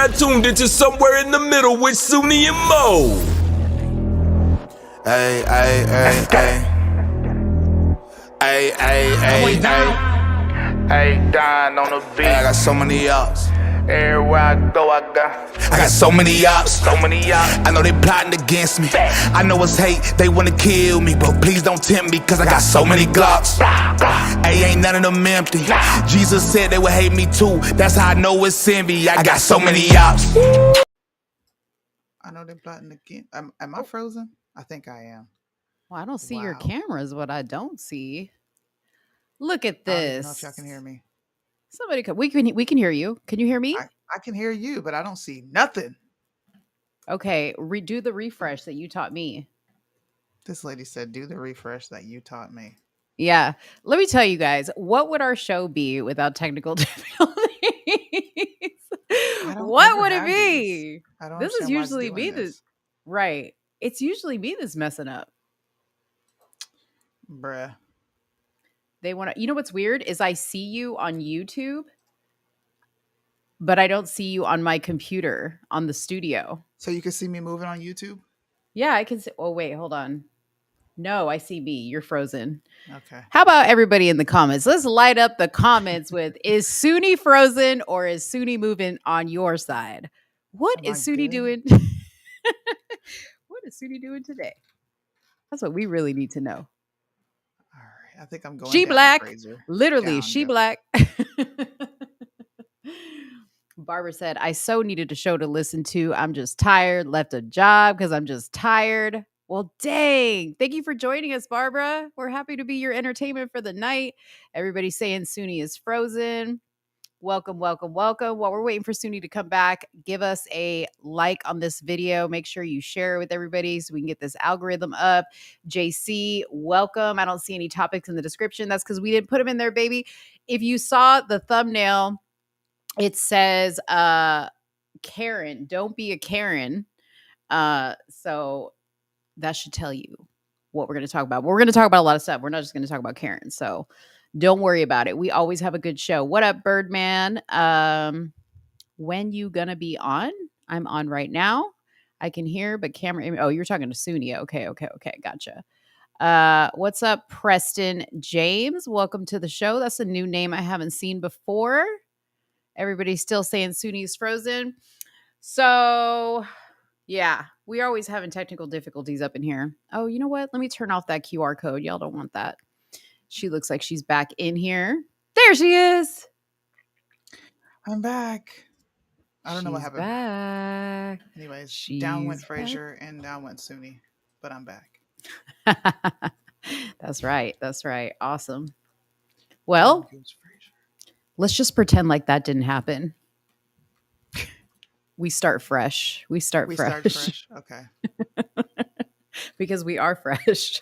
not tuned into Somewhere in the Middle with Soonie and Mo. Ay, ay, ay, ay. Ay, ay, ay, ay. Hey, dying on the beat. I got so many ops. Everywhere I go, I got so many ops. so many ops. I know they plotting against me. I know it's hate, they wanna kill me, but please don't tempt me, cause I got so many glocks. Hey, ain't none of them empty. Jesus said they would hate me too. That's how I know it's envy. I got so many ops. I know they're plotting again. Am I frozen? I think I am. Well, I don't see your Wow. cameras. What I don't see. Look at I don't even know this. if y'all can hear me. Somebody, we can hear you. Can you hear me? I can hear you, but I don't see nothing. Okay, redo the refresh that you taught me. This lady said, "Do the refresh that you taught me." Yeah, let me tell you guys, what would our show be without technical difficulties? don't What ever would it have be? I don't. This is understand why it's usually doing me this. right. It's usually me that's messing up. Bruh. They want to. You know what's weird is I see you on YouTube, but I don't see you on my computer on the studio. So you can see me moving on YouTube. Yeah, I can see. Oh wait, hold on. No, I see me. You're frozen. Okay. How about everybody in the comments? Let's light up the comments with, is Soonie frozen or is Soonie moving on your side? What Am is I Soonie good? doing? What is Soonie doing today? That's what we really need to know. All right. I think I'm going. She down, black. Fraser. Literally, Down, she go. black. Barbara said, I so needed a show to listen to. I'm just tired. Left a job because I'm just tired. Well, dang. Thank you for joining us, Barbara. We're happy to be your entertainment for the night. Everybody's saying Soonie is frozen. Welcome, welcome, welcome. While we're waiting for Soonie to come back, give us a like on this video. Make sure you share it with everybody so we can get this algorithm up. JC, welcome. I don't see any topics in the description. That's because we didn't put them in there, baby. If you saw the thumbnail, it says Karen. Don't be a Karen. So that should tell you what we're going to talk about. We're going to talk about a lot of stuff. We're not just going to talk about Karen. So don't worry about it. We always have a good show. What up, Birdman? When you gonna be on? I'm on right now. I can hear, but camera. Oh, you're talking to Soonie. Okay. Gotcha. What's up, Preston James? Welcome to the show. That's a new name I haven't seen before. Everybody's still saying Soonie's frozen. So, yeah, we're always having technical difficulties up in here. Oh, you know what? Let me turn off that QR code. Y'all don't want that. She looks like she's back in here. There she is. I'm back. I don't know what She's happened. back. Anyways, down went She's Fraser and down went Soonie, but I'm back. That's right. That's right. Awesome. Well, Down goes Fraser. let's just pretend like that didn't happen. We start fresh. We start fresh. Okay. Because we are fresh.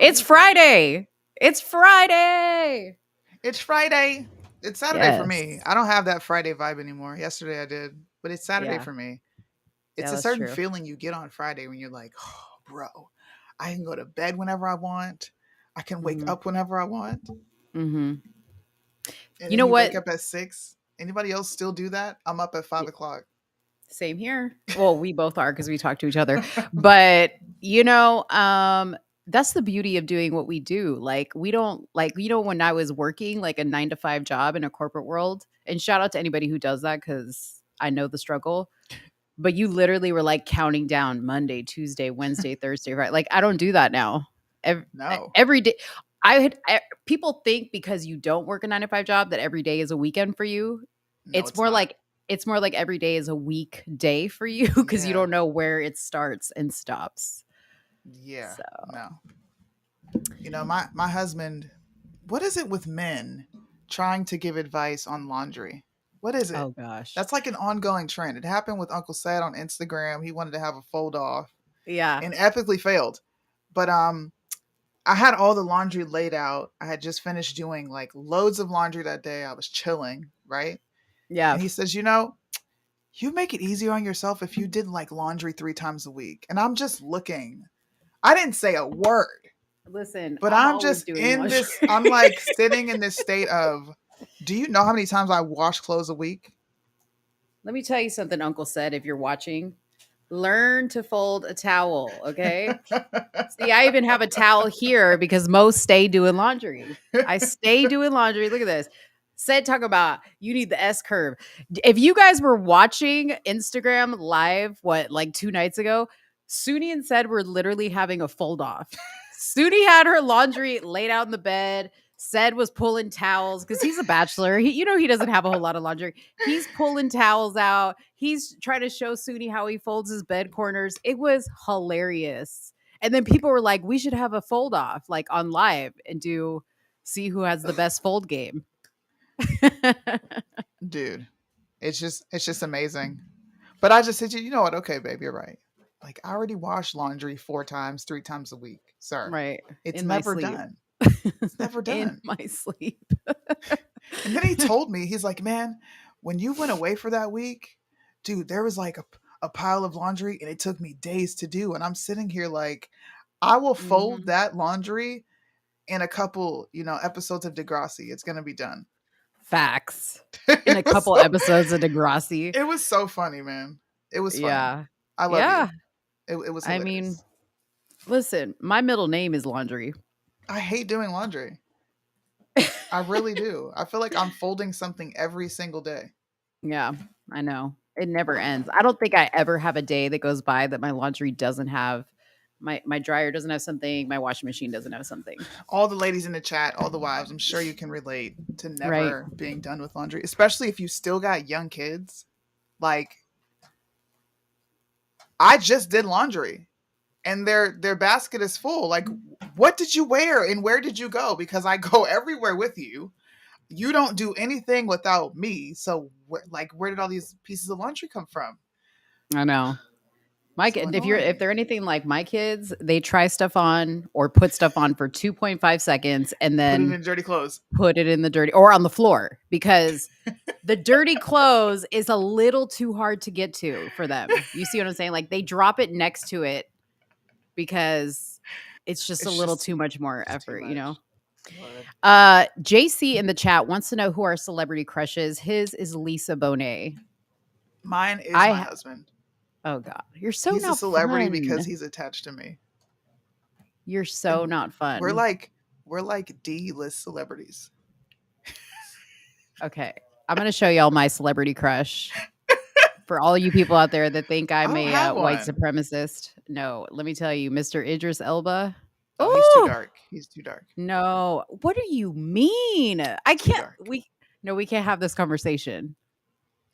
It's Friday. It's Friday. It's Friday. It's Saturday for me. Yes. I don't have that Friday vibe anymore. Yesterday I did, but it's Saturday Yeah. for me. Yeah, It's a that's certain true. feeling you get on Friday when you're like, oh, bro, I can go to bed whenever I want. I can wake Mhm. up whenever I want. Mm-hmm. And You know what? Wake up at 6. Anybody else still do that? I'm up at 5 o'clock. Same here. Well, we both are because we talk to each other. But that's the beauty of doing what we do. Like we don't when I was working like a 9-to-5 job in a corporate world, and shout out to anybody who does that because I know the struggle. But you literally were like counting down Monday, Tuesday, Wednesday, Thursday, right? Like I don't do that now. No. Every day. People think because you don't work a 9-to-5 job that every day is a weekend for you. No, It's more not. like every day is a weekday for you because you Yeah. don't know where it starts and stops. Yeah. So. No. You know, my husband, what is it with men trying to give advice on laundry? What is it? Oh gosh. That's like an ongoing trend. It happened with Uncle Sad on Instagram. He wanted to have a fold off Yeah. and epically failed. But I had all the laundry laid out. I had just finished doing like loads of laundry that day. I was chilling, right? Yeah. And he says, you know, you make it easier on yourself if you did like laundry 3 times a week. And I'm just looking. I didn't say a word. Listen, But I'm I'm always just doing in laundry. this, I'm like sitting in this state of, do you know how many times I wash clothes a week? Let me tell you something Uncle said if you're watching. Learn to fold a towel, okay? See, I even have a towel here because most stay doing laundry. I stay doing laundry. Look at this. Said talk about you need the S curve. If you guys were watching Instagram live, what, like 2 nights ago, Soonie and Said were literally having a fold off. Soonie had her laundry laid out in the bed. Said was pulling towels because he's a bachelor. He doesn't have a whole lot of laundry. He's pulling towels out. He's trying to show Soonie how he folds his bed corners. It was hilarious. And then people were like, we should have a fold off like on live and see who has the best fold game. Dude, it's just amazing. But I just said, you know what? Okay, babe, you're right. Like, I already wash laundry 4 times, 3 times a week, sir. Right. It's In my never sleep. done. It's never In done. my sleep. And then he told me, he's like, man, when you went away for that week, dude, there was like a pile of laundry and it took me days to do. And I'm sitting here like, I will fold Mhm. that laundry in a couple, episodes of Degrassi. It's going to be done. Facts. In a couple episodes of Degrassi. It was so funny, man. It was funny. Yeah. I love Yeah. you. It was I hilarious. mean, listen, my middle name is Laundry. I hate doing laundry. I really do. I feel like I'm folding something every single day. Yeah, I know. It never ends. I don't think I ever have a day that goes by that my laundry doesn't have my dryer doesn't have something, my washing machine doesn't have something. All the ladies in the chat, all the wives, I'm sure you can relate to never Right. being done with laundry, especially if you still got young kids. Like, I just did laundry and their basket is full. Like, what did you wear and where did you go? Because I go everywhere with you. You don't do anything without me. So, where did all these pieces of laundry come from? I know. My So kid, if annoying. they're anything like my kids, they try stuff on or put stuff on for 2.5 seconds and Put it then in dirty clothes. put it in the dirty or on the floor because the dirty clothes is a little too hard to get to for them. You see what I'm saying? Like they drop it next to it because it's just a little too much more effort, you know? JC in the chat wants to know who our celebrity crush is. His is Lisa Bonet. Mine is my husband. Oh God, you're so he's not a celebrity fun. because he's attached to me. You're so not fun. We're like D-list celebrities. Okay, I'm gonna show y'all my celebrity crush. For all you people out there that think I'm a white supremacist, no. Let me tell you, Mr. Idris Elba. Oh, he's too dark. He's too dark. No, what do you mean? I can't. We can't have this conversation.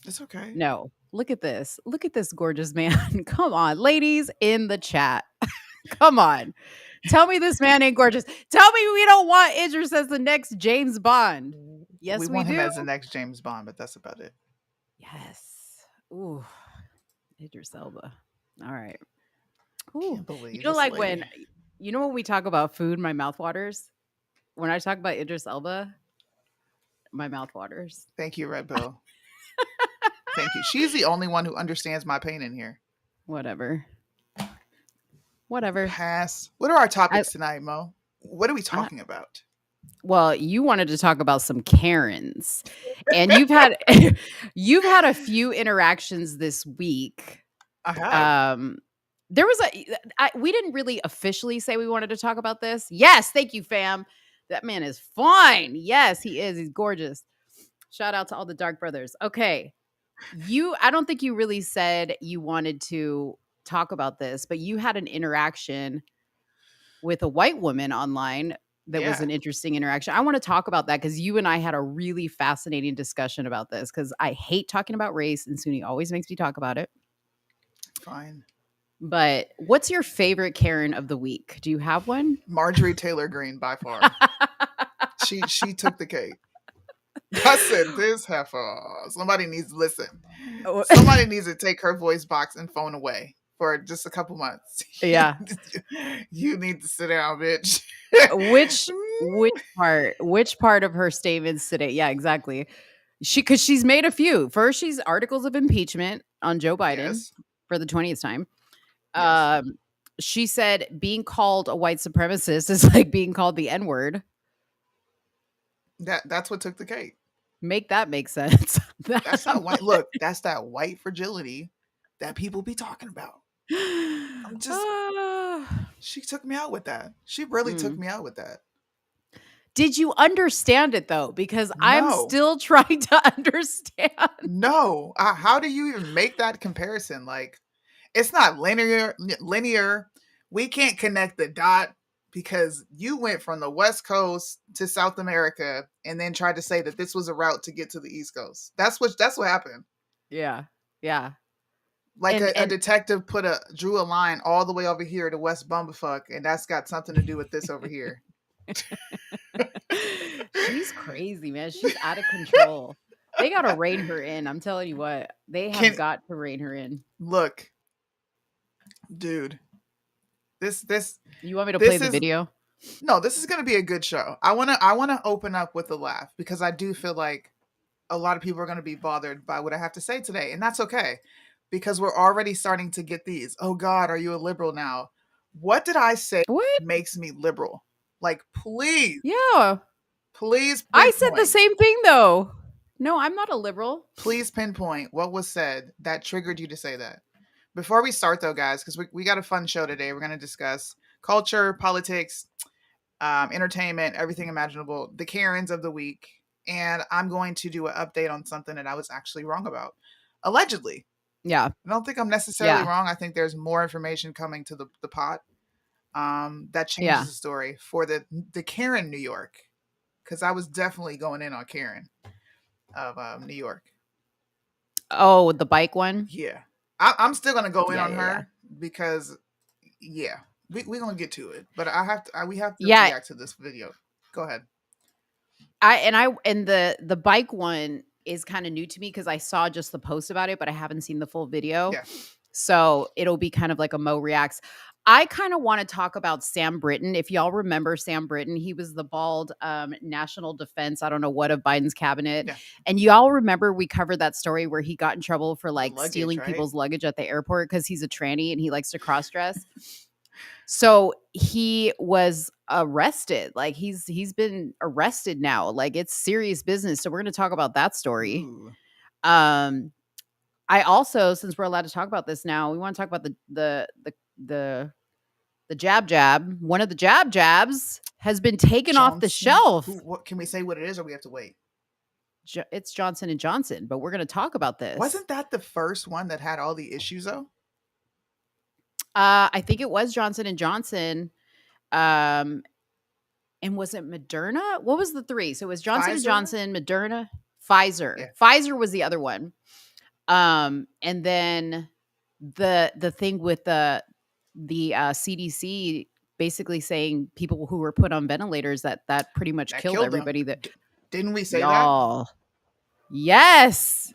It's okay. No, look at this. Look at this gorgeous man. Come on, ladies in the chat. Come on. Tell me this man ain't gorgeous. Tell me we don't want Idris as the next James Bond. Yes, we want do. him as the next James Bond, but that's about it. Yes. Ooh, Idris Elba. All right. Can't believe you know, this like lady. when we talk about food, my mouth waters. When I talk about Idris Elba, my mouth waters. Thank you, Red Bull. Thank you. She's the only one who understands my pain in here. Whatever. Pass. What are our topics tonight, Mo? What are we talking about? Well, you wanted to talk about some Karens, and you've had a few interactions this week. I have. There was we didn't really officially say we wanted to talk about this. Yes, thank you, fam. That man is fine. Yes, he is. He's gorgeous. Shout out to all the Dark Brothers. Okay. I don't think you really said you wanted to talk about this, but you had an interaction with a white woman online that was an interesting interaction. I want to talk about that because you and I had a really fascinating discussion about this because I hate talking about race and Soonie always makes me talk about it. Fine. But what's your favorite Karen of the week? Do you have one? Marjorie Taylor Greene, by far. she took the cake. I said this heifer. Somebody needs to listen. Somebody needs to take her voice box and phone away for just a couple months. Yeah. You need to sit down, bitch. Which part of her statements today? Yeah, exactly. Because she's made a few. First, she's articles of impeachment on Joe Biden for the 20th time. Yes. She said being called a white supremacist is like being called the N-word. That's what took the cake. Make that make sense. That's not white. Look, that's that white fragility that people be talking about. I'm just. She took me out with that. She really took me out with that. Did you understand it though? Because I'm No. still trying to understand. No. How do you even make that comparison? Like, it's not linear. We can't connect the dot because you went from the West Coast to South America and then tried to say that this was a route to get to the East Coast. That's what happened. Yeah. Yeah. Like And- a and- detective drew a line all the way over here to West Bumblefuck, and that's got something to do with this over here. She's crazy, man. She's out of control. They gotta rein her in. I'm telling you what, they have got to rein her in. Look, dude, this. You want me to play the video? No, this is gonna be a good show. I wanna open up with a laugh because I do feel like a lot of people are gonna be bothered by what I have to say today, and that's okay. Because we're already starting to get these. Oh God, are you a liberal now? What did I say makes me liberal? Like, please. Yeah. Please I said the same thing though. No, I'm not a liberal. Please pinpoint what was said that triggered you to say that. Before we start though, guys, because we got a fun show today. We're going to discuss culture, politics, entertainment, everything imaginable, the Karens of the week. And I'm going to do an update on something that I was actually wrong about. Allegedly. Yeah. I don't think I'm necessarily wrong. I think there's more information coming to the pot that changes the story for the Karen New York. Because I was definitely going in on Karen of New York. Oh, the bike one? Yeah. I'm still going to go in on her because, we're going to get to it. But we have to react to this video. Go ahead. And the bike one is kind of new to me because I saw just the post about it, but I haven't seen the full video. Yeah. So it'll be kind of like a Mo Reacts. I kind of want to talk about Sam Britton. If y'all remember Sam Britton, he was the bald national defense, I don't know what, of Biden's cabinet. Yeah. And y'all remember we covered that story where he got in trouble for like Luggage, stealing right? people's luggage at the airport because he's a tranny and he likes to cross dress. So he was arrested. Like he's been arrested now. Like it's serious business. So we're going to talk about that story. Ooh. I also, since we're allowed to talk about this now, we want to talk about the jab. One of the jabs has been taken off the shelf. What can we say what it is, or we have to wait? It's Johnson & Johnson, but we're going to talk about this. Wasn't that the first one that had all the issues though? I think it was Johnson & Johnson. And was it Moderna? What was the three? So it was Johnson & Johnson, Moderna, Pfizer. Yeah. Pfizer was the other one. And then the thing with the CDC basically saying people who were put on ventilators that pretty much killed everybody. That didn't we say that? Yes.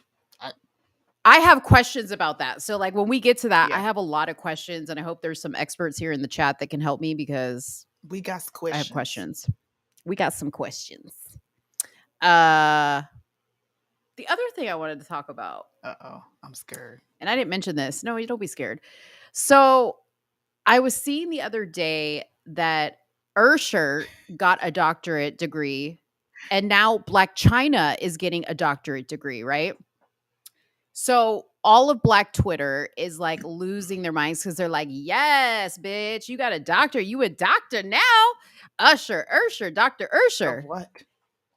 I have questions about that. So like when we get to that, I have a lot of questions, and I hope there's some experts here in the chat that can help me because we got questions. I have questions. We got some questions. The other thing I wanted to talk about. Uh-oh, I'm scared. And I didn't mention this. No, you don't be scared. So I was seeing the other day that Ursher got a doctorate degree, and now Black China is getting a doctorate degree, right? So all of Black Twitter is like losing their minds because they're like, yes, bitch, you got a doctor. You a doctor now. Ursher, Dr. Ursher. Of what?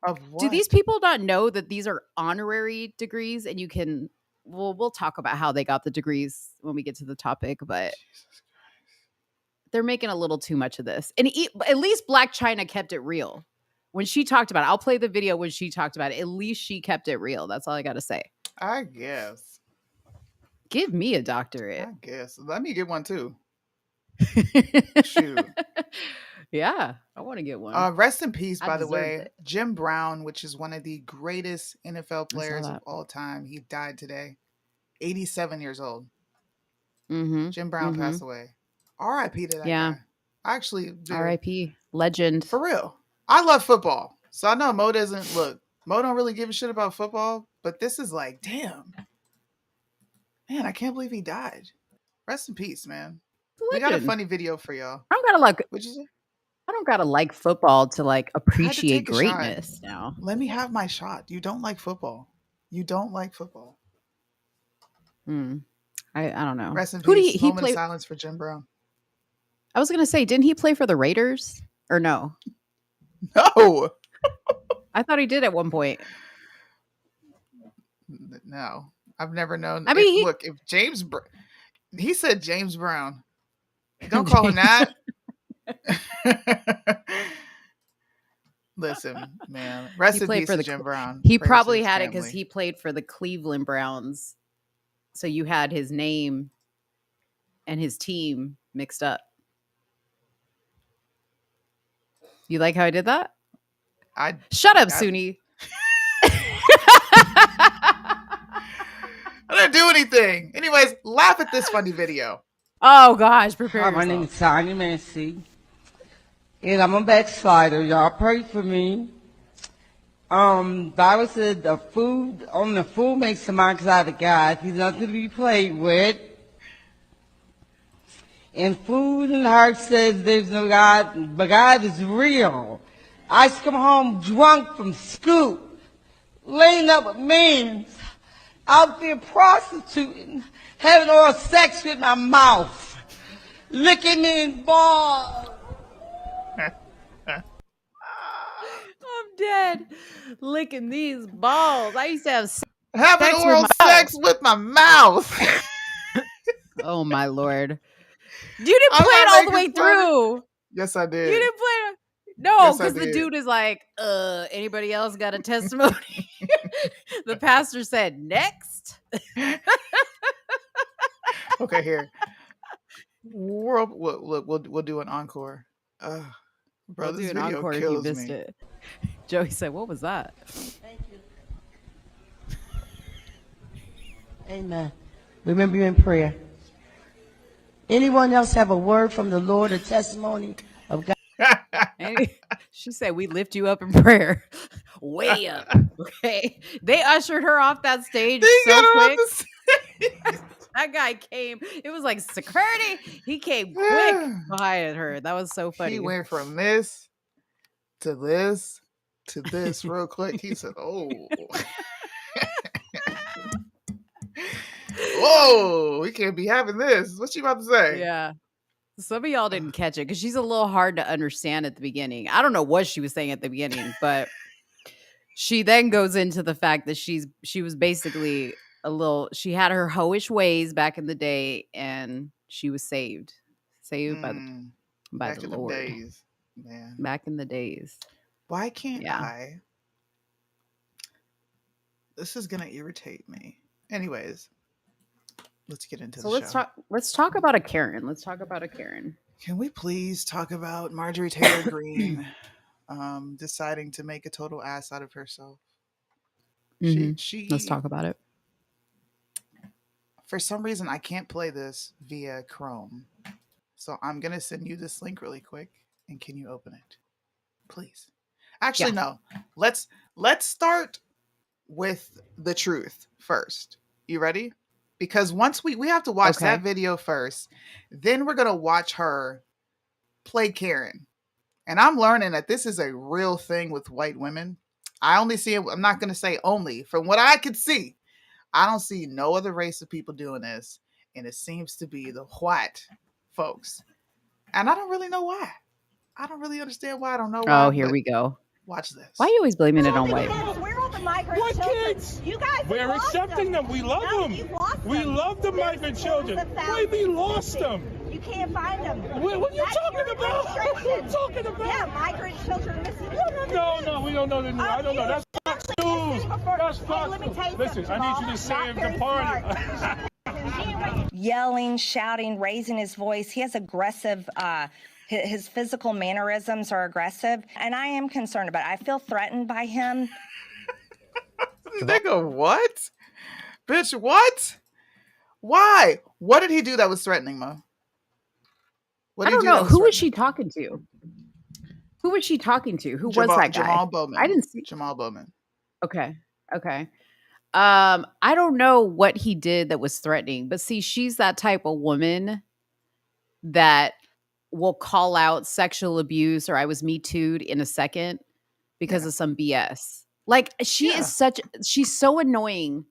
Of what? Do these people not know that these are honorary degrees and you can, we'll talk about how they got the degrees when we get to the topic, but they're making a little too much of this. And at least Black China kept it real. When she talked about it, I'll play the video when she talked about it. At least she kept it real. That's all I got to say. I guess. Give me a doctorate. I guess. Let me get one too. Shoot. Yeah, I want to get one. Rest in peace, by the way. Jim Brown, which is one of the greatest NFL players of all time. He died today. 87 years old. Mm-hmm. Jim Brown passed away. R.I.P. to that guy. I actually do. R.I.P. Legend. For real. I love football. So I know Mo doesn't look. Mo don't really give a shit about football, but this is like, damn. Man, I can't believe he died. Rest in peace, man. Legend. We got a funny video for y'all. I'm gonna look. What'd you say? I don't gotta like football to like I had to appreciate take a shot. greatness now. Let me have my shot. You don't like football. You don't like football. Hmm. I don't know. Rest in Who do peace. he Moment of play? silence for Jim Brown. I was gonna say, didn't he play for the Raiders or no? No. I thought he did at one point. No. I've never known. I mean, Look, if James he said James Brown. Don't call him that. Listen, man. Rest in played peace for to the Jim Brown. he Prayers to probably his had it because family. he played for the Cleveland Browns. So you had his name and his team mixed up. You like how I did that? Shut up, Soonie. I didn't do anything. Anyways, laugh at this funny video. Oh gosh, prepare Hi, my yourself. name is Tanya Massey, and I'm a backslider. Y'all pray for me. Bible said the fool makes the minds out of God. He's nothing to be played with. And food and heart says there's no God, but God is real. I used to come home drunk from school, laying up with men, out there prostituting, having oral sex with my mouth, licking men's balls. I'm dead. Licking these balls. I used to have having sex oral with my sex with my mouth. Oh my lord. You didn't I'm play it not all the way making fun of- through. Yes, I did. You didn't play it. No, Yes, I because the did. dude is like, anybody else got a testimony? The pastor said, next. Okay, here. We'll do an encore. Bro, We'll this do an video encore if you kills missed me. it. Joey said, what was that? Thank you. Amen. Remember you in prayer. Anyone else have a word from the Lord, a testimony of God? And she said, we lift you up in prayer. Way up. Okay. They ushered her off that stage They so got her off quick. the stage. That guy came. It was like security. He came quick behind her. That was so funny. He went from this to this to this real quick. He said, "Oh, whoa, we can't be having this." What you about to say? Yeah. Some of y'all didn't catch it because she's a little hard to understand at the beginning. I don't know what she was saying at the beginning, but she then goes into the fact that she was basically she had her hoish ways back in the day, and she was saved by the Back in Lord. the days, man. Back in the days. Why can't Yeah. I? This is gonna irritate me. Anyways, let's get into So the show. let's talk about a Karen. Let's talk about a Karen. Can we please talk about Marjorie Taylor Greene deciding to make a total ass out of herself? She Let's talk about it. For some reason, I can't play this via Chrome. So I'm going to send you this link really quick. And can you open it? Please. Actually, no. Let's start with the truth first. You ready? Because once we have to watch that video first, then we're going to watch her play Karen. And I'm learning that this is a real thing with white women. I only see it, I'm not going to say only, from what I could see, I don't see no other race of people doing this. And it seems to be the white folks. And I don't really know why. I don't really understand why. I don't know why. Oh, here we go. Watch this. Why are you always blaming it on white? Where are the migrant What children? kids? You guys We're lost accepting them. We love No, them. you've lost We them. love the migrant children. Why we lost them? You can't find them. What are you That's talking your about? What are you restriction. talking about? Yeah, migrant children missing. No, we don't know the news. I don't know. That's Fox News. That's Fox Let me tell you Listen, something, I need you to Jamal. save Not the very party. Yelling, shouting, raising his voice. He has aggressive, his physical mannerisms are aggressive. And I am concerned about it. I feel threatened by him. Nigga, what? Bitch, what? Why? What did he do that was threatening, Mo? What I did he don't do that know. was Who was threatening? she talking to? Who was she talking to? Who was Jamal, that guy? Jamal Bowman. I didn't see. Jamal Bowman. Okay. I don't know what he did that was threatening, but see, she's that type of woman that will call out sexual abuse or I was Me Too'd in a second because of some BS. Like she's so annoying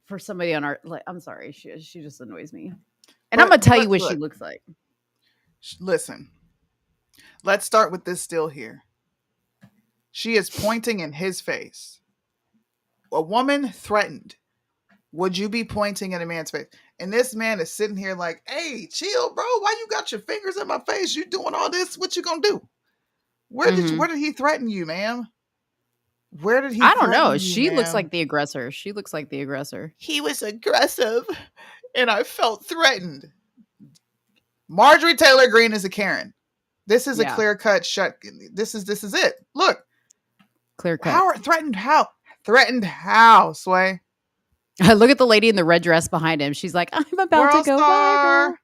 for somebody on our, like, I'm sorry, she just annoys me. And I'm gonna tell you what she looks like. Listen, let's start with this still here. She is pointing in his face. A woman threatened. Would you be pointing in a man's face? And this man is sitting here like, hey, chill, bro. Why you got your fingers in my face? You doing all this? What you gonna do? Where did he threaten you, ma'am? Where did he? I don't know. You, she ma'am? looks like the aggressor. She looks like the aggressor. He was aggressive, and I felt threatened. Marjorie Taylor Greene is a Karen. This is a clear cut shut. This is it. Look, clear cut. How threatened? How threatened? How Sway? Look at the lady in the red dress behind him. She's like, I'm about World to go star.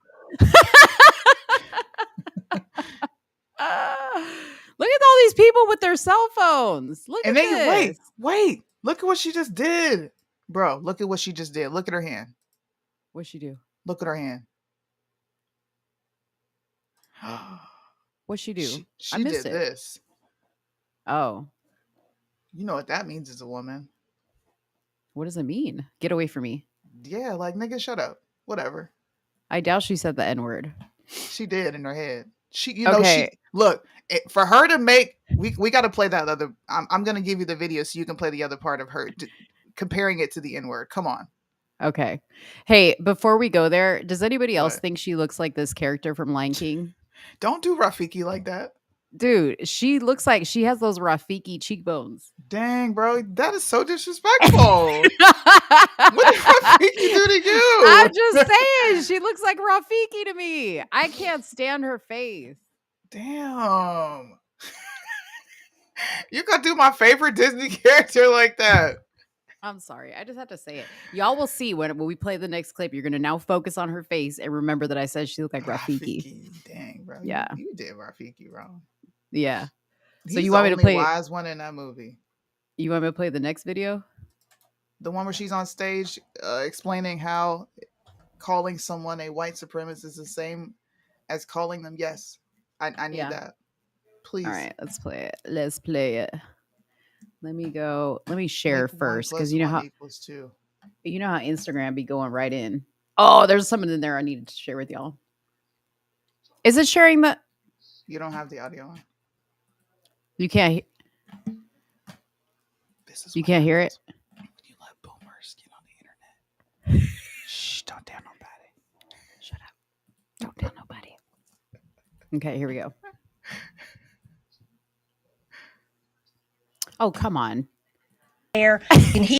Look at all these people with their cell phones. Look at this. Wait. Look at what she just did. Bro, look at what she just did. Look at her hand. What'd she do? Look at her hand. What'd she do? She did this. Oh. You know what that means as a woman. What does it mean? Get away from me. Yeah, like, nigga, shut up. Whatever. I doubt she said the N-word. She did in her head. For her to make, we got to play that other, I'm going to give you the video so you can play the other part of her comparing it to the N-word. Come on. Okay. Hey, before we go there, does anybody else think she looks like this character from Lion King? Don't do Rafiki like that. Dude, she looks like she has those Rafiki cheekbones. Dang, bro. That is so disrespectful. What did Rafiki do to you? I'm just saying. She looks like Rafiki to me. I can't stand her face. Damn. You gotta do my favorite Disney character like that. I'm sorry. I just have to say it. Y'all will see when we play the next clip. You're going to now focus on her face and remember that I said she looked like Rafiki. Dang, bro. Yeah. You did Rafiki wrong. Yeah. He's so you want me to play the wise one in that movie. You want me to play the next video? The one where she's on stage explaining how calling someone a white supremacist is the same as calling them. Yes. I need that. Please. All right, let's play it. Let's play it. Let me share first, because you know how Instagram be going right in. Oh, there's something in there I needed to share with y'all. Is it sharing the? You don't have the audio on. You can't. You can't hear it. When you let boomers get on the internet. Shh! Don't tell nobody. Shut up! Don't tell nobody. Okay, here we go. Oh, come on. There, he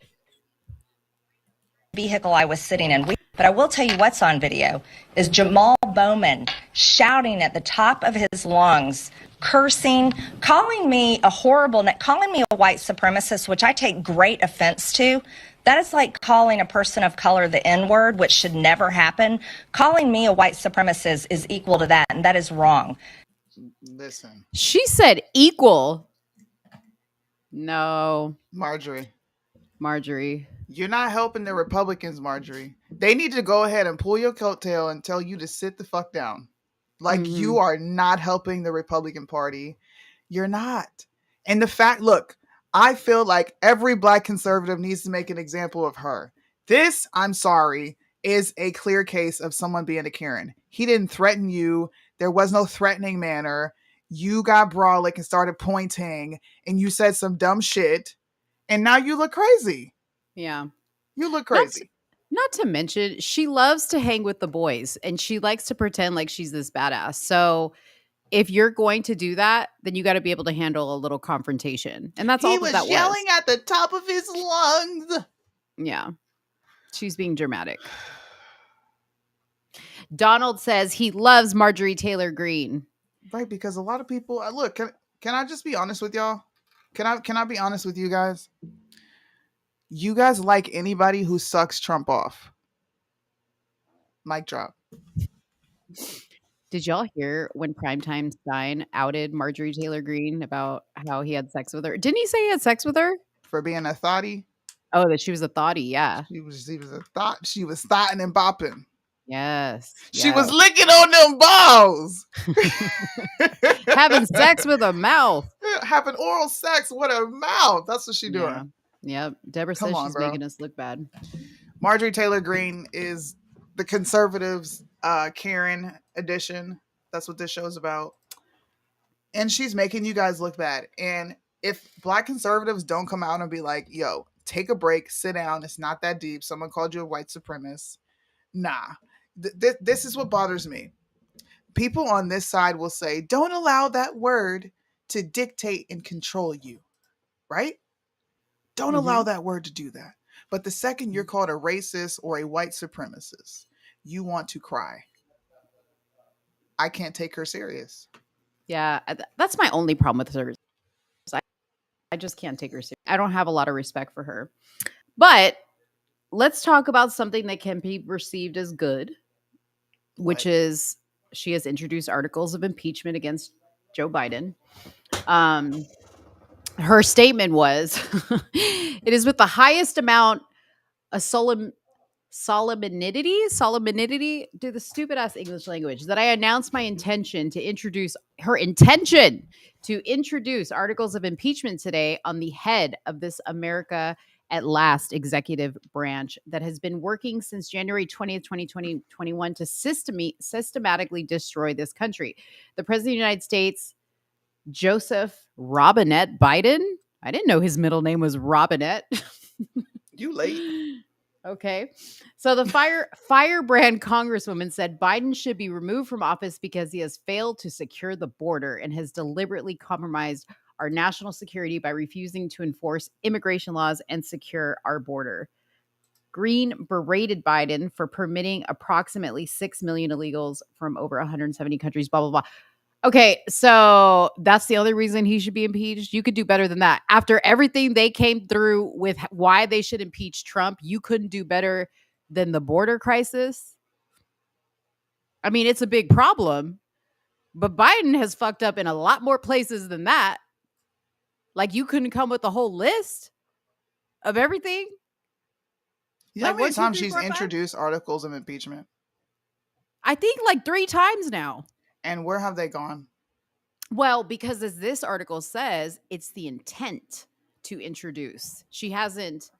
vehicle I was sitting in. But I will tell you what's on video is Jamal Bowman shouting at the top of his lungs, cursing, calling me a horrible, calling me a white supremacist, which I take great offense to. That is like calling a person of color the N-word, which should never happen. Calling me a white supremacist is equal to that, and that is wrong. Listen. She said equal. No. Marjorie. You're not helping the Republicans, Marjorie. They need to go ahead and pull your coattail and tell you to sit the fuck down. Like, you are not helping the Republican Party. You're not. And the fact, look, I feel like every black conservative needs to make an example of her. This, I'm sorry, is a clear case of someone being a Karen. He didn't threaten you. There was no threatening manner. You got brolic and started pointing, and you said some dumb shit, and now you look crazy. Yeah. You look crazy. Not to mention, she loves to hang with the boys, and she likes to pretend like she's this badass. So if you're going to do that, then you got to be able to handle a little confrontation. And that's all that was. He was yelling at the top of his lungs. Yeah. She's being dramatic. Donald says he loves Marjorie Taylor Greene. Right, because a lot of people look. Can I just be honest with y'all? Can I be honest with you guys? You guys like anybody who sucks Trump off. Mic drop. Did y'all hear when Primetime Stein outed Marjorie Taylor Greene about how he had sex with her? Didn't he say he had sex with her? For being a thottie? Oh, that she was a thottie, yeah. She was a thought. She was thotting and bopping. Yes. She was yes. licking on them balls. Having sex with a mouth. Having oral sex with her mouth. That's what she doing. Yeah. Yep. Deborah Come says on, she's bro. making us look bad. Marjorie Taylor Greene is the conservatives' Karen edition. That's what this show's about. And she's making you guys look bad. And if black conservatives don't come out and be like, yo, take a break, sit down, it's not that deep. Someone called you a white supremacist. Nah. This is what bothers me. People on this side will say, don't allow that word to dictate and control you, right? Don't allow that word to do that. But the second you're called a racist or a white supremacist, you want to cry. I can't take her serious. Yeah. That's my only problem with her. I just can't take her serious. I don't have a lot of respect for her. But let's talk about something that can be perceived as good, which is she has introduced articles of impeachment against Joe Biden. Her statement was, it is with the highest amount of solemnity, do the stupid ass English language, that I announced my intention to introduce articles of impeachment today on the head of this America at Last executive branch that has been working since January 20th, 2021 to systematically destroy this country. The President of the United States, Joseph Robinette Biden. I didn't know his middle name was Robinette. You late. Okay. So the firebrand congresswoman said Biden should be removed from office because he has failed to secure the border and has deliberately compromised our national security by refusing to enforce immigration laws and secure our border. Green berated Biden for permitting approximately 6 million illegals from over 170 countries, blah, blah, blah. Okay, so that's the only reason he should be impeached. You could do better than that. After everything they came through with why they should impeach Trump, you couldn't do better than the border crisis. I mean, it's a big problem, but Biden has fucked up in a lot more places than that. Like, you couldn't come with a whole list of everything. You know Like, how many 1, 2, times 3, she's 4, 5? introduced articles of impeachment? I think like 3 times now. And where have they gone? Well, because as this article says, it's the intent to introduce. She hasn't,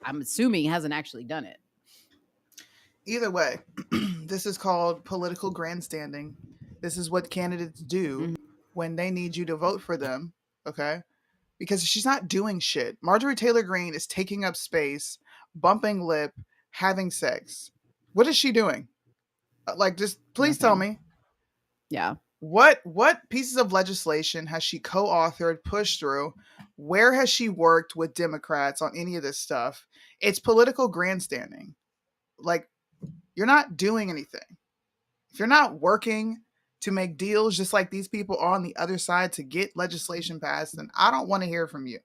I'm assuming, hasn't actually done it. Either way, this is called political grandstanding. This is what candidates do when they need you to vote for them, okay? Because she's not doing shit. Marjorie Taylor Greene is taking up space, bumping lip, having sex. What is she doing? Like, just please tell me. Yeah. What pieces of legislation has she co-authored, pushed through? Where has she worked with Democrats on any of this stuff? It's political grandstanding. Like, you're not doing anything. If you're not working to make deals just like these people are on the other side to get legislation passed, then I don't want to hear from you.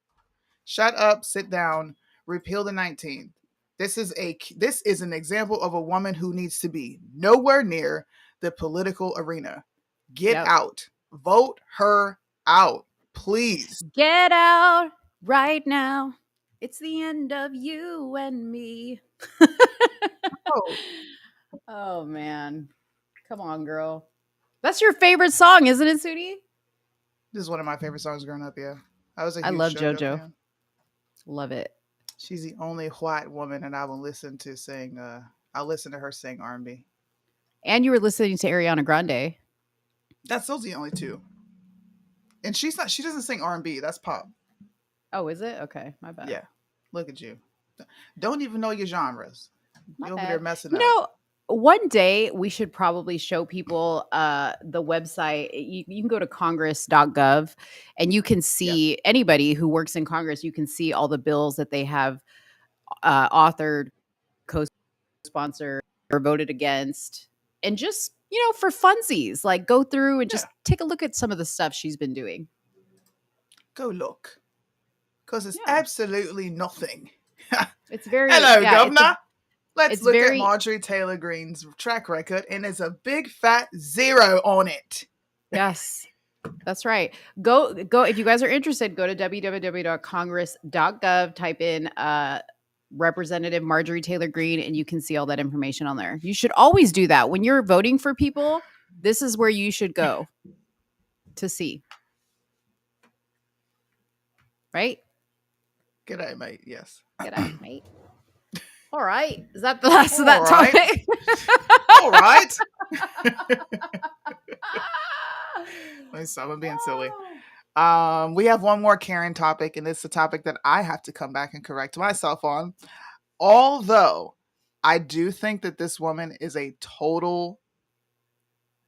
Shut up, sit down, repeal the 19th. This is an example of a woman who needs to be nowhere near the political arena. Get out. Vote her out, please. Get out right now. It's the end of you and me. Oh, man. Come on, girl. That's your favorite song, isn't it, Soonie? This is one of my favorite songs growing up, yeah. I love JoJo. fan. Love it. She's the only white woman that I will listen to sing. I'll listen to her sing R&B. And you were listening to Ariana Grande. That's those the only two. And she doesn't sing R&B. That's pop. Oh, is it? Okay, my bad. Yeah. Look at you. Don't even know your genres. You're over there messing up. You know, one day we should probably show people the website. You can go to congress.gov and you can see anybody who works in Congress. You can see all the bills that they have authored, co-sponsored, or voted against. And just, for funsies, like go through and just take a look at some of the stuff she's been doing. Go look. Because it's absolutely nothing. It's very... Hello, Governor. Let's look at Marjorie Taylor Greene's track record, and there's a big fat 0 on it. Yes, that's right. Go. If you guys are interested, go to www.congress.gov, type in Representative Marjorie Taylor Greene, and you can see all that information on there. You should always do that. When you're voting for people, this is where you should go to see. Right? G'day, mate. Yes. G'day, mate. All right. Is that the last of that All right. topic? All right. I'm being silly. We have one more Karen topic, and it's a topic that I have to come back and correct myself on. Although I do think that this woman is a total,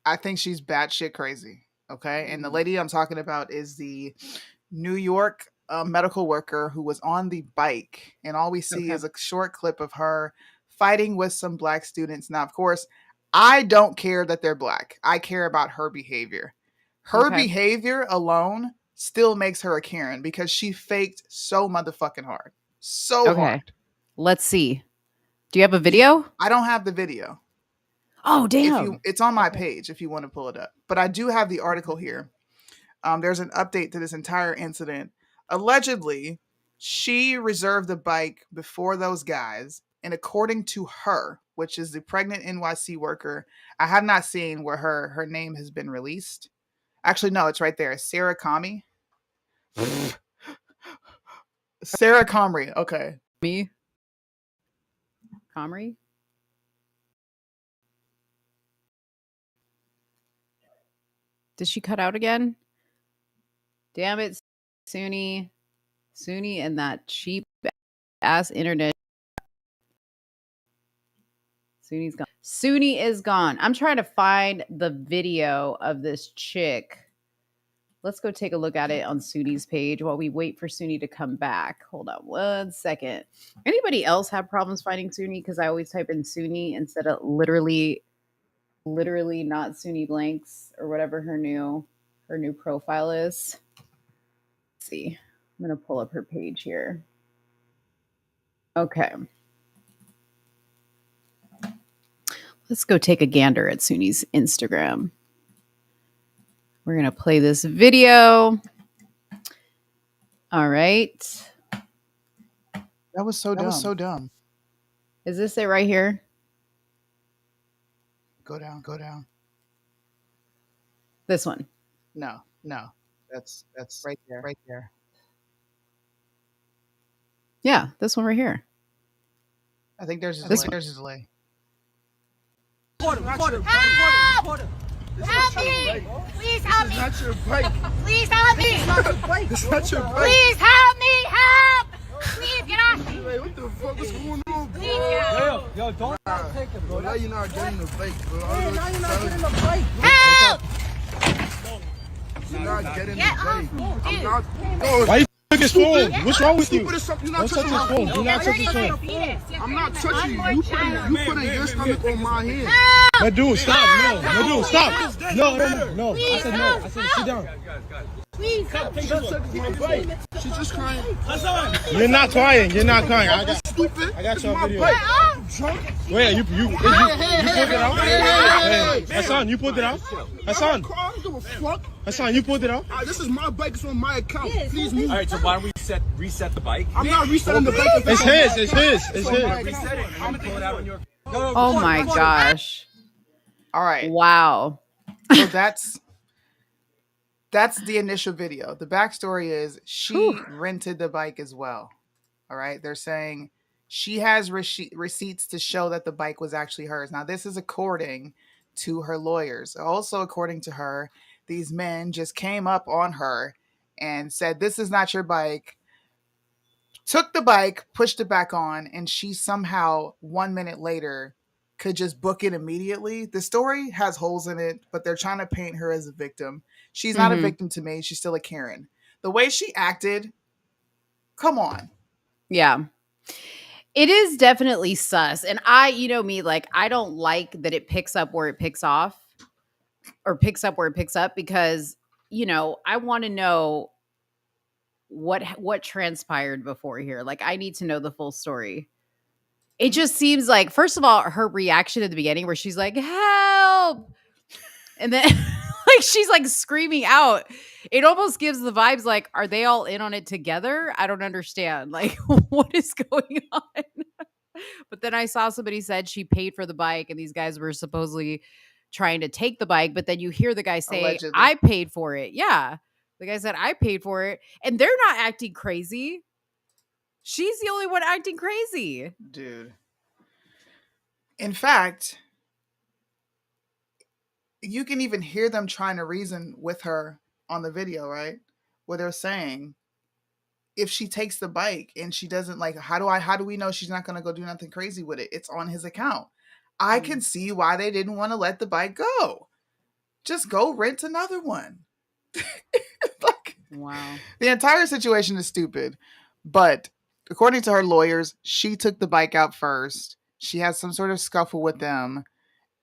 I think she's batshit crazy. Okay. And the lady I'm talking about is the New York medical worker who was on the bike. And all we see is a short clip of her fighting with some black students. Now, of course, I don't care that they're black. I care about her behavior. Her behavior alone still makes her a Karen because she faked so motherfucking hard. So hard. Let's see. Do you have a video? I don't have the video. Oh, damn. It's on my page if you want to pull it up. But I do have the article here. There's an update to this entire incident. Allegedly, she reserved the bike before those guys. And according to her, which is the pregnant NYC worker, I have not seen where her name has been released. Actually, no, it's right there. Sarah Comey. Sarah Comrie. Okay. Me? Comrie? Did she cut out again? Damn it, Soonie. Soonie and that cheap ass internet. Soonie's gone. Soonie is gone. I'm trying to find the video of this chick. Let's go take a look at it on Soonie's page while we wait for Soonie to come back. Hold on 1 second. Anybody else have problems finding Soonie? Because I always type in Soonie instead of literally not Soonie Blanks or whatever her new profile is. Let's see. I'm going to pull up her page here. Okay. Let's go take a gander at Soonie's Instagram. We're going to play this video. All right. That was so dumb. Is this it right here? Go down. This one. No. That's right there. Yeah, this one right here. I think there's a delay. Help! Help me! Please help me! That's your bike. Please help me! It's not your bike. Please help me! Help! Please get off me! Hey, what the fuck is going on, bro? Please get off me! Yo, don't take it, bro. Now you're not getting the bike, bro. Hey, now you're not getting the bike. Help! You're not getting Get the bike. off, I'm dude. not. Why you took his phone? What's wrong with you? You're Don't not touching his phone. Do not touch his phone. I'm not touching you. You putting your stomach on my hand. Help! Dude, stop. No, dude, stop. No. I said no. I said sit down. Please help me! She's just crying. You're not crying. I got Stupid. I got your My video. bike. I'm Drunk. Wait, you pulled it out? Hey, Hassan, you pulled it out? Hassan, I don't give a fuck. Hassan, you pulled it out? This is my bike. It's on my account. Please move. All right, so why don't we reset the bike? I'm not resetting the bike. It's his. Reset it. I'm gonna pull it out on your. Oh my gosh. All right. Wow. So that's the initial video. The backstory is she rented the bike as well. All right. They're saying she has receipts to show that the bike was actually hers. Now, this is according to her lawyers. Also, according to her, these men just came up on her and said, "This is not your bike." Took the bike, pushed it back on, and she somehow 1 minute later could just book it immediately. The story has holes in it, but they're trying to paint her as a victim. She's not a victim to me. She's still a Karen. The way she acted, come on. Yeah. It is definitely sus. And you know me, like, I don't like that it picks up where it picks off or picks up where it picks up because, you know, I want to know what transpired before here. Like, I need to know the full story. It just seems like, first of all, her reaction at the beginning where she's like, help. And then like she's like screaming out. It almost gives the vibes like, are they all in on it together? I don't understand. Like, what is going on? But then I saw somebody said she paid for the bike and these guys were supposedly trying to take the bike. But then you hear the guy say, Allegedly. I paid for it. Yeah. The guy said, I paid for it. And they're not acting crazy. She's the only one acting crazy. Dude. In fact, you can even hear them trying to reason with her on the video, right? Where they're saying, if she takes the bike and she doesn't like, how do we know she's not going to go do nothing crazy with it? It's on his account. I can see why they didn't want to let the bike go. Just go rent another one. Like, wow. The entire situation is stupid. But according to her lawyers, she took the bike out first. She had some sort of scuffle with them.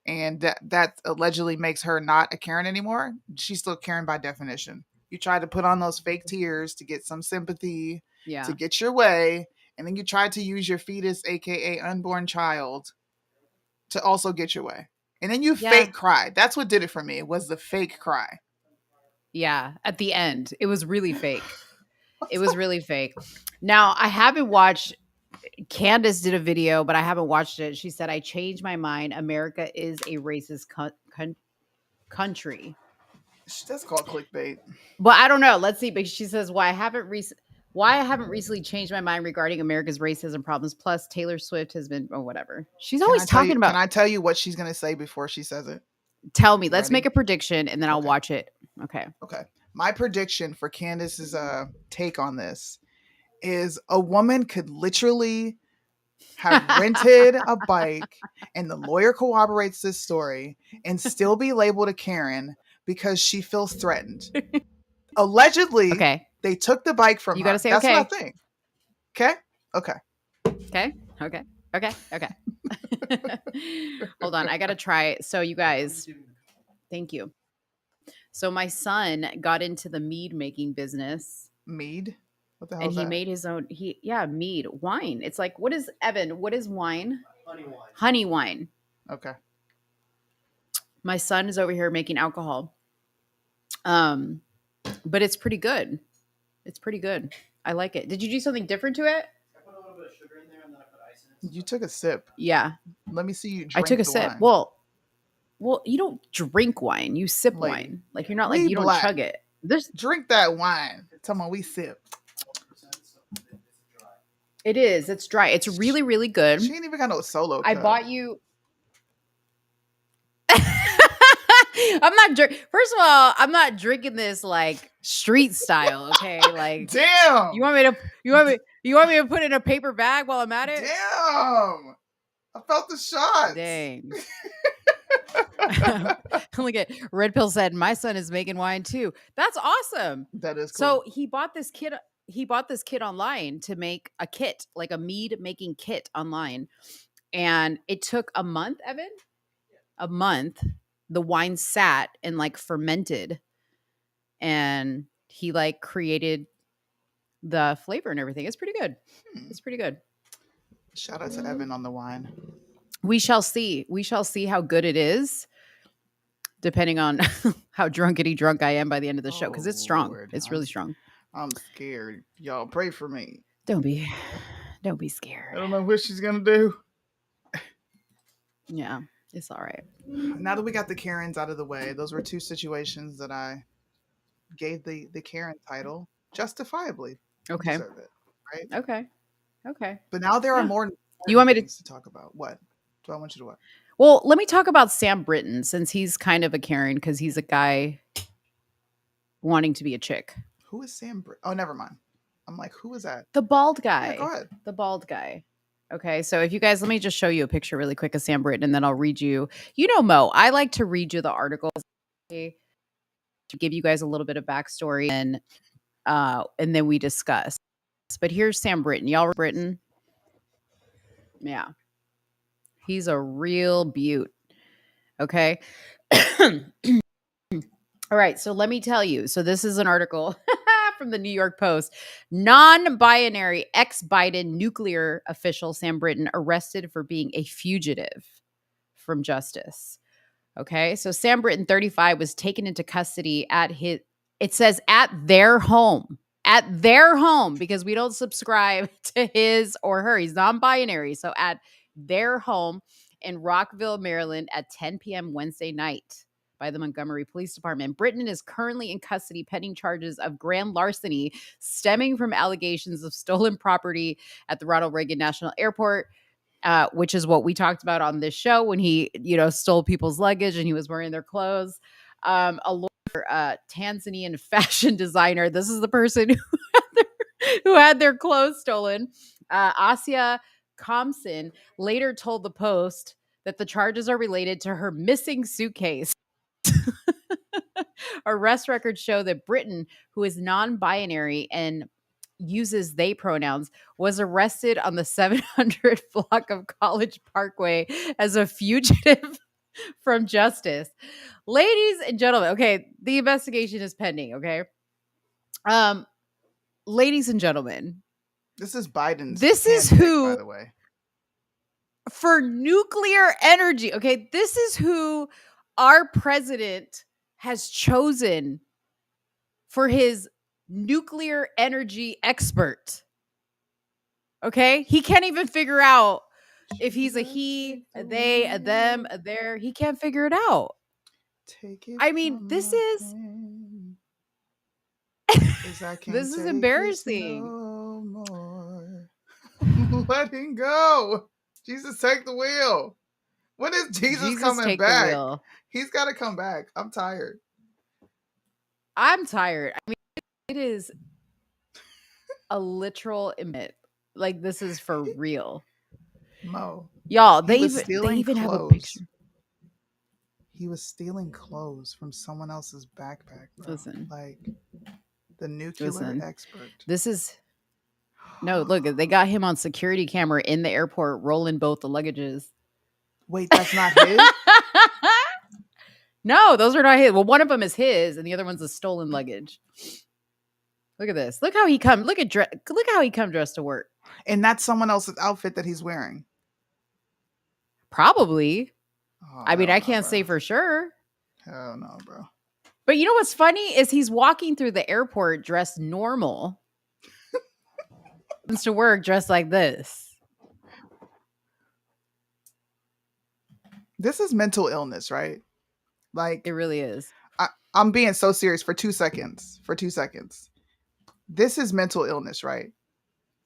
And that allegedly makes her not a Karen anymore. She's still Karen by definition. You try to put on those fake tears to get some sympathy, to get your way, and then you try to use your fetus, aka unborn child, to also get your way. And then you fake cried. That's what did it for me. It was the fake cry. Yeah, at the end. It was really fake. It was really fake. Now, I haven't watched Candace did a video, but I haven't watched it. She said, I changed my mind. America is a racist country. That's called clickbait. But I don't know. Let's see. But she says, why I haven't recently changed my mind regarding America's racism problems. Plus, Taylor Swift has been, or whatever. She's always talking about. Can I tell you what she's going to say before she says it? Tell me. Let's make a prediction and then I'll watch it. Okay. Okay. My prediction for Candace's take on this is a woman could literally have rented a bike and the lawyer corroborates this story and still be labeled a Karen because she feels threatened. Allegedly, they took the bike from her. You got to say That's okay. what I think. Okay? Okay. Okay. Okay. Okay. Okay. Hold on. I got to try it. So you guys, thank you. So my son got into the mead making business. Mead? What the hell and is he that? made his own, mead, wine. It's like, what is wine? Honey wine. Honey wine. Okay. My son is over here making alcohol. But it's pretty good. It's pretty good. I like it. Did you do something different to it? I put a little bit of sugar in there and then I put ice in it. You took a sip. Yeah. Let me see you drink I took a sip. Wine. Well, you don't drink wine. You sip wine. Like you're not like, you don't chug it. Drink that wine. Tell me we sip. It is. It's dry. It's really, really good. She ain't even got no solo. I bought you. I'm not First of all, I'm not drinking this like street style. Okay, like damn. You want me to put it in a paper bag while I'm at it? Damn. I felt the shot. Dang. Look at Red Pill said, my son is making wine too. That's awesome. That is cool. So he bought this kit online to make a kit, like a mead making kit online. And it took a month, Evan. A month. The wine sat and like fermented. And he like created the flavor and everything. It's pretty good. It's pretty good. Shout out to Evan on the wine. We shall see. We shall see how good it is, depending on how drunkety drunk I am by the end of the show. Because it's strong. Lord. It's really strong. I'm scared. Y'all pray for me. Don't be scared. I don't know what she's gonna do. Yeah, it's all right. Now that we got the Karens out of the way, those were two situations that I gave the Karen title justifiably. Okay. Deserve it, right? Okay. But now there are more. You want me to talk about what? Do I want you to what? Well, let me talk about Sam Britton, since he's kind of a Karen because he's a guy wanting to be a chick. Who is Sam Britton? Oh, never mind. I'm like, who is that? The bald guy. Yeah, go ahead. The bald guy. Okay, so if you guys, let me just show you a picture really quick of Sam Britton, and then I'll read you. You know, Mo, I like to read you the articles to give you guys a little bit of backstory, and then we discuss. But here's Sam Britton. Y'all read Britton? Yeah. He's a real beaut. Okay. All right. So let me tell you. So this is an article from the New York Post. Non-binary ex-Biden nuclear official Sam Britton arrested for being a fugitive from justice. Okay. So Sam Britton, 35, was taken into custody at their home at their home, because we don't subscribe to his or her. He's non-binary. So at their home in Rockville, Maryland at 10 p.m. Wednesday night by the Montgomery Police Department. Britton is currently in custody pending charges of grand larceny stemming from allegations of stolen property at the Ronald Reagan National Airport, which is what we talked about on this show when he, stole people's luggage and he was wearing their clothes. A lawyer, Tanzanian fashion designer. This is the person who had their clothes stolen. Asia Thompson later told the Post that the charges are related to her missing suitcase. Arrest records show that Britton, who is non-binary and uses they pronouns, was arrested on the 700 block of College Parkway as a fugitive from justice. Ladies and gentlemen, okay, the investigation is pending, okay? Ladies and gentlemen, this is Biden's. This is handpick, who, by the way, for nuclear energy, okay? This is who our president has chosen for his nuclear energy expert. Okay? He can't even figure out if he's a he, a they, a them, a their. He can't figure it out. I mean, this is this is embarrassing. No more. Letting go. Jesus, take the wheel. When is Jesus coming back? He's got to come back. I'm tired. I'm tired. I mean, it is a literal admit. Like, this is for real. Mo. Y'all, they even have a picture. He was stealing clothes from someone else's backpack. Bro. Listen. Like, the nuclear expert. This is... No, look, they got him on security camera in the airport rolling both the luggages. Wait, that's not his? No, those are not his. Well, one of them is his, and the other one's a stolen luggage. Look at this. Look how he come. Look how he come dressed to work. And that's someone else's outfit that he's wearing. Probably. Oh, I mean, I can't say for sure. Hell no, bro. But you know what's funny is he's walking through the airport dressed normal. Comes to work dressed like this. This is mental illness, right? Like, it really is. I'm being so serious for 2 seconds. This is mental illness, right?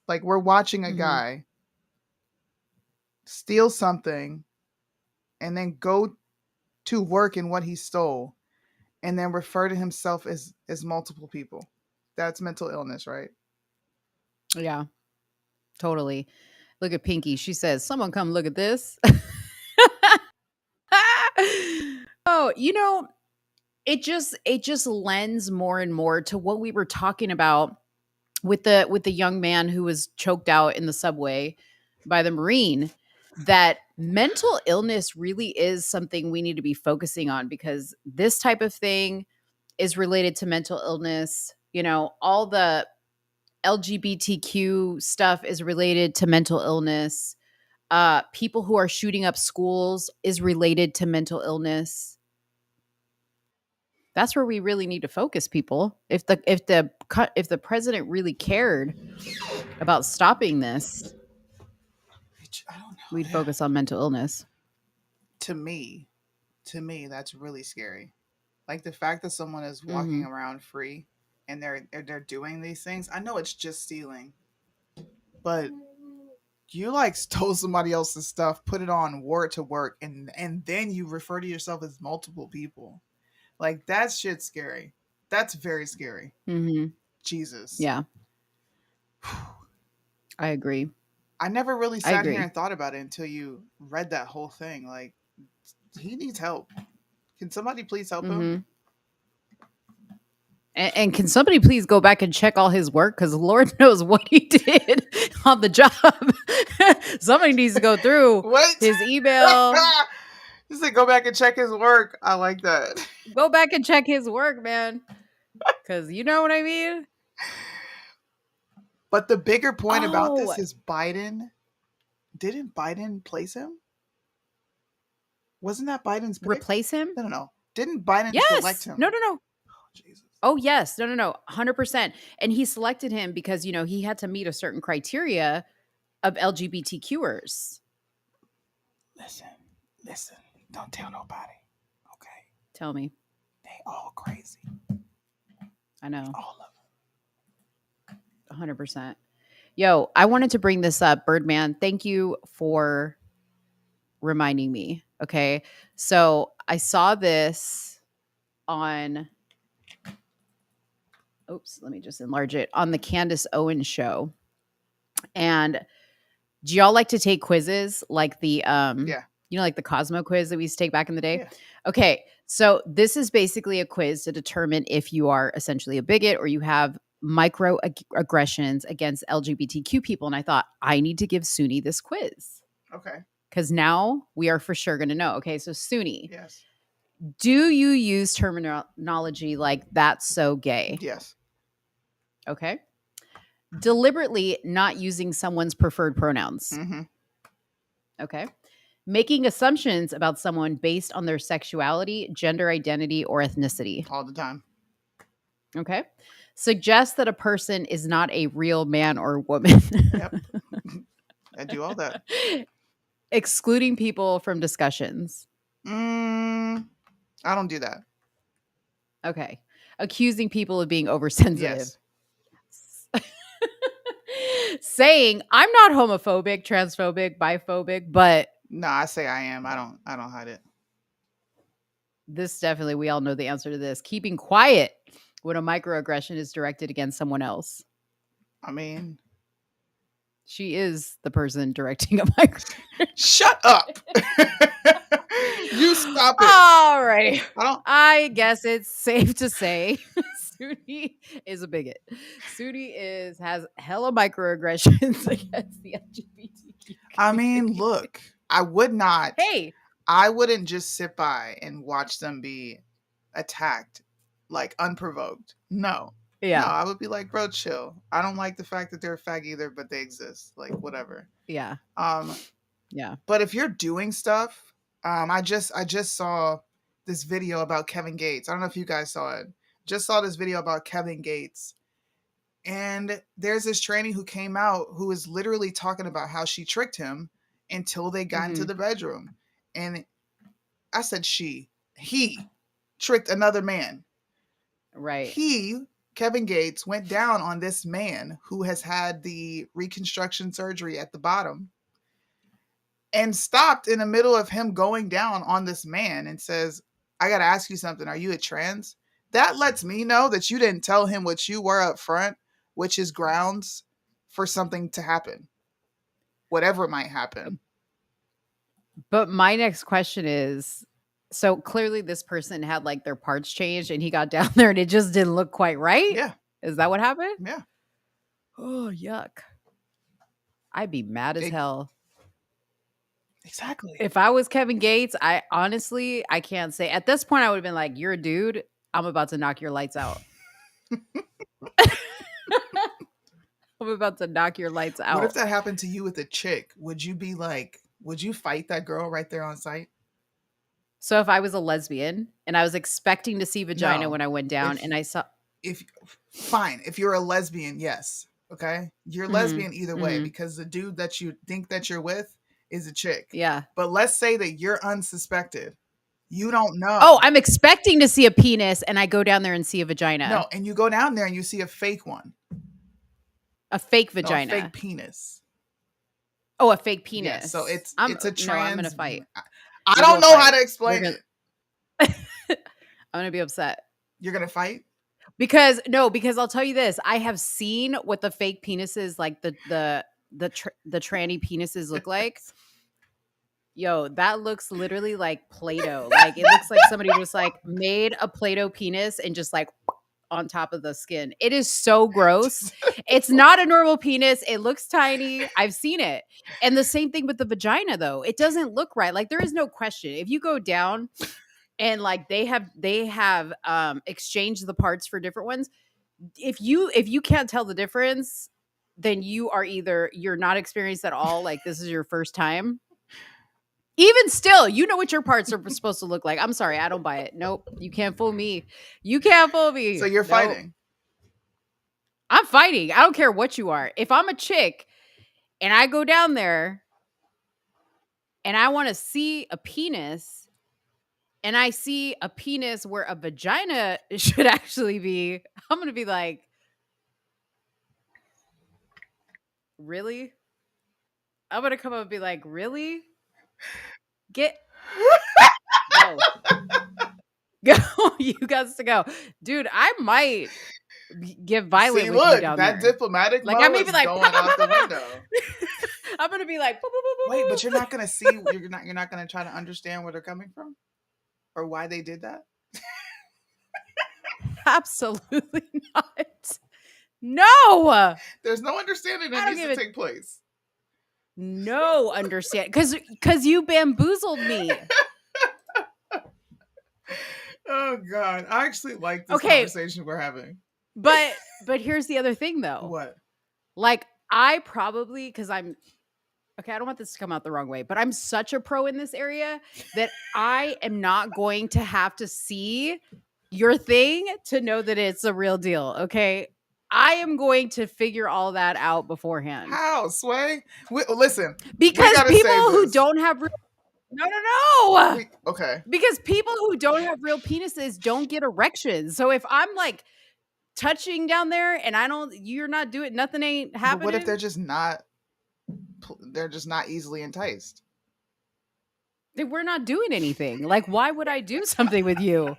Like, we're watching a guy steal something and then go to work in what he stole and then refer to himself as multiple people. That's mental illness, right? Yeah, totally. Look at Pinky. She says, someone come look at this. Oh, it just lends more and more to what we were talking about with the young man who was choked out in the subway by the Marine, that mental illness really is something we need to be focusing on, because this type of thing is related to mental illness. All the LGBTQ stuff is related to mental illness. People who are shooting up schools is related to mental illness. That's where we really need to focus, people. If the president really cared about stopping this, I don't know, we'd focus on mental illness. To me, that's really scary. Like, the fact that someone is walking around free and they're doing these things. I know it's just stealing, but you stole somebody else's stuff, put it on, wore it to work, and then you refer to yourself as multiple people. Like, that shit's scary. That's very scary. Mm-hmm. Jesus. Yeah. I agree. I never really sat here and thought about it until you read that whole thing. Like, he needs help. Can somebody please help him? And can somebody please go back and check all his work? Because Lord knows what he did on the job. Somebody needs to go through his email. He said, go back and check his work. I like that. Go back and check his work, man. Because you know what I mean? But the bigger point about this is Biden. Didn't Biden place him? Wasn't that Biden's pick? Replace him? No. Didn't Biden select him? No. Oh, Jesus. Oh yes, no, 100%. And he selected him because he had to meet a certain criteria of LGBTQers. Listen. Don't tell nobody. Okay. Tell me. They all crazy. I know. All of them. 100%. Yo, I wanted to bring this up, Birdman. Thank you for reminding me. Okay. So I saw this on, let me just enlarge it, on the Candace Owens show. And do y'all like to take quizzes like the, like the Cosmo quiz that we used to take back in the day? Yeah. Okay. So this is basically a quiz to determine if you are essentially a bigot or you have microaggressions against LGBTQ people. And I thought, I need to give Soonie this quiz. Okay. Because now we are for sure going to know. Okay, so Soonie. Yes. Do you use terminology like "that's so gay"? Yes. Okay. Deliberately not using someone's preferred pronouns. Mm-hmm. Okay. Making assumptions about someone based on their sexuality, gender identity, or ethnicity. All the time. Okay. Suggest that a person is not a real man or woman. Yep. I do all that. Excluding people from discussions. I don't do that. Okay. Accusing people of being oversensitive. Yes. Saying I'm not homophobic, transphobic, biphobic, but no, I say I am. I don't hide it. This definitely, we all know the answer to this. Keeping quiet when a microaggression is directed against someone else. I mean, she is the person directing a microaggression. Shut up. You stop it. All right. I I guess it's safe to say Soonie is a bigot. Soonie has hella microaggressions against the LGBTQ. I mean, look, I wouldn't just sit by and watch them be attacked like unprovoked. No. Yeah. No, I would be like, bro, chill. I don't like the fact that they're a fag either, but they exist. Like, whatever. Yeah. Yeah. But if you're doing stuff, I just saw this video about Kevin Gates. I don't know if you guys saw it. Just saw this video about Kevin Gates. And there's this tranny who came out who is literally talking about how she tricked him until they got into the bedroom. And I said he tricked another man. Right. Kevin Gates, went down on this man who has had the reconstruction surgery at the bottom and stopped in the middle of him going down on this man and says, I got to ask you something. Are you a trans? That lets me know that you didn't tell him what you were up front, which is grounds for something to happen. Whatever might happen. But my next question is, so clearly this person had like their parts changed and he got down there and it just didn't look quite right? Yeah. Is that what happened? Yeah. Oh, yuck. I'd be mad as hell. Exactly. If I was Kevin Gates, I can't say. At this point, I would have been like, you're a dude. I'm about to knock your lights out. I'm about to knock your lights out. What if that happened to you with a chick? Would you fight that girl right there on site? So if I was a lesbian and I was expecting to see vagina when I went down and I saw... Fine. If you're a lesbian, yes. Okay? You're lesbian either way because the dude that you think that you're with is a chick. Yeah. But let's say that you're unsuspected. You don't know. Oh, I'm expecting to see a penis and I go down there and see a vagina. No, and you go down there and you see a fake one. A fake vagina. No, a fake penis. Oh, a fake penis. Yeah, so it's a trans. No, I'm going to fight. I don't know how to explain it. I'm going to be upset. You're going to fight? Because I'll tell you this. I have seen what the fake penises, like the tranny penises look like. Yo, that looks literally like Play-Doh. Like it looks like somebody just like made a Play-Doh penis and just like on top of the skin. It is so gross. It's not a normal penis. It looks tiny. I've seen it. And the same thing with the vagina though. It doesn't look right. Like there is no question. If you go down and like they have exchanged the parts for different ones, if you can't tell the difference, then you're not experienced at all. Like this is your first time. Even still, you know what your parts are supposed to look like. I'm sorry, I don't buy it. Nope, you can't fool me. You can't fool me. So you're Nope. fighting. I'm fighting. I don't care what you are. If I'm a chick and I go down there and I want to see a penis and I see a penis where a vagina should actually be, I'm going to be like, really? I'm going to come up and be like, really? Get go. Go. You got to go. Dude, I might get violent See, with look, you down that there. diplomatic Like, mode I may is be like, going out the window. I'm going to be like, boop, boop, boop, boop, Wait, but boop. you're not gonna see. You're not gonna try to understand where they're coming from, or why they did that. Absolutely not. No. There's no understanding that needs to take place. No understand because you bamboozled me. Oh God, I actually like this Okay. conversation we're having. But here's the other thing though. What? Like I probably because I'm okay, I don't want this to come out the wrong way, but I'm such a pro in this area that I am not going to have to see your thing to know that it's a real deal. Okay. I am going to figure all that out beforehand. How, Sway? Listen, because gotta people save who this. don't have no. Okay. Because people who don't have real penises don't get erections. So if I'm like touching down there and you're not doing nothing ain't happening. But what if they're just not? They're just not easily enticed. Then we're not doing anything. Like, why would I do something with you?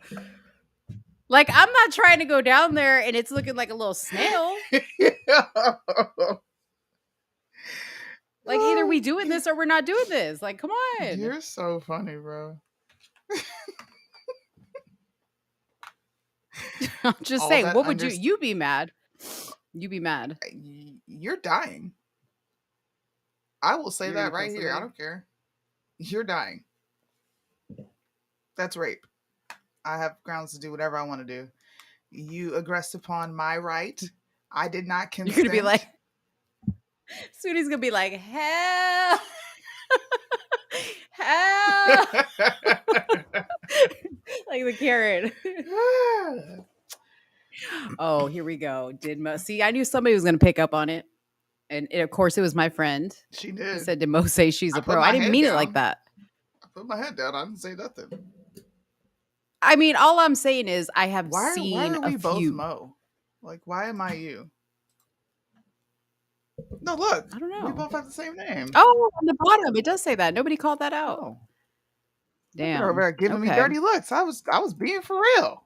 Like, I'm not trying to go down there and it's looking like a little snail. Like, either we doing this or we're not doing this. Like, come on. You're so funny, bro. I'm just All saying, that what would you be mad? You be mad. You're dying. I will say You're that gonna right kill here. I somebody? don't care. You're dying. That's rape. I have grounds to do whatever I want to do. You aggressed upon my right. I did not consent. You're gonna be like, Soonie's gonna be like, hell, hell, like the carrot. Oh, here we go. See? I knew somebody was gonna pick up on it, and of course, it was my friend. She did. He said, "Did Mo say she's a I put pro?" my I didn't head mean it down. like that. I put my head down. I didn't say nothing. I mean, all I'm saying is I have Why seen are we a both few. Mo? Like, why am I you? No, look. I don't know. We both have the same name. Oh, on the bottom, it does say that. Nobody called that out. Oh. Damn. You're over there giving me Okay. dirty looks. I was being for real.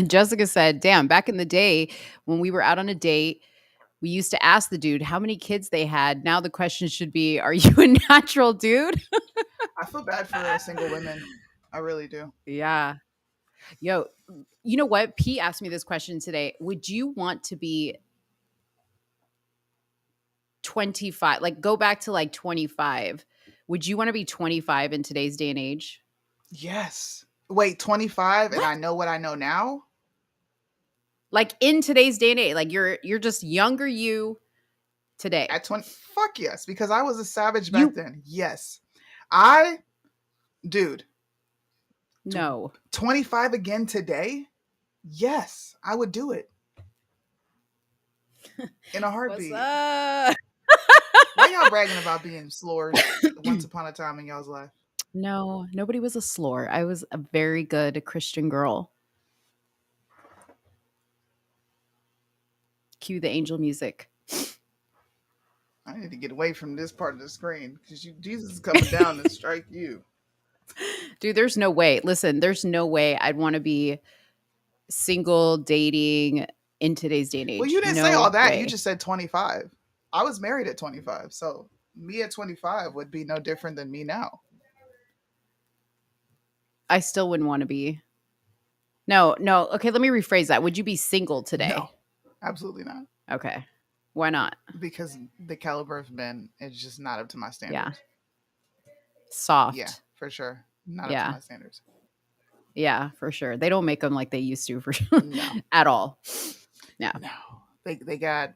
Jessica said, damn, back in the day when we were out on a date, we used to ask the dude how many kids they had. Now the question should be, are you a natural dude? I feel bad for single women. I really do. Yeah. Yo, you know what? P asked me this question today. Would you want to be 25? Like go back to like 25. Would you want to be 25 in today's day and age? Yes. Wait, 25 and I know what I know now? Like in today's day and age, like you're just younger you today. At 20, fuck yes, because I was a savage back You- then. Yes. Dude, No. 25 again today? Yes, I would do it. In a heartbeat. What's up? Why y'all bragging about being slurs once upon a time in y'all's life? No, nobody was a slore. I was a very good Christian girl. Cue the angel music. I need to get away from this part of the screen because Jesus is coming down to strike you. Dude, there's no way. Listen, there's no way I'd want to be single dating in today's day and age. Well, you didn't No say all that. way. You just said 25. I was married at 25. So me at 25 would be no different than me now. I still wouldn't want to be. No. Okay, let me rephrase that. Would you be single today? No, absolutely not. Okay. Why not? Because the caliber of men is just not up to my standards. Yeah. Soft. Yeah, for sure. Not up Yeah. to my standards. Yeah, for sure. They don't make them like they used to for sure. No. At all. Yeah. No. They got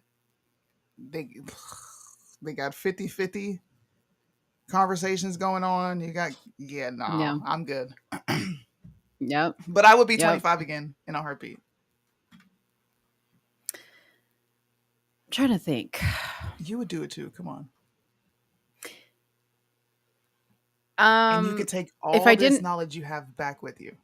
50-50 conversations going on. You got Yeah. I'm good. Yep. But I would be Yep. 25 again in a heartbeat. I'm trying to think. You would do it too. Come on. And you could take all if I this didn't knowledge you have back with you.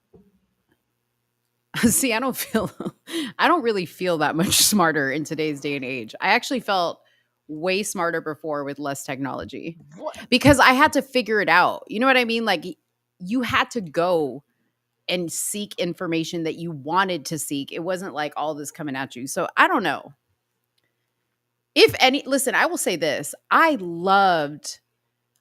see, I don't really feel that much smarter in today's day and age. I actually felt way smarter before with less technology What? because I had to figure it out. You know what I mean? Like you had to go and seek information that you wanted to seek. It wasn't like all this coming at you. So I don't know. If any, listen, I will say this. I loved,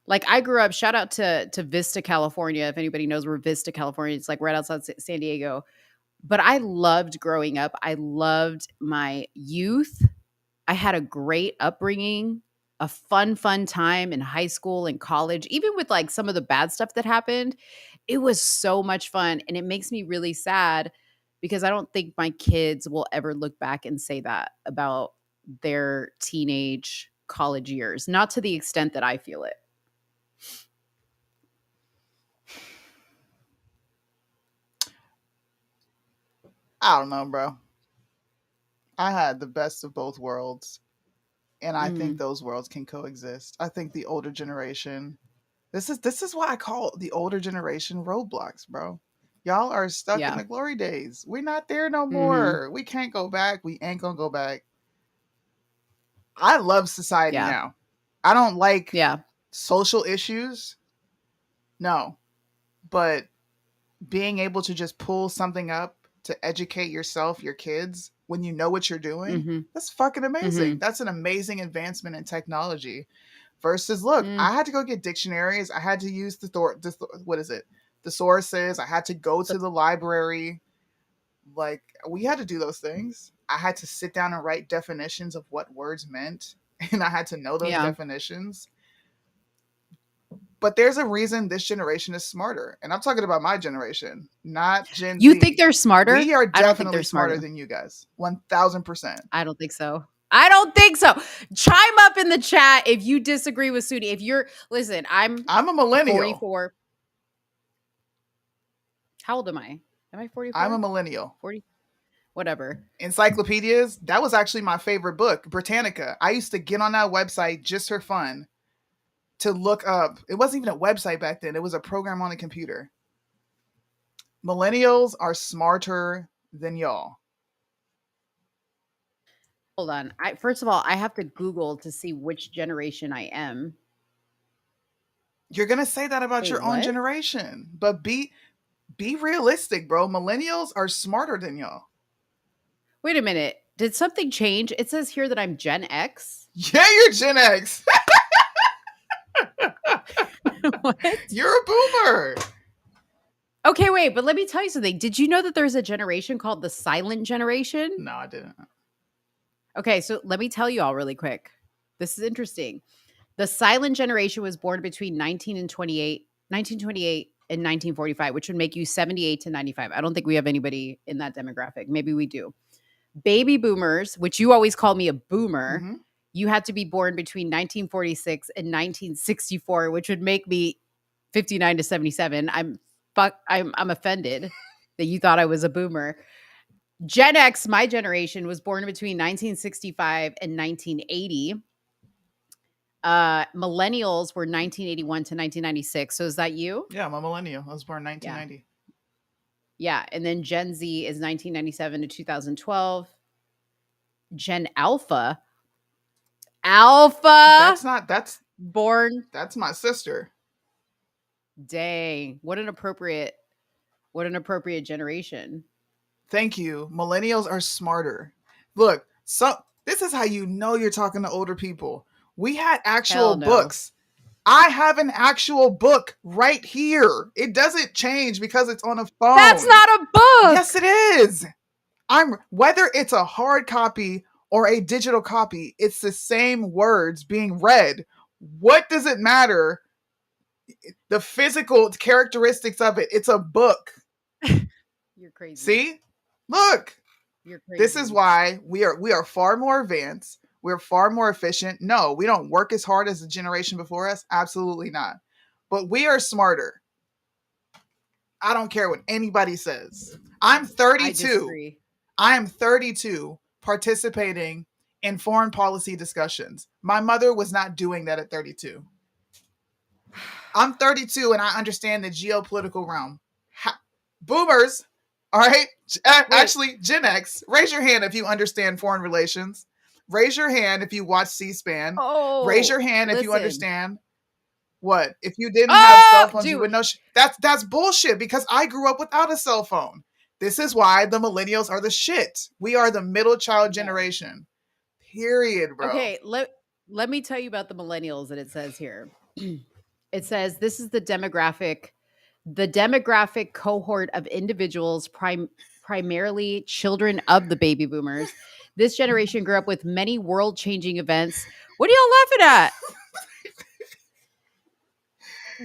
like, I grew up, shout out to Vista, California. If anybody knows where Vista, California, it's like right outside San Diego. But I loved growing up. I loved my youth. I had a great upbringing, a fun time in high school and college, even with like some of the bad stuff that happened. It was so much fun. And it makes me really sad because I don't think my kids will ever look back and say that about their teenage college years, not to the extent that I feel it. I don't know, bro. I had the best of both worlds. And I think those worlds can coexist. I think the older generation, this is why I call the older generation roadblocks, bro. Y'all are stuck in the glory days. We're not there no more. We can't go back. We ain't gonna go back. I love society now. I don't like social issues. No. But being able to just pull something up to educate yourself, your kids, when you know what you're doing, that's fucking amazing. That's an amazing advancement in technology. Versus, look, I had to go get dictionaries. I had to use the sources. I had to go to the library. Like, we had to do those things. I had to sit down and write definitions of what words meant, and I had to know those definitions. But there's a reason this generation is smarter. And I'm talking about my generation, not Gen Z. You think they're smarter? We are I don't think definitely they're smarter than you guys. 1000%. I don't think so. I don't think so. Chime up in the chat if you disagree with Soonie. If you're, listen, I'm a millennial. 44. How old am I? Am I 44? I'm a millennial. 40? Whatever. Encyclopedias, that was actually my favorite book, Britannica. I used to get on that website just for fun to look up. It wasn't even a website back then. It was a program on the computer. Millennials are smarter than y'all. Hold on. First of all, I have to Google to see which generation I am. You're going to say that about your own generation, but be realistic, bro. Millennials are smarter than y'all. Wait a minute. Did something change? It says here that I'm Gen X. Yeah, you're Gen X. What? You're a boomer. Okay, wait, but let me tell you something. Did you know that there's a generation called the silent generation? No, I didn't. Okay, so let me tell you all really quick. This is interesting. The silent generation was born between 1928 and 1945, which would make you 78 to 95. I don't think we have anybody in that demographic. Maybe we do. Baby boomers, which you always call me a boomer, you had to be born between 1946 and 1964, which would make me 59 to 77. I'm offended that you thought I was a boomer. Gen X, my generation, was born between 1965 and 1980. Millennials were 1981 to 1996. So is that you? Yeah, I'm a millennial. I was born in 1990. Yeah. And then Gen Z is 1997 to 2012. Gen Alpha. That's born. That's my sister. Dang. What an appropriate generation. Thank you. Millennials are smarter. Look, this is how you know you're talking to older people. We had actual books. I have an actual book right here. It doesn't change because it's on a phone. That's not a book. Yes, it is. Whether it's a hard copy or a digital copy, it's the same words being read. What does it matter? The physical characteristics of it. It's a book. You're crazy. See? Look. You're crazy. This is why we are far more advanced. We're far more efficient. No, we don't work as hard as the generation before us. Absolutely not. But we are smarter. I don't care what anybody says. I'm 32. I disagree. I am 32 participating in foreign policy discussions. My mother was not doing that at 32. I'm 32 and I understand the geopolitical realm. Boomers, all right? Actually, Gen X, raise your hand if you understand foreign relations. Raise your hand if you watch C-SPAN. Oh, raise your hand if you listen. understand. What? If you didn't have cell phones, you would dude. know. That's bullshit because I grew up without a cell phone. This is why the millennials are the shit. We are the middle child generation. Period, bro. Okay, let me tell you about the millennials that it says here. It says this is the demographic cohort of individuals primarily children of the baby boomers. This generation grew up with many world-changing events. What are y'all laughing at?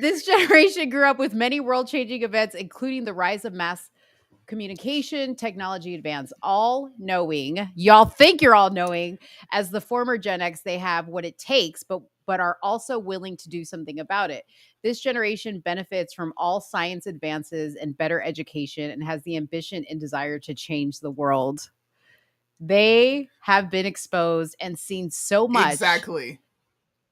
This generation grew up with many world-changing events, including the rise of mass communication, technology advance, all knowing. Y'all think you're all knowing. As the former Gen X, they have what it takes, but are also willing to do something about it. This generation benefits from all science advances and better education and has the ambition and desire to change the world. They have been exposed and seen so much. Exactly.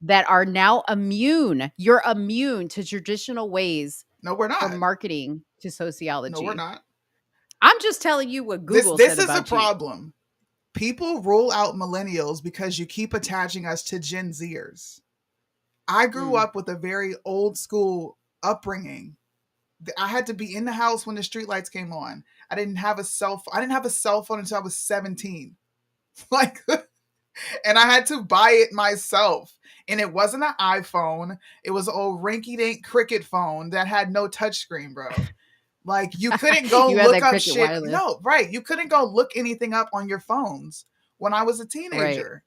That are now immune. You're immune to traditional ways. No, we're not. From marketing to sociology. No, we're not. I'm just telling you what Google this said is about the problem. People rule out millennials because you keep attaching us to Gen Zers. I grew up with a very old school upbringing. I had to be in the house when the streetlights came on. I didn't have a cell phone. I didn't have a cell phone until I was 17. And I had to buy it myself. And it wasn't an iPhone. It was an old rinky-dink cricket phone that had no touchscreen, bro. Like, you couldn't go look up shit. Wireless. No, right. You couldn't go look anything up on your phones when I was a teenager. Right.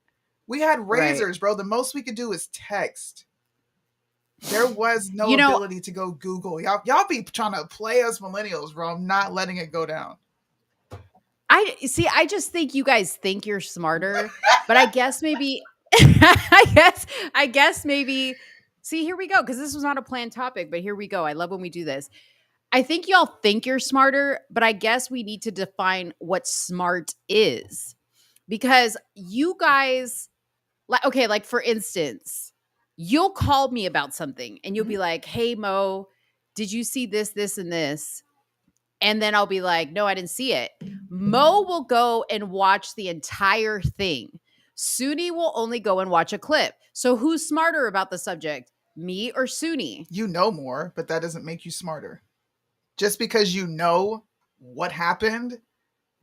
We had razors, bro. The most we could do is text. There was no ability to go Google. Y'all be trying to play us millennials, bro. I'm not letting it go down. I just think you guys think you're smarter, but I guess maybe I guess maybe see, here we go, because this was not a planned topic, but here we go. I love when we do this. I think y'all think you're smarter, but I guess we need to define what smart is. Because you guys, like for instance, you'll call me about something and you'll be like, "Hey Mo, did you see this, this, and this?" And then I'll be like, "No, I didn't see it." Mo will go and watch the entire thing. Soonie will only go and watch a clip. So who's smarter about the subject, me or Soonie? You know more, but that doesn't make you smarter. Just because you know what happened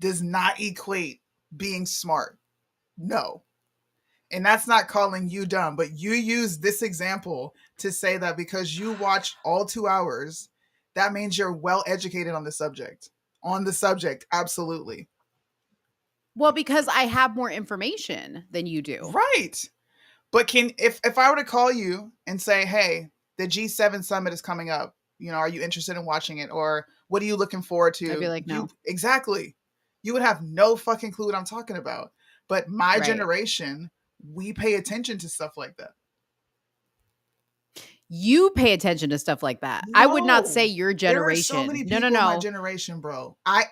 does not equate being smart. No. And that's not calling you dumb, but you use this example to say that because you watched all 2 hours, that means you're well educated on the subject. On the subject, absolutely. Well, because I have more information than you do. Right. But if I were to call you and say, "Hey, the G7 summit is coming up. Are you interested in watching it? Or what are you looking forward to?" I'd be like, "No." Exactly. You would have no fucking clue what I'm talking about. But my generation, we pay attention to stuff like that. You pay attention to stuff like that. No, I would not say your generation. There are so many people in my generation, bro. I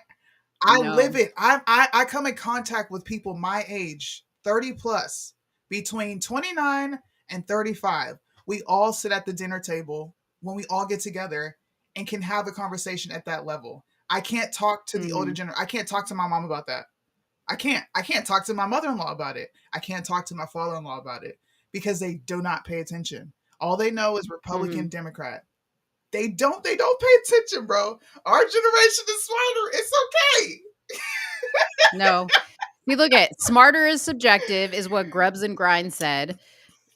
live it. I come in contact with people my age, 30 plus, between 29 and 35. We all sit at the dinner table when we all get together and can have a conversation at that level. I can't talk to the older generation. I can't talk to my mom about that. I can't talk to my mother-in-law about it. I can't talk to my father-in-law about it because they do not pay attention. All they know is Republican, Democrat. They don't pay attention, bro. Our generation is smarter. It's okay. No. You look at smarter is subjective, is what Grubbs and Grind said.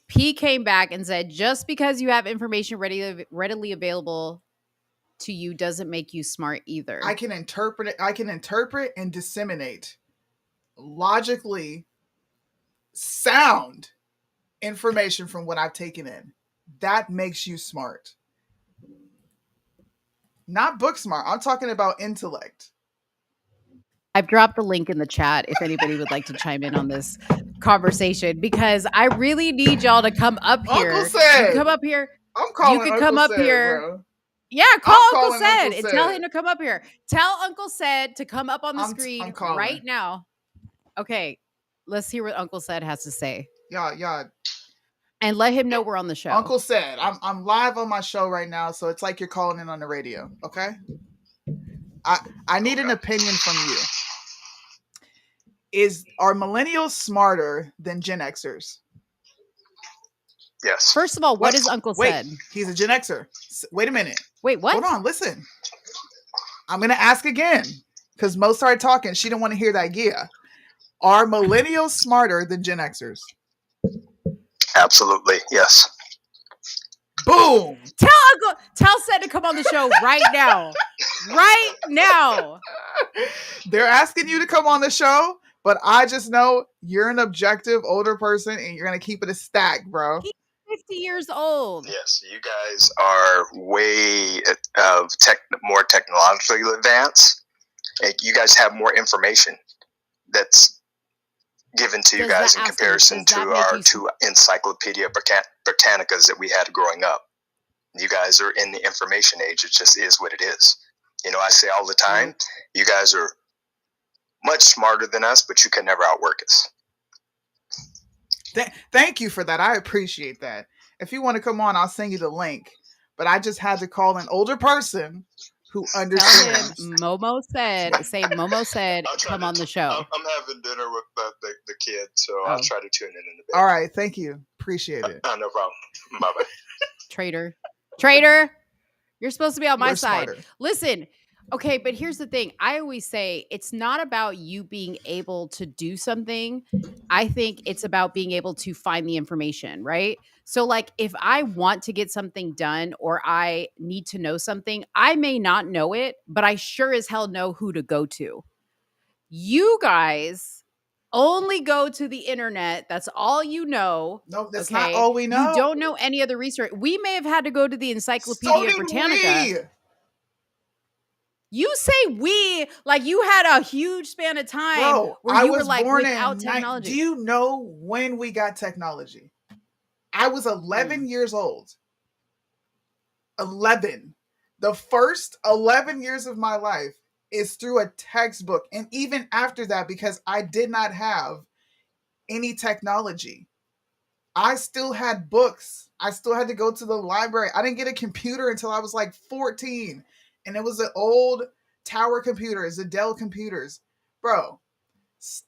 P came back and said, just because you have information readily available to you doesn't make you smart either. I can interpret it. I can interpret and disseminate logically sound information from what I've taken in. That makes you smart. Not book smart. I'm talking about intellect. I've dropped the link in the chat if anybody would like to chime in on this conversation, because I really need y'all to come up here. Uncle Said. You can come up here. I'm calling You can Uncle come up Said, here. bro. Yeah, call I'm Uncle calling Said Uncle and tell Said. him to come up here. Tell Uncle Said to come up on the I'm screen calling. right now. Okay, let's hear what Uncle Said has to say. Y'all. And let him know we're on the show. Uncle Said, I'm live on my show right now, so it's like you're calling in on the radio, okay? I need an opinion from you. Are millennials smarter than Gen Xers? Yes. First of all, what is Uncle Said? He's a Gen Xer. Wait a minute. Wait, what? Hold on, listen. I'm going to ask again, because Mo started talking. She didn't want to hear that yeah. Are millennials smarter than Gen Xers? Absolutely, yes. Boom! Tell Said to come on the show right now. Right now. They're asking you to come on the show, but I just know you're an objective older person and you're going to keep it a stack, bro. He's 50 years old. Yes, you guys are way more technologically advanced. You guys have more information that's given to you guys in comparison to our two Encyclopedia Britannicas that we had growing up. You guys are in the information age. It just is what it is. You know, I say all the time, you guys are much smarter than us, but you can never outwork us. Thank you for that. I appreciate that. If you want to come on, I'll send you the link. But I just had to call an older person who understands. Tell him Momo said, come on the show. I'm having dinner with the kids, so I'll try to tune in a bit. All right. Thank you. Appreciate it. No problem. Bye-bye. Traitor. You're supposed to be on my side. Smarter. Listen. Okay, but here's the thing. I always say it's not about you being able to do something. I think it's about being able to find the information, right? So like if I want to get something done or I need to know something, I may not know it, but I sure as hell know who to go to. You guys only go to the internet. That's all you know. No, that's not all we know. You don't know any other research. We may have had to go to the Encyclopedia Britannica. You say we like you had a huge span of time where you were like without technology. Do you know when we got technology? I was 11 years old. 11. The first 11 years of my life is through a textbook. And even after that, because I did not have any technology, I still had books. I still had to go to the library. I didn't get a computer until I was like 14. And it was an old tower computer. It's a Dell computers. Bro,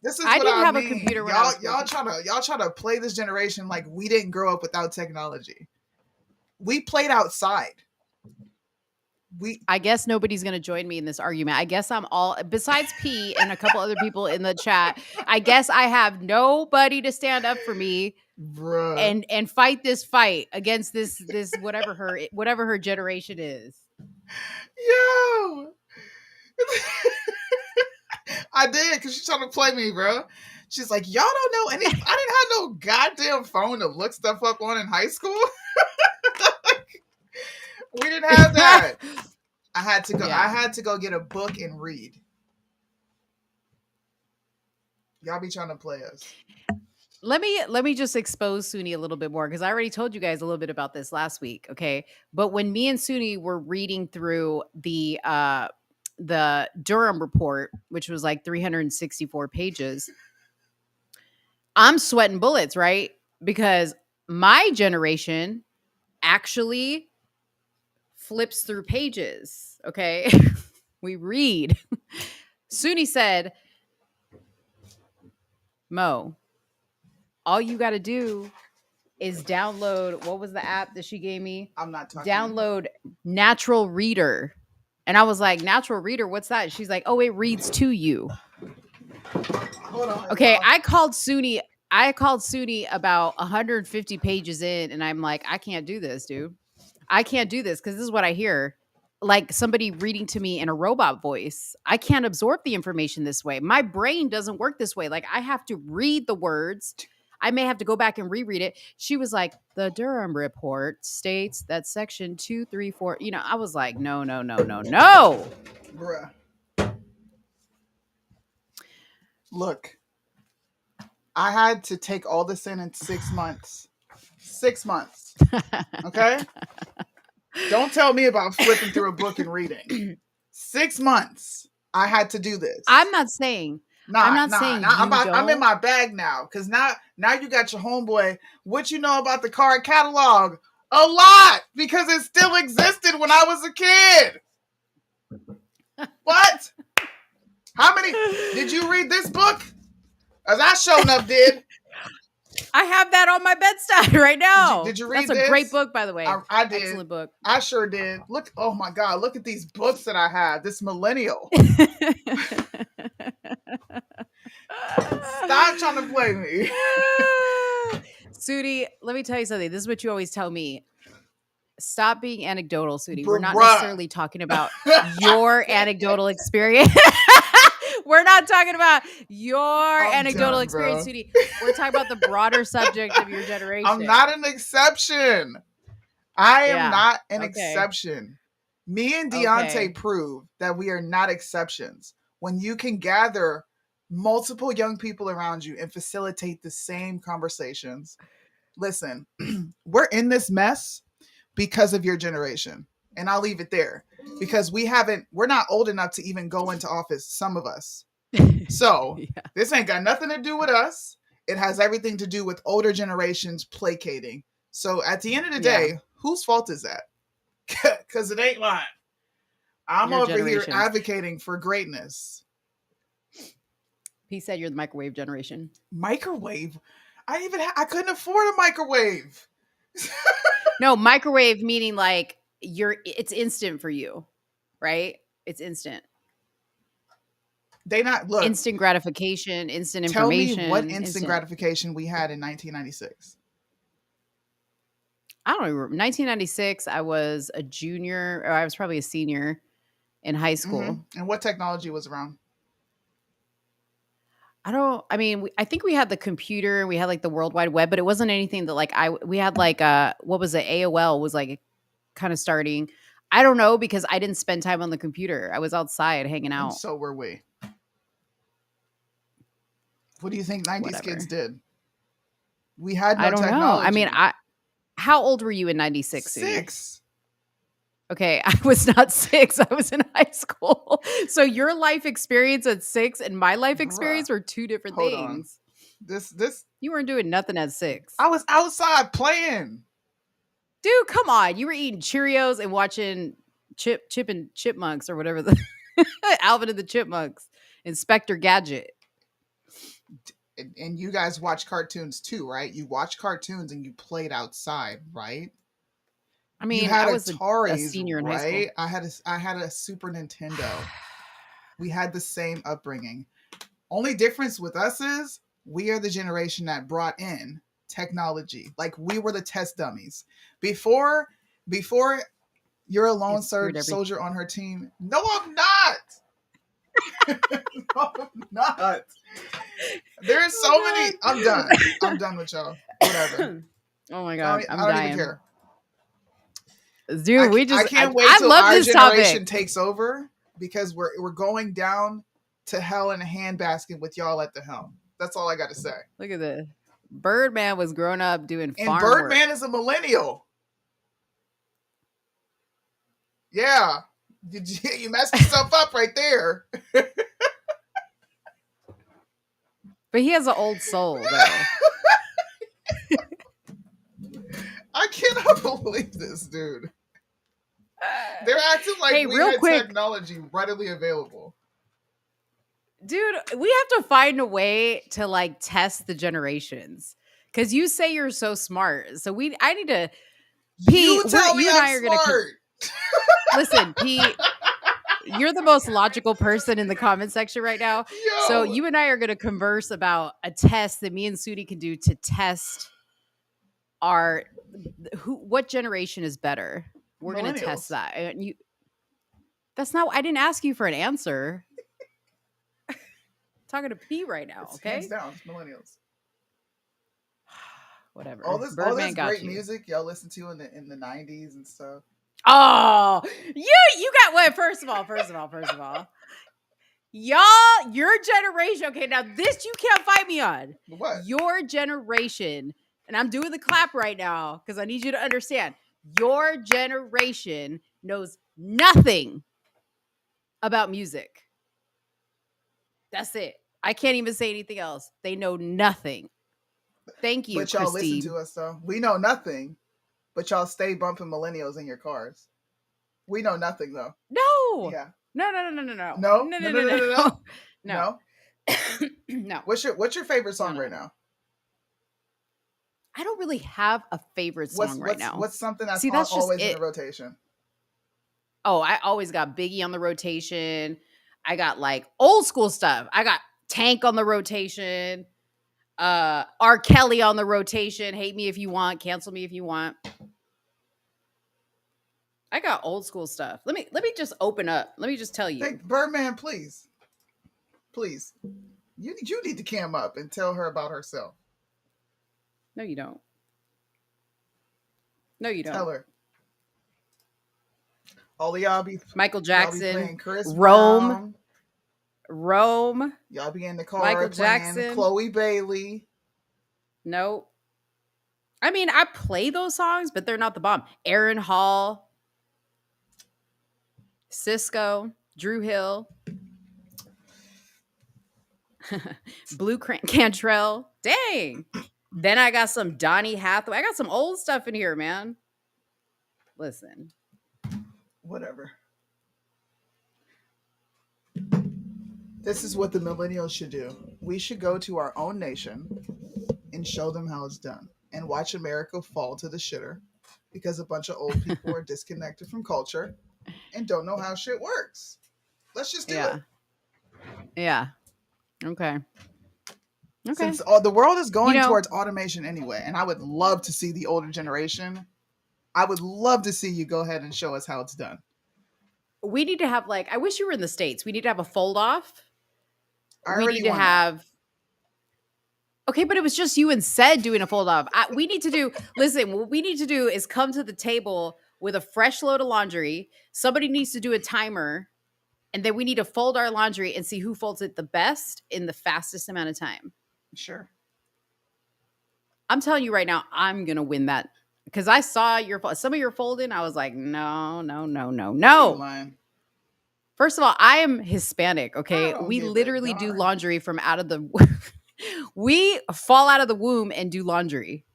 this is what I didn't have mean. a computer when y'all try to play this generation like we didn't grow up without technology. We played outside. I guess nobody's going to join me in this argument. I guess I'm all, besides P and a couple other people in the chat, I guess I have nobody to stand up for me. Bruh. And fight this fight against this whatever her generation is. Yo. I did, because she's trying to play me, bro. She's like, y'all don't know any. I didn't have no goddamn phone to look stuff up on in high school. We didn't have that. I had to go. Yeah. I had to go get a book and read. Y'all be trying to play us. Let me just expose Soonie a little bit more, because I already told you guys a little bit about this last week. Okay, but when me and Soonie were reading through the Durham report, which was like 364 pages, I'm sweating bullets, right? Because my generation actually flips through pages. Okay, we read. Soonie said, Mo, all you got to do is download, what was the app that she gave me? I'm not talking. Download Natural Reader. And I was like, Natural Reader, what's that? She's like, oh, it reads to you. Hold on. Okay, I called Soonie about 150 pages in, and I'm like, I can't do this, dude. I can't do this, because this is what I hear. Like somebody reading to me in a robot voice. I can't absorb the information this way. My brain doesn't work this way. Like I have to read the words. I may have to go back and reread it. She was like, the Durham report states that section 234, I was like, no. Bruh. Look, I had to take all this in 6 months. 6 months. Okay? Don't tell me about flipping through a book and reading. 6 months. I had to do this. I'm not saying. I'm in my bag now because now you got your homeboy. What you know about the card catalog? A lot, because it still existed when I was a kid. What? How many? Did you read this book? As I shown up did. I have that on my bedside right now. Did you read That's a great book, by the way. I did. Excellent book. I sure did. Look, oh my God, look at these books that I have. This millennial. Stop trying to play me. Soonie, let me tell you something. This is what you always tell me. Stop being anecdotal, Soonie. We're not necessarily talking about your anecdotal experience. We're not talking about your anecdotal experience, Soonie. We're talking about the broader subject of your generation. I'm not an exception. I am not an exception. Me and Deontay prove that we are not exceptions. When you can gather multiple young people around you and facilitate the same conversations. Listen, we're in this mess because of your generation. And I'll leave it there. Because we're not old enough to even go into office, some of us. So this ain't got nothing to do with us. It has everything to do with older generations placating. So at the end of the day, whose fault is that? Because it ain't mine. I'm Your over generation. here advocating for greatness. He said you're the microwave generation. Microwave? I couldn't afford a microwave. No, microwave meaning like it's instant for you, right? It's instant. Instant gratification, instant information. Tell me what instant gratification we had in 1996. I don't remember. 1996, I was a junior, or I was probably a senior in high school. Mm-hmm. And what technology was around? I think we had the computer, we had like the World Wide Web, but it wasn't anything that we had like, what was it? AOL was like kind of starting. I don't know, because I didn't spend time on the computer. I was outside hanging out. And so were we. What do you think 90s kids did? We had no technology. I don't know. How old were you in 96? 6. Okay, I was not 6. I was in high school. So your life experience at 6 and my life experience were two different things. This you weren't doing nothing at 6. I was outside playing. Dude, come on. You were eating Cheerios and watching Chip and Chipmunks or whatever the Alvin and the Chipmunks, Inspector Gadget. And you guys watch cartoons too, right? You watch cartoons and you played outside, right? I mean, you had I was Ataris, a senior in high school. I had a Super Nintendo. We had the same upbringing. Only difference with us is we are the generation that brought in technology. Like, we were the test dummies. Before you're a lone soldier on her team. No, I'm not. No, I'm not. There's so many. I'm done. I'm done with y'all. Whatever. Oh my God. I don't even care. Dude, I can't wait till our generation takes over, because we're going down to hell in a handbasket with y'all at the helm. That's all I got to say. Look at this. Birdman was growing up doing farm and Birdman work. Is a millennial. Yeah. You messed yourself up right there. But he has an old soul, though. I cannot believe this, dude. They're acting like we had technology readily available. Dude, we have to find a way to like test the generations, because you say you're so smart. So I need to. Pete, you and I are going to. Listen, Pete, you're the most logical person in the comment section right now. Yo. So you and I are going to converse about a test that me and Soonie can do to test what generation is better. We're going to test that. And that's not. I didn't ask you for an answer. Talking to P right now, okay? Hands down, it's millennials. Whatever. All this great music y'all listen to in the 90s and stuff. Oh, you got what? First of all, Y'all, your generation. Okay, now this you can't fight me on. What? Your generation, and I'm doing the clap right now because I need you to understand. Your generation knows nothing about music. That's it. I can't even say anything else. They know nothing. Thank you, But y'all Christine. listen to us though. We know nothing, but y'all stay bumping millennials in your cars. We know nothing though. No. Yeah. No. No. No. No. What's your favorite song right now? I don't really have a favorite song right now. What's something that's that's always just in the rotation? Oh, I always got Biggie on the rotation. I got like old school stuff. I got Tank on the rotation. R. Kelly on the rotation. Hate me if you want. Cancel me if you want. I got old school stuff. Let me just open up. Let me just tell you. Hey, Birdman, please. You need to cam up and tell her about herself. No, you don't. No, you don't. Tell her. All of y'all be Michael Jackson, Chris Rome. Y'all be in the car Michael playing Jackson. Chloe Bailey. Nope. I mean, I play those songs, but they're not the bomb. Aaron Hall, Cisco, Drew Hill, Blue Cantrell. Dang. Then I got some Donny Hathaway. I got some old stuff in here, man. Listen. Whatever. This is what the millennials should do. We should go to our own nation and show them how it's done and watch America fall to the shitter because a bunch of old people are disconnected from culture and don't know how shit works. Let's just do it. Yeah. Okay. Since the world is going towards automation anyway, and I would love to see the older generation. I would love to see you go ahead and show us how it's done. We need to have I wish you were in the States. We need to have a fold off. We need to have. Okay, but it was just you and Said doing a fold off. We need to do. Listen, what we need to do is come to the table with a fresh load of laundry. Somebody needs to do a timer, and then we need to fold our laundry and see who folds it the best in the fastest amount of time. Sure. I'm telling you right now, I'm gonna win that because I saw some of your folding. I was like, no. First of all, I am Hispanic. Okay, we literally do laundry from out of the. We fall out of the womb and do laundry.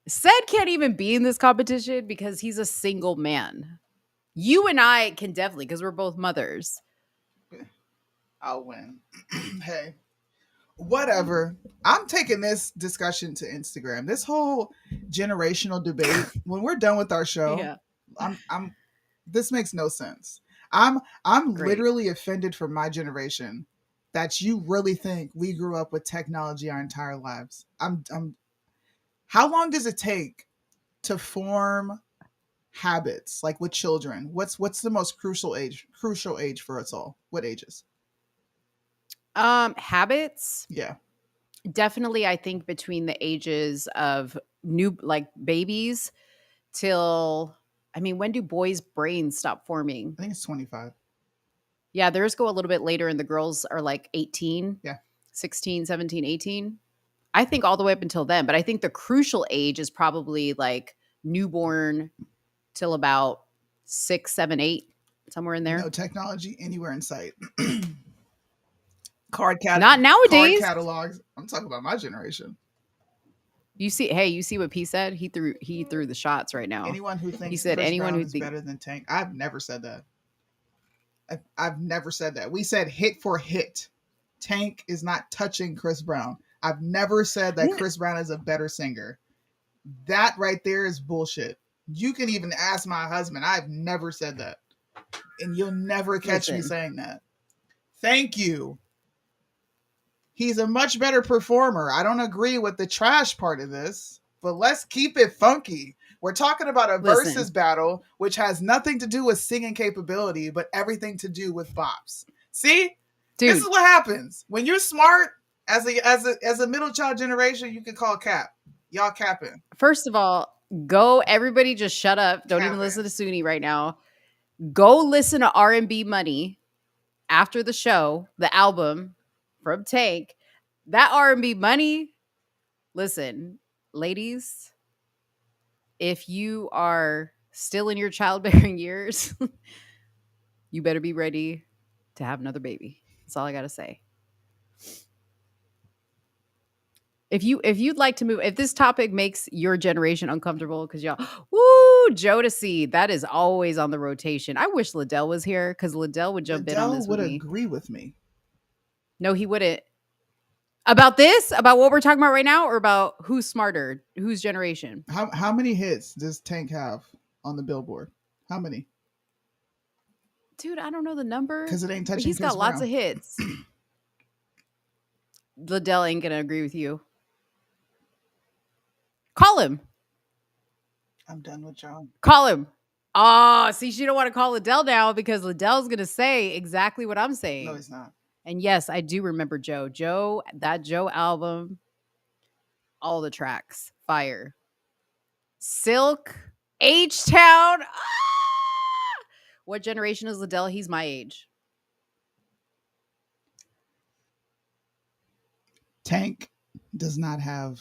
Said can't even be in this competition because he's a single man. You and I can definitely, because we're both mothers. I'll win. Hey, whatever. I'm taking this discussion to Instagram. This whole generational debate. When we're done with our show, I'm. This makes no sense. I'm literally offended for my generation that you really think we grew up with technology our entire lives. How long does it take to form habits like with children? What's the most crucial age for us all? What ages? Habits? Yeah. Definitely I think between the ages of babies till when do boys' brains stop forming? I think it's 25. Yeah, theirs go a little bit later and the girls are 18. Yeah. 16, 17, 18. I think all the way up until then, but I think the crucial age is probably newborn till about 6, 7, 8, somewhere in there. No technology anywhere in sight. Not nowadays. Card catalogs. I'm talking about my generation. You see what P said? He threw the shots right now. Anyone who thinks Chris Brown is better than Tank. I've never said that. I've never said that. We said hit for hit. Tank is not touching Chris Brown. I've never said that Chris Brown is a better singer. That right there is bullshit. You can even ask my husband. I've never said that. And you'll never catch me saying that. Thank you. He's a much better performer. I don't agree with the trash part of this, but let's keep it funky. We're talking about a versus battle, which has nothing to do with singing capability, but everything to do with bops. See? Dude. This is what happens. When you're smart, as a middle child generation, you can call cap. Y'all capping. First of all, Go, everybody just shut up. Don't even listen to Soonie right now. Go listen to R&B Money after the show, the album from Tank. That R&B Money, listen, ladies, if you are still in your childbearing years, you better be ready to have another baby. That's all I got to say. If you'd like to move, if this topic makes your generation uncomfortable, because y'all, woo, Jodeci, that is always on the rotation. I wish Liddell was here because Liddell would jump in on this with me. Liddell would agree with me. No, he wouldn't. About this? About what we're talking about right now, or about who's smarter, whose generation? How many hits does Tank have on the Billboard? How many? Dude, I don't know the number. Because it ain't touching. He's got lots of hits. Liddell ain't gonna agree with you. Call him. I'm done with y'all. Call him. Oh, see, she don't want to call Liddell now because Liddell's gonna say exactly what I'm saying. No, he's not. And yes, I do remember Joe. That Joe album, all the tracks, fire. Silk, H-Town. Ah! What generation is Liddell? He's my age. Tank does not have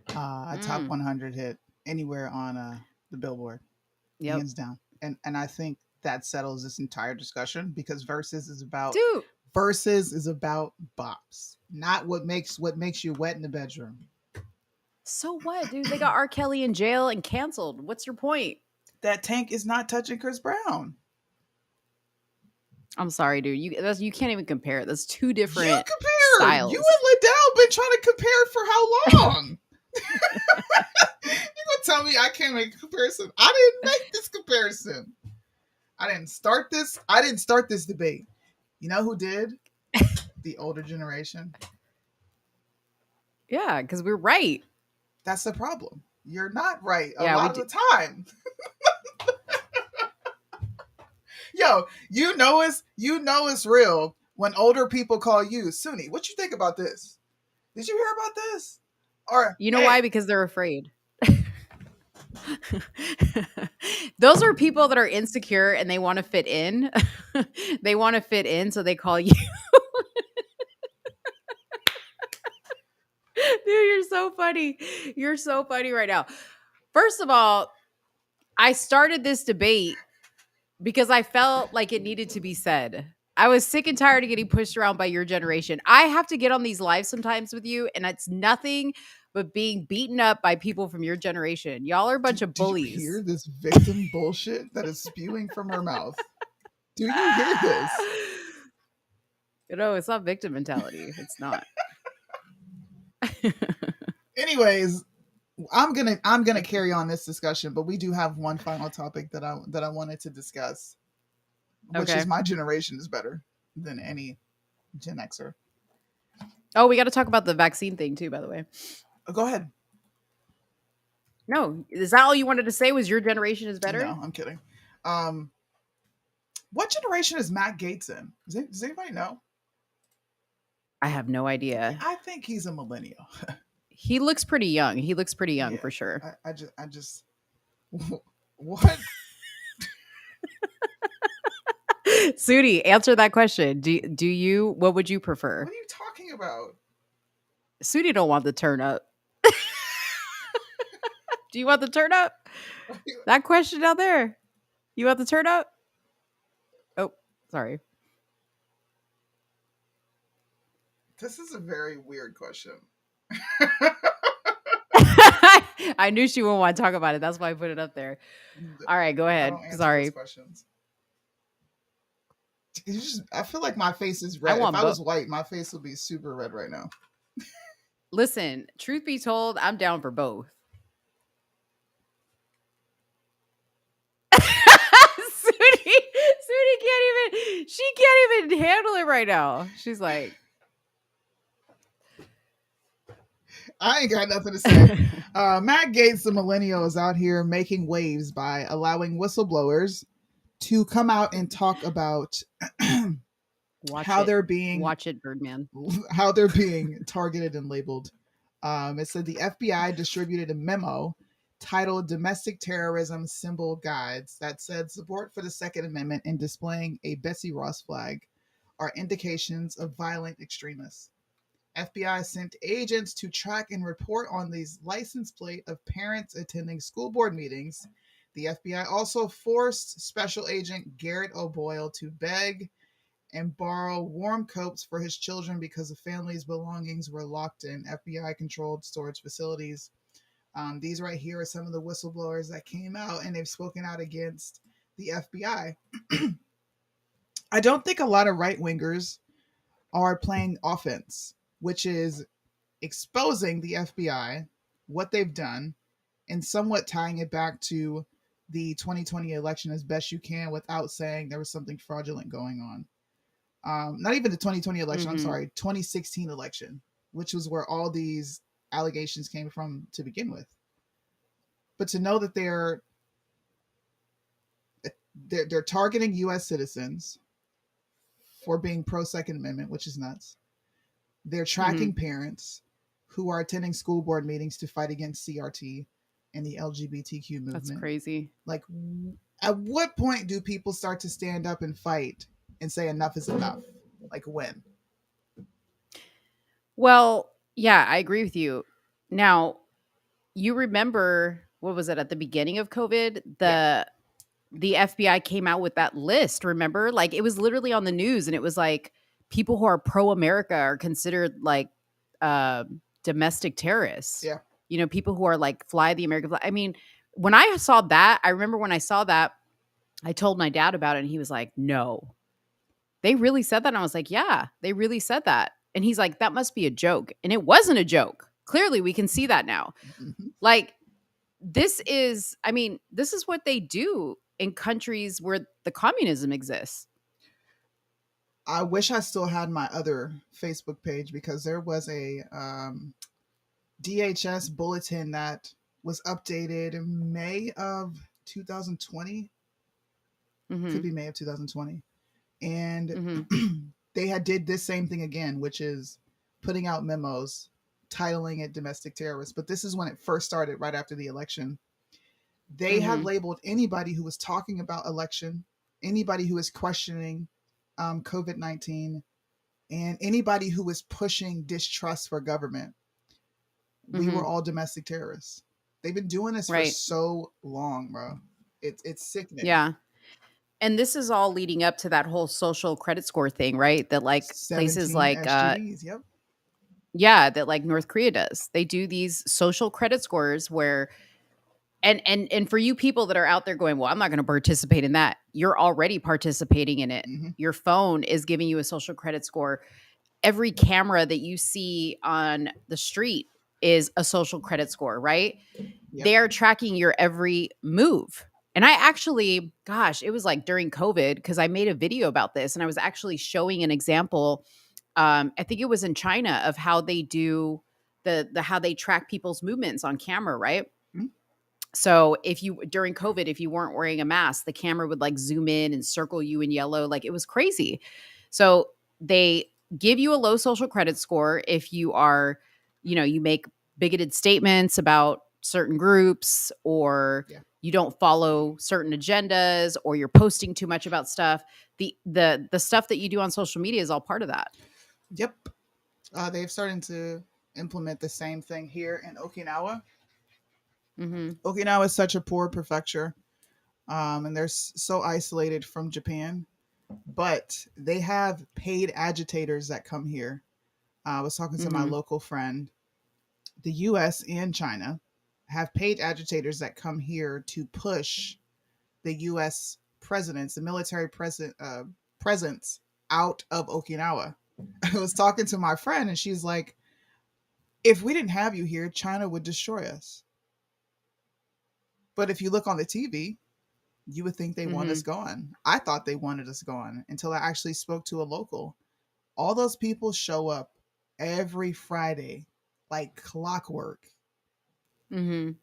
a top 100 hit anywhere on the Billboard. Yep. Hands down. And I think that settles this entire discussion because Versus is about bops, not what makes you wet in the bedroom. So what, dude? They got R. Kelly in jail and canceled. What's your point? That Tank is not touching Chris Brown. I'm sorry, dude. You can't even compare. That's two different styles. You and Liddell been trying to compare for how long? You gonna tell me I can't make a comparison? I didn't make this comparison. I didn't start this debate. You know who did? The older generation. Yeah, because we're right. That's the problem. You're not right a lot of the time. Yo, you know it's real when older people call you, Soonie, what you think about this? Did you hear about this? Or you know why? Because they're afraid. Those are people that are insecure and they want to fit in. They want to fit in, so they call you. Dude, you're so funny. You're so funny right now. First of all, I started this debate because I felt like it needed to be said. I was sick and tired of getting pushed around by your generation. I have to get on these lives sometimes with you, and it's nothing but being beaten up by people from your generation. Y'all are a bunch of bullies. Do you hear this victim bullshit that is spewing from her mouth? Do you hear this? No, it's not victim mentality. It's not. Anyways, I'm gonna carry on this discussion, but we do have one final topic that I wanted to discuss, which is my generation is better than any Gen Xer. Oh, we got to talk about the vaccine thing too, by the way. Go ahead. No, is that all you wanted to say? Was your generation is better? No, I'm kidding. What generation is Matt Gaetz in? Does anybody know? I have no idea. I think he's a millennial. He looks pretty young. He looks pretty young for sure. I just what? Soonie, answer that question. Do you? What would you prefer? What are you talking about? Soonie don't want the turn up. Do you want the turn up? That question down there. You want the turn up? Oh, sorry. This is a very weird question. I knew she wouldn't want to talk about it. That's why I put it up there. All right, go ahead. Sorry. Questions. I feel like my face is red. If I was white, my face would be super red right now. Listen, truth be told, I'm down for both. Soonie can't even handle it right now. She's like, I ain't got nothing to say. Matt Gaetz, the millennial, is out here making waves by allowing whistleblowers to come out and talk about they're being Birdman. How they're being targeted and labeled. It said the FBI distributed a memo titled Domestic Terrorism Symbol Guides that said support for the Second Amendment and displaying a Betsy Ross flag are indications of violent extremists. FBI sent agents to track and report on these license plate of parents attending school board meetings. The FBI also forced Special Agent Garrett O'Boyle to beg and borrow warm coats for his children because the family's belongings were locked in FBI-controlled storage facilities. These right here are some of the whistleblowers that came out, and they've spoken out against the FBI. I don't think a lot of right-wingers are playing offense, which is exposing the FBI, what they've done, and somewhat tying it back to the 2020 election as best you can without saying there was something fraudulent going on. Not even the 2020 election, I'm sorry, 2016 election, which was where all these allegations came from to begin with. But to know that they're targeting U.S. citizens for being pro-Second Amendment, which is nuts. They're tracking parents who are attending school board meetings to fight against CRT and the LGBTQ movement. That's crazy. Like, at what point do people start to stand up and fight and say enough is enough? Like, when? Well, yeah, I agree with you. Now, you remember, what was it, at the beginning of COVID? The FBI came out with that list, remember? Like, it was literally on the news, and it was like people who are pro-America are considered like domestic terrorists. Yeah. You know, people who are like fly the American flag. I mean, when I saw that, I remember when I saw that, I told my dad about it, and he was like, no. They really said that? And I was like, yeah, they really said that. And he's like, that must be a joke. And it wasn't a joke. Clearly, we can see that now. Like, this is what they do in countries where the communism exists. I wish I still had my other Facebook page because there was a DHS bulletin that was updated in May of 2020. Could be May of 2020. And they had did this same thing again, which is putting out memos titling it domestic terrorists. But this is when it first started, right after the election. They had labeled anybody who was talking about election, anybody who was questioning COVID-19, and anybody who was pushing distrust for government. We were all domestic terrorists. They've been doing this for so long, bro. It's sickening. Yeah. And this is all leading up to that whole social credit score thing, right? That like places like SGDs, yep. Yeah, that like North Korea does. They do these social credit scores where and for you people that are out there going, well, I'm not going to participate in that. You're already participating in it. Your phone is giving you a social credit score. Every camera that you see on the street is a social credit score, right? Yep. They are tracking your every move. And I actually, gosh, it was like during COVID because I made a video about this and I was actually showing an example. I think it was in China of how they do how they track people's movements on camera, right? So during COVID, if you weren't wearing a mask, the camera would like zoom in and circle you in yellow. Like it was crazy. So they give you a low social credit score if you are, you make bigoted statements about certain groups or you don't follow certain agendas or you're posting too much about stuff. The stuff that you do on social media is all part of that. Yep. They've started to implement the same thing here in Okinawa. Okinawa is such a poor prefecture, and they're so isolated from Japan, but they have paid agitators that come here. I was talking to my local friend. The U.S. and China have paid agitators that come here to push the U.S. presidents, the military presence out of Okinawa. I was talking to my friend, and she's like, if we didn't have you here, China would destroy us. But if you look on the TV, you would think they want us gone. I thought they wanted us gone until I actually spoke to a local. All those people show up every Friday, like clockwork, to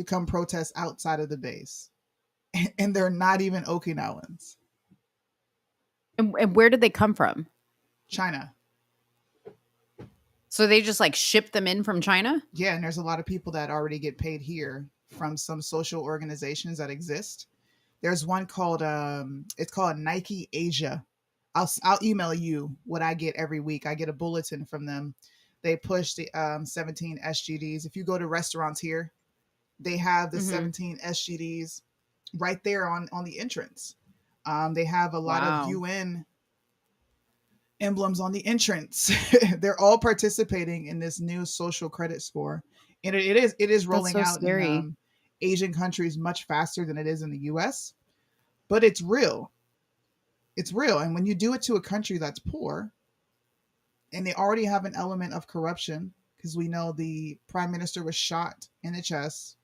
come protest outside of the base. And they're not even Okinawans. And where did they come from? China. So they just like ship them in from China? Yeah, and there's a lot of people that already get paid here from some social organizations that exist. There's one called it's called Nike Asia. I'll email you what I get every week. I get a bulletin from them. They push the 17 SGDs. If you go to restaurants here, they have the 17 SGDs right there on the entrance. They have a lot of UN emblems on the entrance. They're all participating in this new social credit score, and it is rolling out in Asian countries much faster than it is in the US. But it's real. It's real. And when you do it to a country that's poor, and they already have an element of corruption, because we know the prime minister was shot in the chest,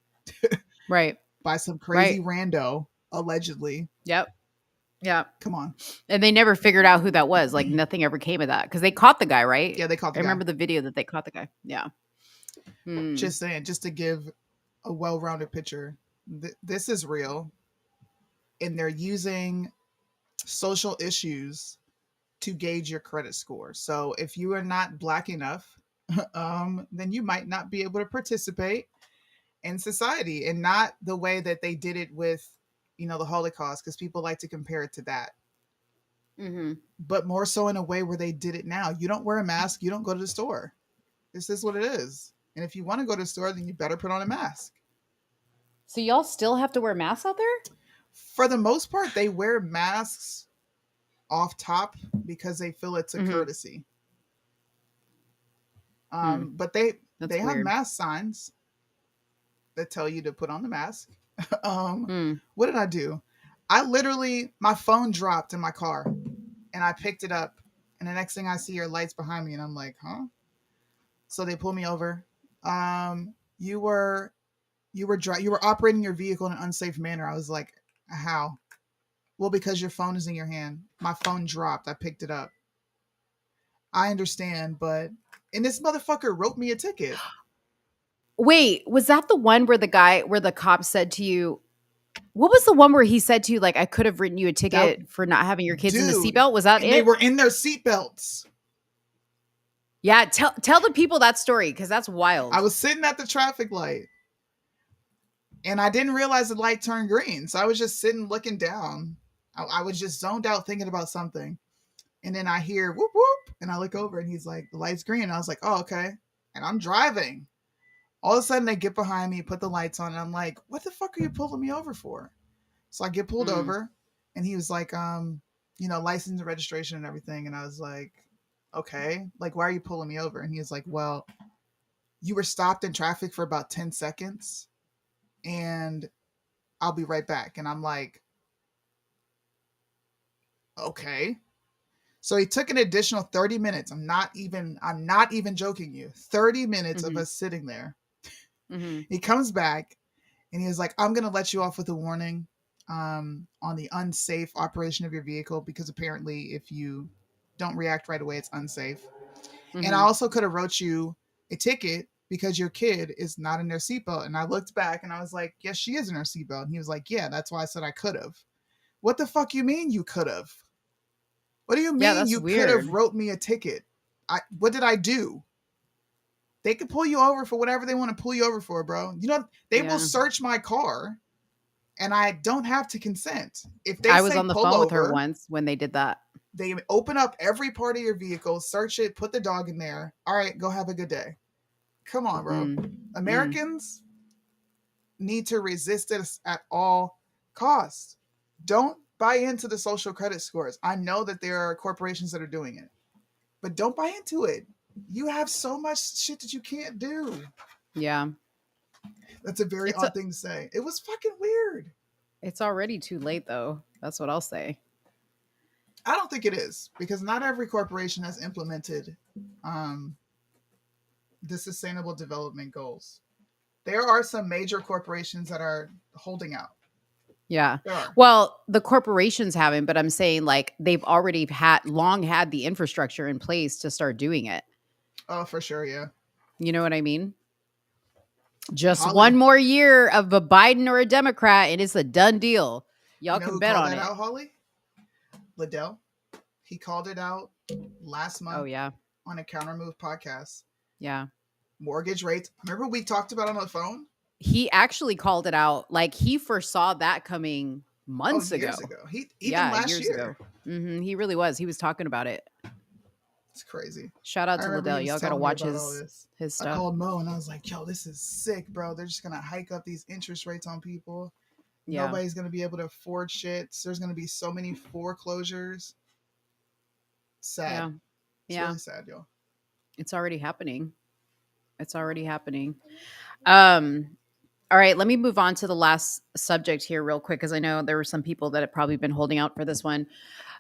right, by some crazy rando, allegedly. Yep. Come on. And they never figured out who that was. Like nothing ever came of that because they caught the guy, right? Yeah, they caught the guy. I remember the video that they caught the guy. Yeah. Just saying, just to give a well-rounded picture, this is real. And they're using social issues to gauge your credit score. So if you are not Black enough, then you might not be able to participate in society, and not the way that they did it with, the Holocaust, because people like to compare it to that. But more so in a way where they did it now. You don't wear a mask, you don't go to the store. This is what it is. And if you want to go to the store, then you better put on a mask. So y'all still have to wear masks out there? For the most part, they wear masks off top because they feel it's a courtesy. But they have mask signs that tell you to put on the mask. What did I do? I literally, my phone dropped in my car and I picked it up, and the next thing I see are lights behind me, and I'm like, huh? So they pull me over. You were operating your vehicle in an unsafe manner. I was like, how? Well, because your phone is in your hand. My phone dropped. I picked it up. I understand, and this motherfucker wrote me a ticket. Wait, was that the one where the cop said to you, what was the one where he said to you, like, I could have written you a ticket for not having your kids in the seatbelt? Was that it? They were in their seatbelts. Yeah, tell the people that story, because that's wild. I was sitting at the traffic light, and I didn't realize the light turned green. So I was just sitting looking down. I was just zoned out thinking about something. And then I hear whoop, whoop. And I look over, and he's like, the light's green. And I was like, oh, okay. And I'm driving. All of a sudden, they get behind me, put the lights on, and I'm like, what the fuck are you pulling me over for? So I get pulled over, and he was like, license and registration and everything. And I was like, okay, like, why are you pulling me over? And he was like, well, you were stopped in traffic for about 10 seconds, and I'll be right back. And I'm like, okay. So he took an additional 30 minutes. I'm not even joking you. 30 minutes of us sitting there. He comes back, and he was like, I'm going to let you off with a warning on the unsafe operation of your vehicle, because apparently if you don't react right away, it's unsafe. And I also could have wrote you a ticket because your kid is not in their seatbelt. And I looked back, and I was like, yes, she is in her seatbelt. And he was like, yeah, that's why I said I could have. What the fuck you mean you could have? What do you mean you could have wrote me a ticket? What did I do? They could pull you over for whatever they want to pull you over for, bro. They will search my car, and I don't have to consent. If they I was on the phone with her once when they did that. They open up every part of your vehicle, search it, put the dog in there. All right, go have a good day. Come on, bro. Americans need to resist this at all costs. Don't buy into the social credit scores. I know that there are corporations that are doing it, but don't buy into it. You have so much shit that you can't do. Yeah. That's a very odd thing to say. It was fucking weird. It's already too late, though. That's what I'll say. I don't think it is, because not every corporation has implemented the sustainable development goals. There are some major corporations that are holding out. Yeah. Well, the corporations haven't, but I'm saying, like, they've already long had the infrastructure in place to start doing it. Oh, for sure. Yeah. You know what I mean? Just one more year of a Biden or a Democrat, and it's a done deal. Y'all can bet on it. Out, Holly? Liddell. He called it out last month. Oh, yeah. On a Counter Move podcast. Yeah. Mortgage rates. Remember we talked about on the phone? he actually called it out. Like he foresaw that coming months years ago. Even last years year. ago. He really was. He was talking about it. It's crazy. Shout out I to remember Liddell. he was Y'all gotta telling me watch about all this. his I stuff. called Mo and I was like, yo, this is sick, bro. They're just gonna hike up these interest rates on people. Yeah. Nobody's gonna be able to afford shit. So there's gonna be so many foreclosures. Sad. It's really sad, yo. It's already happening. It's already happening. All right, let me move on to the last subject here real quick, because I know there were some people that have probably been holding out for this one.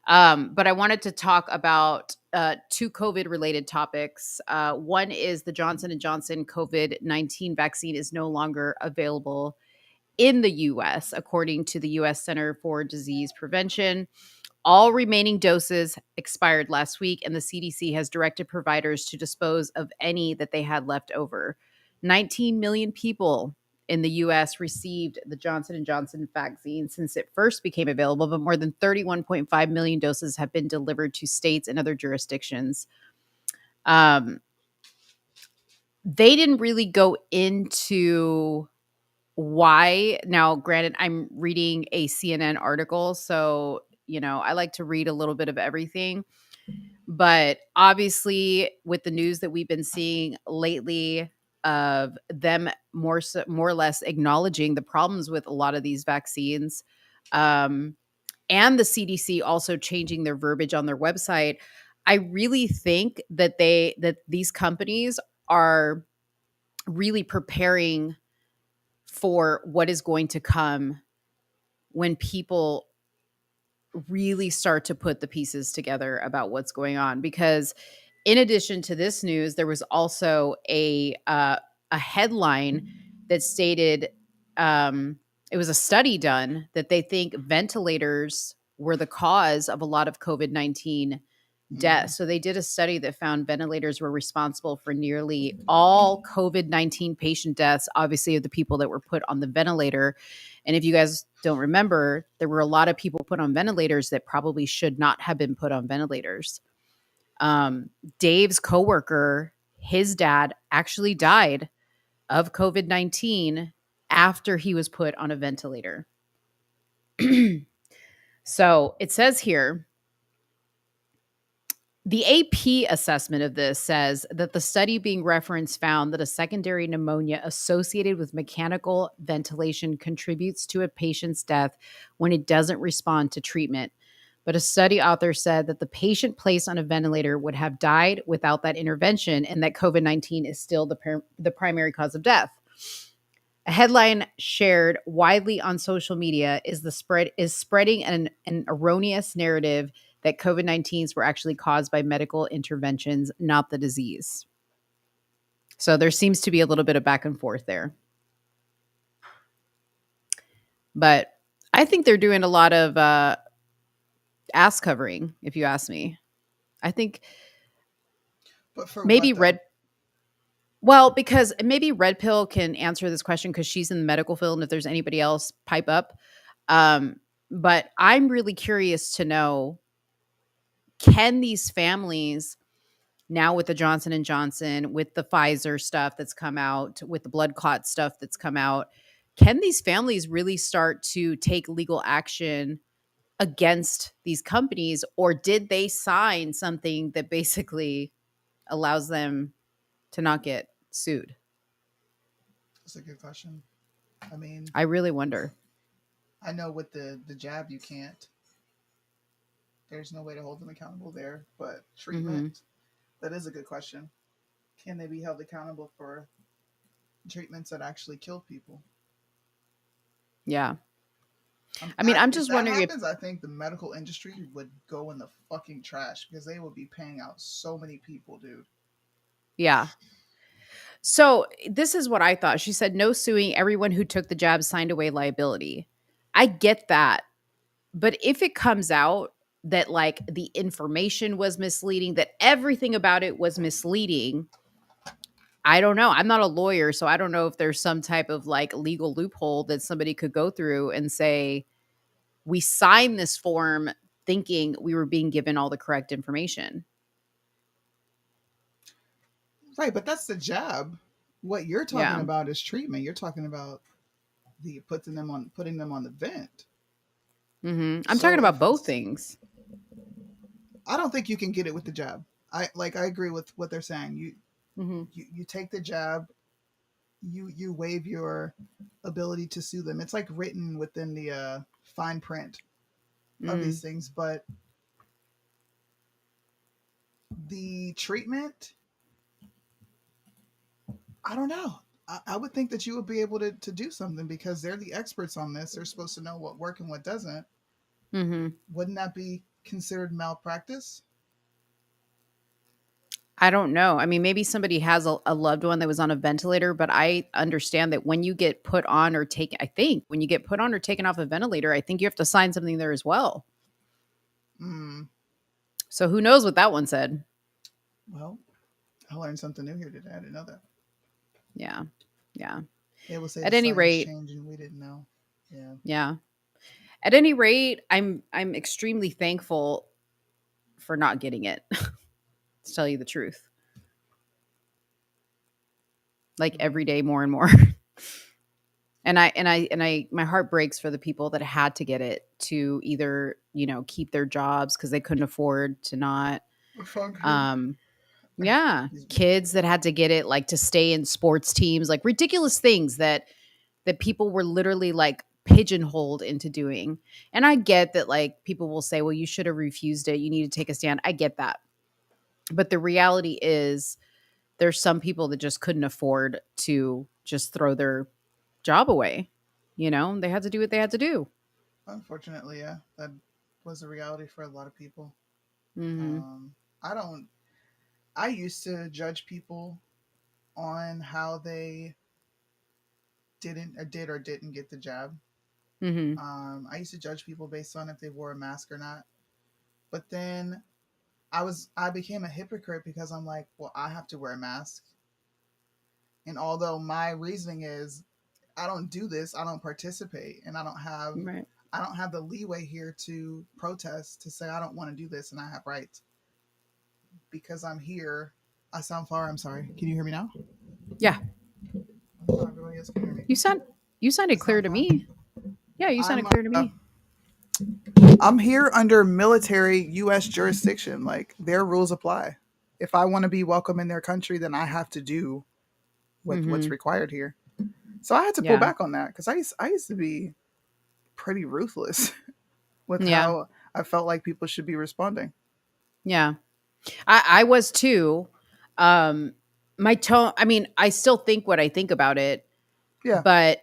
But I wanted to talk about two COVID-related topics. One is the Johnson & Johnson COVID-19 vaccine is no longer available in the U.S., according to the U.S. Center for Disease Prevention. All remaining doses expired last week, and the CDC has directed providers to dispose of any that they had left over. 19 million people in the U.S. received the Johnson & Johnson vaccine since it first became available, but more than 31.5 million doses have been delivered to states and other jurisdictions. They didn't really go into why. Now, granted, I'm reading a CNN article, so, I like to read a little bit of everything. But obviously, with the news that we've been seeing lately of them more or less acknowledging the problems with a lot of these vaccines, and the CDC also changing their verbiage on their website, I really think that these companies are really preparing for what is going to come when people really start to put the pieces together about what's going on. Because in addition to this news, there was also a headline that stated it was a study done that they think ventilators were the cause of a lot of COVID-19 deaths. So they did a study that found ventilators were responsible for nearly all COVID-19 patient deaths, obviously of the people that were put on the ventilator. And if you guys don't remember, there were a lot of people put on ventilators that probably should not have been put on ventilators. Dave's coworker, his dad actually died of COVID-19 after he was put on a ventilator. So it says here, the AP assessment of this says that the study being referenced found that a secondary pneumonia associated with mechanical ventilation contributes to a patient's death when it doesn't respond to treatment. But a study author said that the patient placed on a ventilator would have died without that intervention, and that COVID-19 is still the primary cause of death. A headline shared widely on social media is spreading an erroneous narrative that COVID-19s were actually caused by medical interventions, not the disease. So there seems to be a little bit of back and forth there. But I think they're doing a lot of ass covering, if you ask me. I think but for maybe what, because maybe Red Pill can answer this question because she's in the medical field, and if there's anybody else, pipe up. But I'm really curious to know, can these families now, with the Johnson & Johnson, with the Pfizer stuff that's come out, with the blood clot stuff that's come out, can these families really start to take legal action against these companies? Or did they sign something that basically allows them to not get sued? That's a good question. I mean, I really wonder. I know with the jab you can't. There's no way to hold them accountable there. But treatment, that is a good question. Can they be held accountable for treatments that actually kill people? Yeah. I mean, I'm just wondering if I think the medical industry would go in the fucking trash, because they would be paying out so many people, dude. Yeah. So this is what I thought. She said, no suing. Everyone who took the jab signed away liability. I get that. But if it comes out that like the information was misleading, that everything about it was misleading, I don't know. I'm not a lawyer, so I don't know if there's some type of like legal loophole that somebody could go through and say, we signed this form thinking we were being given all the correct information. Right, but that's the jab. What you're talking Yeah. about is treatment. You're talking about putting them on the vent. I'm talking So about if both things. I don't think you can get it with the jab. I agree with what they're saying. You take the jab, you waive your ability to sue them. It's like written within the fine print of these things, but the treatment, I don't know. I would think that you would be able to do something because they're the experts on this. They're supposed to know what works and what doesn't. Wouldn't that be considered malpractice? I don't know. I mean, maybe somebody has a loved one that was on a ventilator, but I understand that when you get put on or taken, I think when you get put on or taken off a ventilator, I think you have to sign something there as well. So who knows what that one said? Well, I learned something new here today. I didn't know that. Yeah. Yeah. It will say At the any science rate, changing. We didn't know. Yeah. yeah. At any rate, I'm extremely thankful for not getting it. To tell you the truth. Like every day more and more. And I my heart breaks for the people that had to get it to either, keep their jobs because they couldn't afford to not yeah, kids that had to get it like to stay in sports teams, like ridiculous things that people were literally like pigeonholed into doing. And I get that like people will say, well, you should have refused it. You need to take a stand. I get that. But the reality is there's some people that just couldn't afford to just throw their job away. They had to do what they had to do. Unfortunately, yeah, that was a reality for a lot of people. Mm-hmm. I used to judge people on how they did or didn't get the jab. Mm-hmm. I used to judge people based on if they wore a mask or not. But then I became a hypocrite because I'm like, well, I have to wear a mask. And although my reasoning is I don't do this, I don't participate, and I don't have the leeway here to protest to say I don't want to do this and I have rights. Because I'm here. I sound far, I'm sorry. Can you hear me now? Yeah. Oh, everybody else can hear me. You sounded clear to me. Yeah, you sounded clear to me. I'm here under military U.S. jurisdiction. Like, their rules apply. If I want to be welcome in their country, then I have to do what's required here. So I had to pull back on that because I used to be pretty ruthless with how I felt like people should be responding. Yeah. I was too. My tone, I mean, I still think what I think about it. Yeah. But,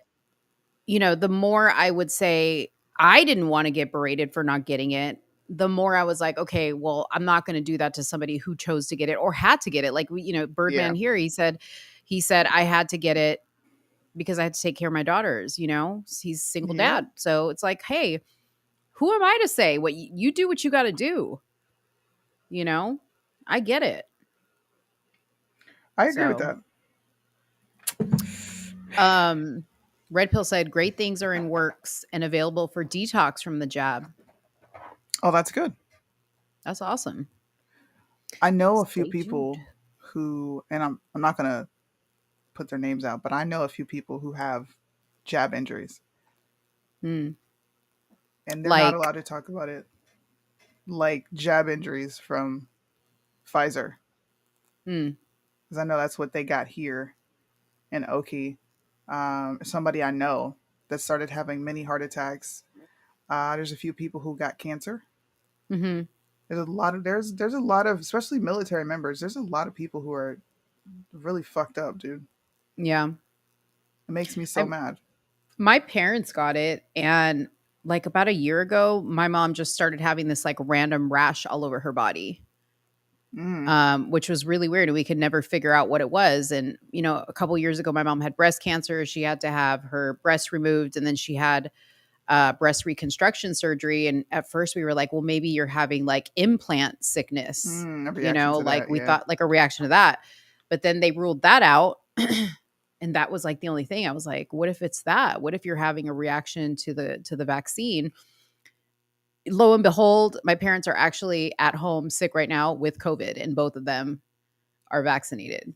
the more I would say I didn't want to get berated for not getting it, the more I was like, okay, well, I'm not going to do that to somebody who chose to get it or had to get it. Like, Birdman here, he said, I had to get it because I had to take care of my daughters, he's single dad. So it's like, hey, who am I to say what you do what you got to do? I get it. I agree with that. Red Pill said, great things are in works and available for detox from the jab. Oh, that's good. That's awesome. I know a few people who, and I'm not going to put their names out, but I know a few people who have jab injuries. And they're not allowed to talk about it. Like jab injuries from Pfizer. Because I know that's what they got here in Oki. Somebody I know that started having many heart attacks. There's a few people who got cancer. Mm-hmm. There's a lot of, especially military members. There's a lot of people who are really fucked up, dude. Yeah. It makes me so mad. My parents got it, and like about a year ago, my mom just started having this like random rash all over her body. Which was really weird. And we could never figure out what it was. And, a couple years ago, my mom had breast cancer. She had to have her breast removed. And then she had breast reconstruction surgery. And at first we were like, well, maybe you're having like implant sickness, we thought like a reaction to that. But then they ruled that out. And that was like the only thing. I was like, what if it's that? What if you're having a reaction to the vaccine? Lo and behold, my parents are actually at home sick right now with COVID, and both of them are vaccinated.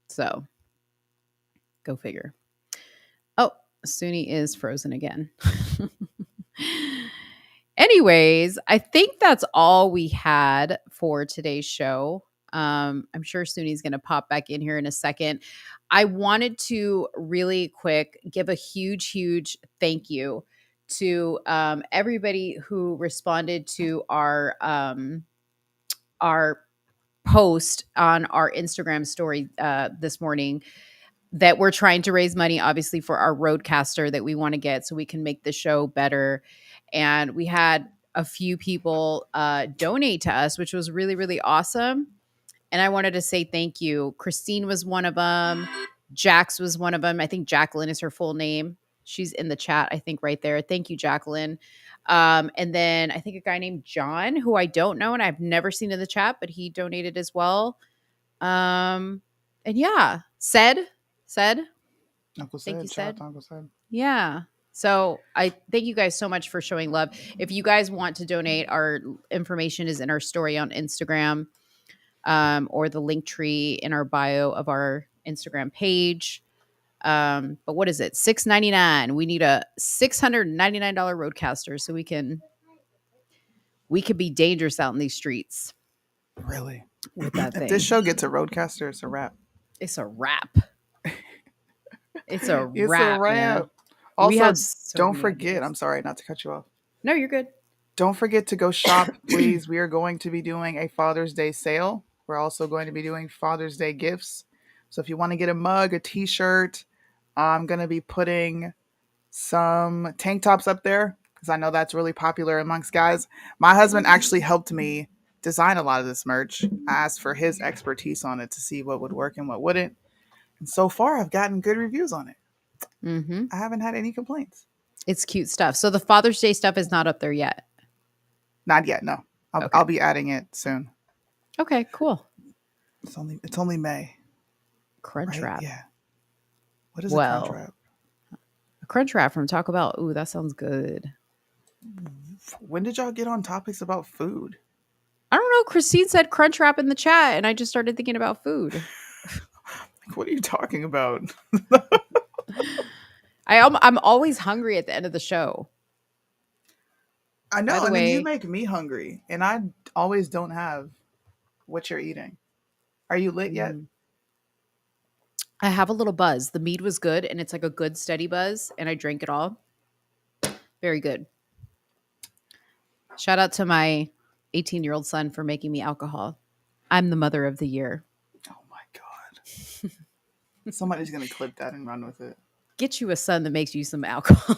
So Go figure. Oh, Soonie is frozen again. Anyways, I think that's all we had for today's show. I'm sure Soonie's going to pop back in here in a second. I wanted to really quick give a huge thank you to everybody who responded to our post on our Instagram story this morning, that we're trying to raise money, obviously, for our roadcaster that we want to get so we can make the show better. And we had a few people donate to us, which was really awesome. And I wanted to say thank you. Christine was one of them. Jax was one of them. I think Jacqueline is her full name. She's in the chat, I think, right there. Thank you, Jacqueline. And then I think a guy named John, who I don't know and I've never seen in the chat, but he donated as well. And yeah, said, Uncle thank said, you, shout out said. to Uncle said. Yeah. So I thank you guys so much for showing love. If you guys want to donate, our information is in our story on Instagram, or the link tree in our bio of our Instagram page. But what is it? $6.99. We need a $699 roadcaster so we could be dangerous out in these streets. Really? With that thing. If this show gets a roadcaster, it's a wrap. It's a wrap. It's a It's wrap. a wrap. Man. Also, So don't many forget, ideas. I'm sorry not to cut you off. No, you're good. Don't forget to go shop, please. We are going to be doing a Father's Day sale. We're also going to be doing Father's Day gifts. So if you want to get a mug, a t-shirt, I'm going to be putting some tank tops up there because I know that's really popular amongst guys. My husband actually helped me design a lot of this merch. I asked for his expertise on it to see what would work and what wouldn't. And so far, I've gotten good reviews on it. Mm-hmm. I haven't had any complaints. It's cute stuff. So the Father's Day stuff is not up there yet. Not yet, no. I'll be adding it soon. Okay, cool. It's only May. Crunch right? wrap. Yeah. What is a crunch wrap? A crunch wrap from Taco Bell. Ooh, that sounds good. When did y'all get on topics about food? I don't know. Christine said crunch wrap in the chat, and I just started thinking about food. What are you talking about? I'm always hungry at the end of the show. I know. By the And then way, you make me hungry, and I always don't have what you're eating. Are you lit yet? I have a little buzz. The mead was good, and it's like a good steady buzz, and I drank it all. Very good. Shout out to my 18-year-old son for making me alcohol. I'm the mother of the year. Oh my God. Somebody's going to clip that and run with it. Get you a son that makes you some alcohol.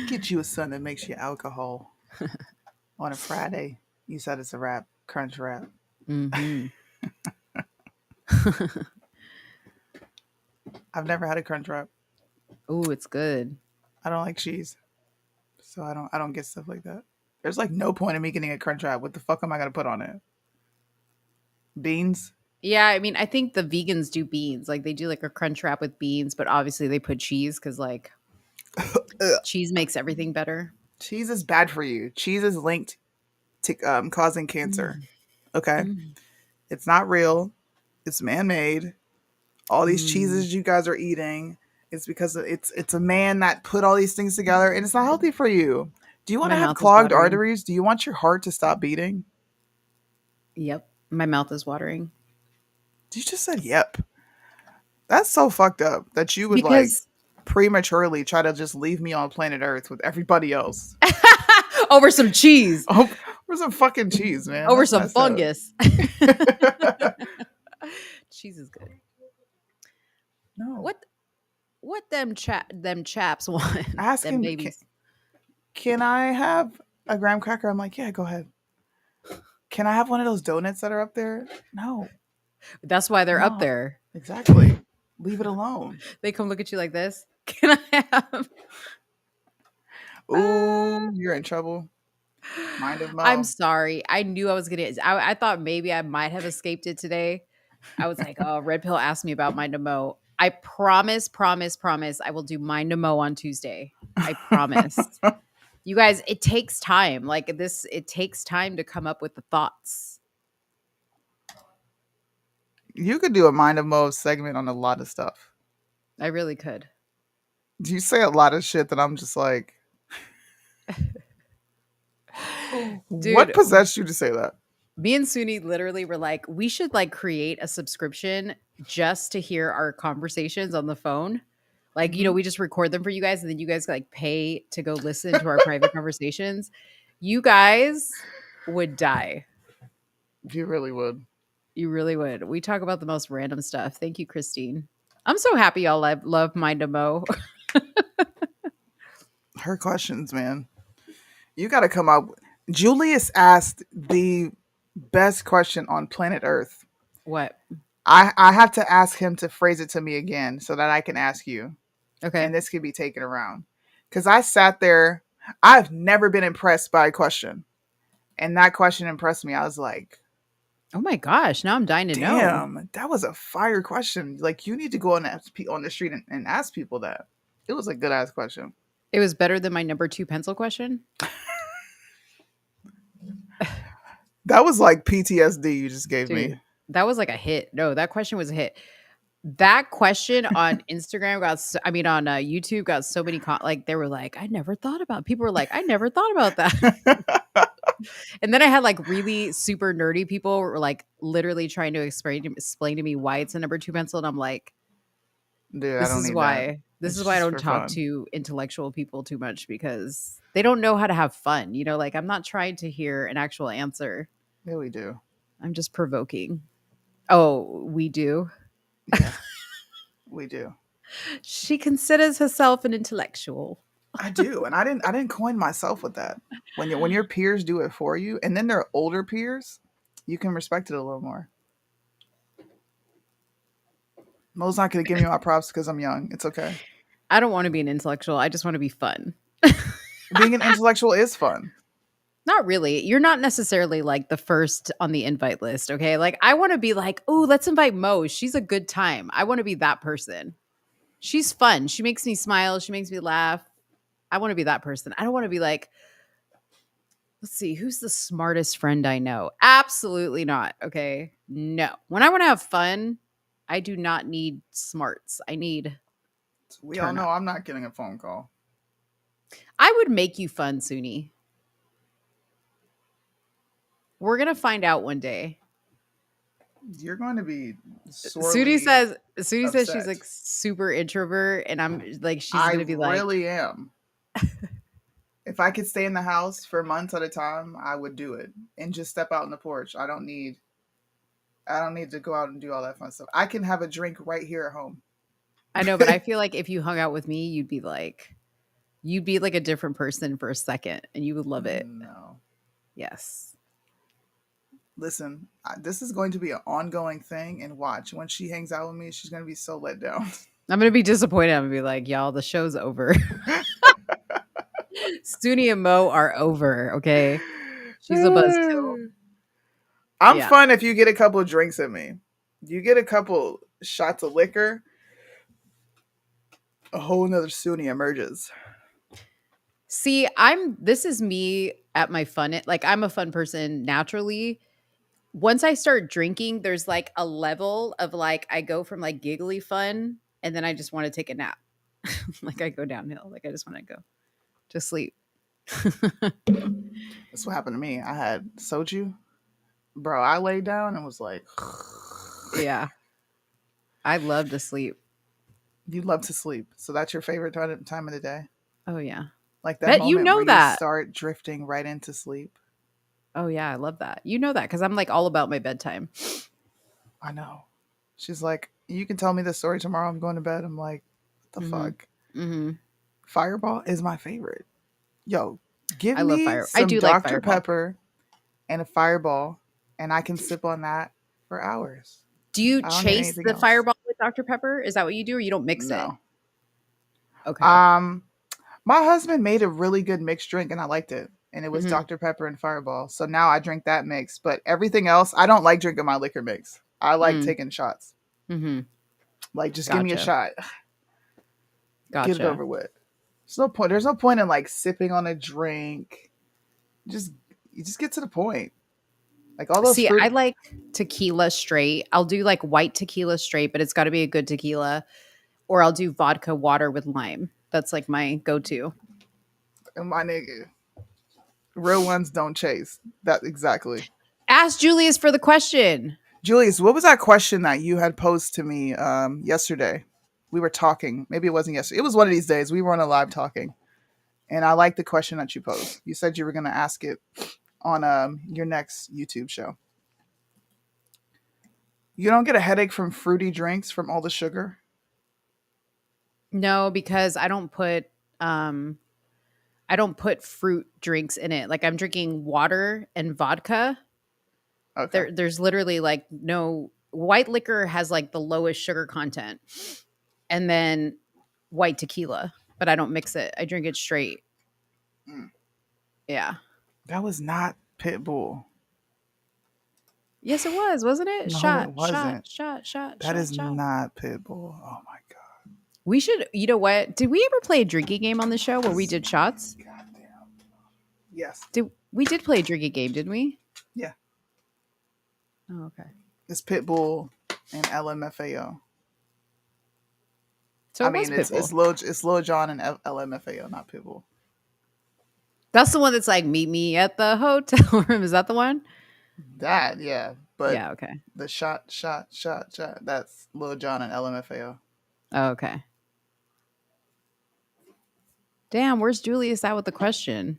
Get you a son that makes you alcohol on a Friday. You said it's a wrap. Crunch wrap. Mm-hmm. I've never had a crunch wrap. Ooh, it's good. I don't like cheese. So I don't get stuff like that. There's like no point in me getting a crunch wrap. What the fuck am I going to put on it? Beans? Yeah, I mean, I think the vegans do beans. Like they do like a crunch wrap with beans, but obviously they put cheese because like cheese makes everything better. Cheese is bad for you. Cheese is linked to causing cancer. Okay? It's not real. It's man-made. All these cheeses you guys are eating, it's because it's a man that put all these things together, and it's not healthy for you. Do you want to have clogged arteries? Do you want your heart to stop beating? Yep. My mouth is watering. You just said yep. That's so fucked up that you would like prematurely try to just leave me on planet Earth with everybody else. Over some cheese. Over some fucking cheese, man. Over some fungus. Cheese is good. No. What them chaps want? Ask them him, babies. Can I have a graham cracker? I'm like, yeah, go ahead. Can I have one of those donuts that are up there? No. That's why they're up there. Exactly. Leave it alone. They come look at you like this. Can I have? Ooh, you're in trouble. Mind of Mo. I'm sorry. I knew I was gonna. I thought maybe I might have escaped it today. I was like, oh, Red Pill asked me about Mind of Mo. I promise, I will do Mind of Mo on Tuesday. I promise. You guys, it takes time. Like this, it takes time to come up with the thoughts. You could do a Mind of Mo segment on a lot of stuff. I really could. You say a lot of shit that I'm just like, what Dude, possessed you to say that? me and Soonie literally were like, we should like create a subscription just to hear our conversations on the phone. Like, you know, we just record them for you guys and then you guys like pay to go listen to our private conversations. You guys would die. You really would. You really would. We talk about the most random stuff. Thank you, Christine. I'm so happy y'all love Mind of Mo. Her questions, man. You got to come up. Julius asked the best question on planet Earth. What? I have to ask him to phrase it to me again so that I can ask you. Okay. And this could be taken around. Because I sat there. I've never been impressed by a question. And that question impressed me. I was like, oh my gosh, now I'm dying to know. damn, that was a fire question. Like, you need to go on the street and ask people that. It was a good ass question. It was better than my number 2 pencil question. That was like PTSD you just gave me. That was like a hit. No, that question was a hit. That question on Instagram on YouTube got so many like they were like, I never thought about. People were like, I never thought about that. And then I had like really super nerdy people were like literally trying to explain to me why it's a number 2 pencil, and I'm like, dude, this is why. This is why I don't talk to intellectual people too much, because they don't know how to have fun. You know, like I'm not trying to hear an actual answer. Yeah, we do. I'm just provoking. Oh, we do? Yeah, we do. She considers herself an intellectual. I do, and I didn't coin myself with that. When your peers do it for you, and then they're older peers, you can respect it a little more. Mo's not going to give me my props because I'm young. It's okay. I don't want to be an intellectual. I just want to be fun. Being an intellectual is fun. Not really. You're not necessarily like the first on the invite list, okay? Like I want to be like, oh, let's invite Mo. She's a good time. I want to be that person. She's fun. She makes me smile. She makes me laugh. I want to be that person. I don't want to be like, let's see, who's the smartest friend I know? Absolutely not, okay? No. When I want to have fun, I do not need smarts. I need We all know I'm not getting a phone call. I would make you fun, Soonie. We're going to find out one day. You're going to be Soonie says she's like super introvert, and I'm like, she's going to be like, I really am. If I could stay in the house for months at a time, I would do it and just step out on the porch. I don't need to go out and do all that fun stuff. I can have a drink right here at home. I know, but I feel like if you hung out with me, you'd be like a different person for a second, and you would love it. No. Yes. Listen, this is going to be an ongoing thing, and watch. When she hangs out with me, she's going to be so let down. I'm going to be disappointed. I'm going to be like, y'all, the show's over. Soonie and Mo are over, okay? She's a buzzkill. I'm fun if you get a couple of drinks at me. You get a couple shots of liquor, a whole nother Soonie emerges. See, this is me at my fun. Like, I'm a fun person naturally. Once I start drinking, there's like a level of like, I go from like giggly fun, and then I just want to take a nap. Like I go downhill. Like I just want to go to sleep. That's what happened to me. I had soju. Bro, I laid down and was like... Yeah. I love to sleep. You love to sleep. So that's your favorite time of the day? Oh, yeah. Like that moment you know where that. you start drifting right into sleep. Oh, yeah. I love that. You know that because I'm like all about my bedtime. I know. She's like, you can tell me the story tomorrow. I'm going to bed. I'm like, what the fuck? Mm-hmm. Fireball is my favorite. Yo, give I me love some I do Dr. like Fireball. Pepper and a Fireball, and I can sip on that for hours. Do you chase the Fireball with Dr. Pepper? Is that what you do, or you don't mix it? Okay. My husband made a really good mixed drink, and I liked it. And it was Dr. Pepper and Fireball. So now I drink that mix. But everything else, I don't like drinking my liquor mix. I like taking shots. Mm-hmm. Like, just give me a shot. Gotcha. Get it over with. There's no point. There's no point in like sipping on a drink. You just get to the point. Like all those See, fruit. I like tequila straight. I'll do like white tequila straight, but it's got to be a good tequila. Or I'll do vodka water with lime. That's like my go-to. And my nigga, real ones don't chase. That exactly. Ask Julius for the question. Julius, what was that question that you had posed to me yesterday? We were talking. Maybe it wasn't yesterday. It was one of these days. We were on a live talking. And I like the question that you posed. You said you were going to ask it on your next YouTube show. You don't get a headache from fruity drinks from all the sugar? No, because I don't put fruit drinks in it. Like I'm drinking water and vodka. Okay. There's literally like no white liquor has like the lowest sugar content. And then white tequila, but I don't mix it. I drink it straight. Mm. Yeah. That was not Pitbull. Yes, it was, wasn't it? No, it wasn't. Shot. That is not Pitbull. Oh my god. We should, you know what? Did we ever play a drinking game on the show where we did shots? Goddamn. Yes. We did play a drinking game, didn't we? Yeah. Oh, okay. It's Pitbull and LMFAO. So I mean, it's Lil Jon and LMFAO, not Pitbull. That's the one that's like, meet me at the hotel room. Is that the one? That, yeah. But yeah, okay. The shot. That's Lil Jon and LMFAO. Oh, okay. Damn, where's Julius at with the question?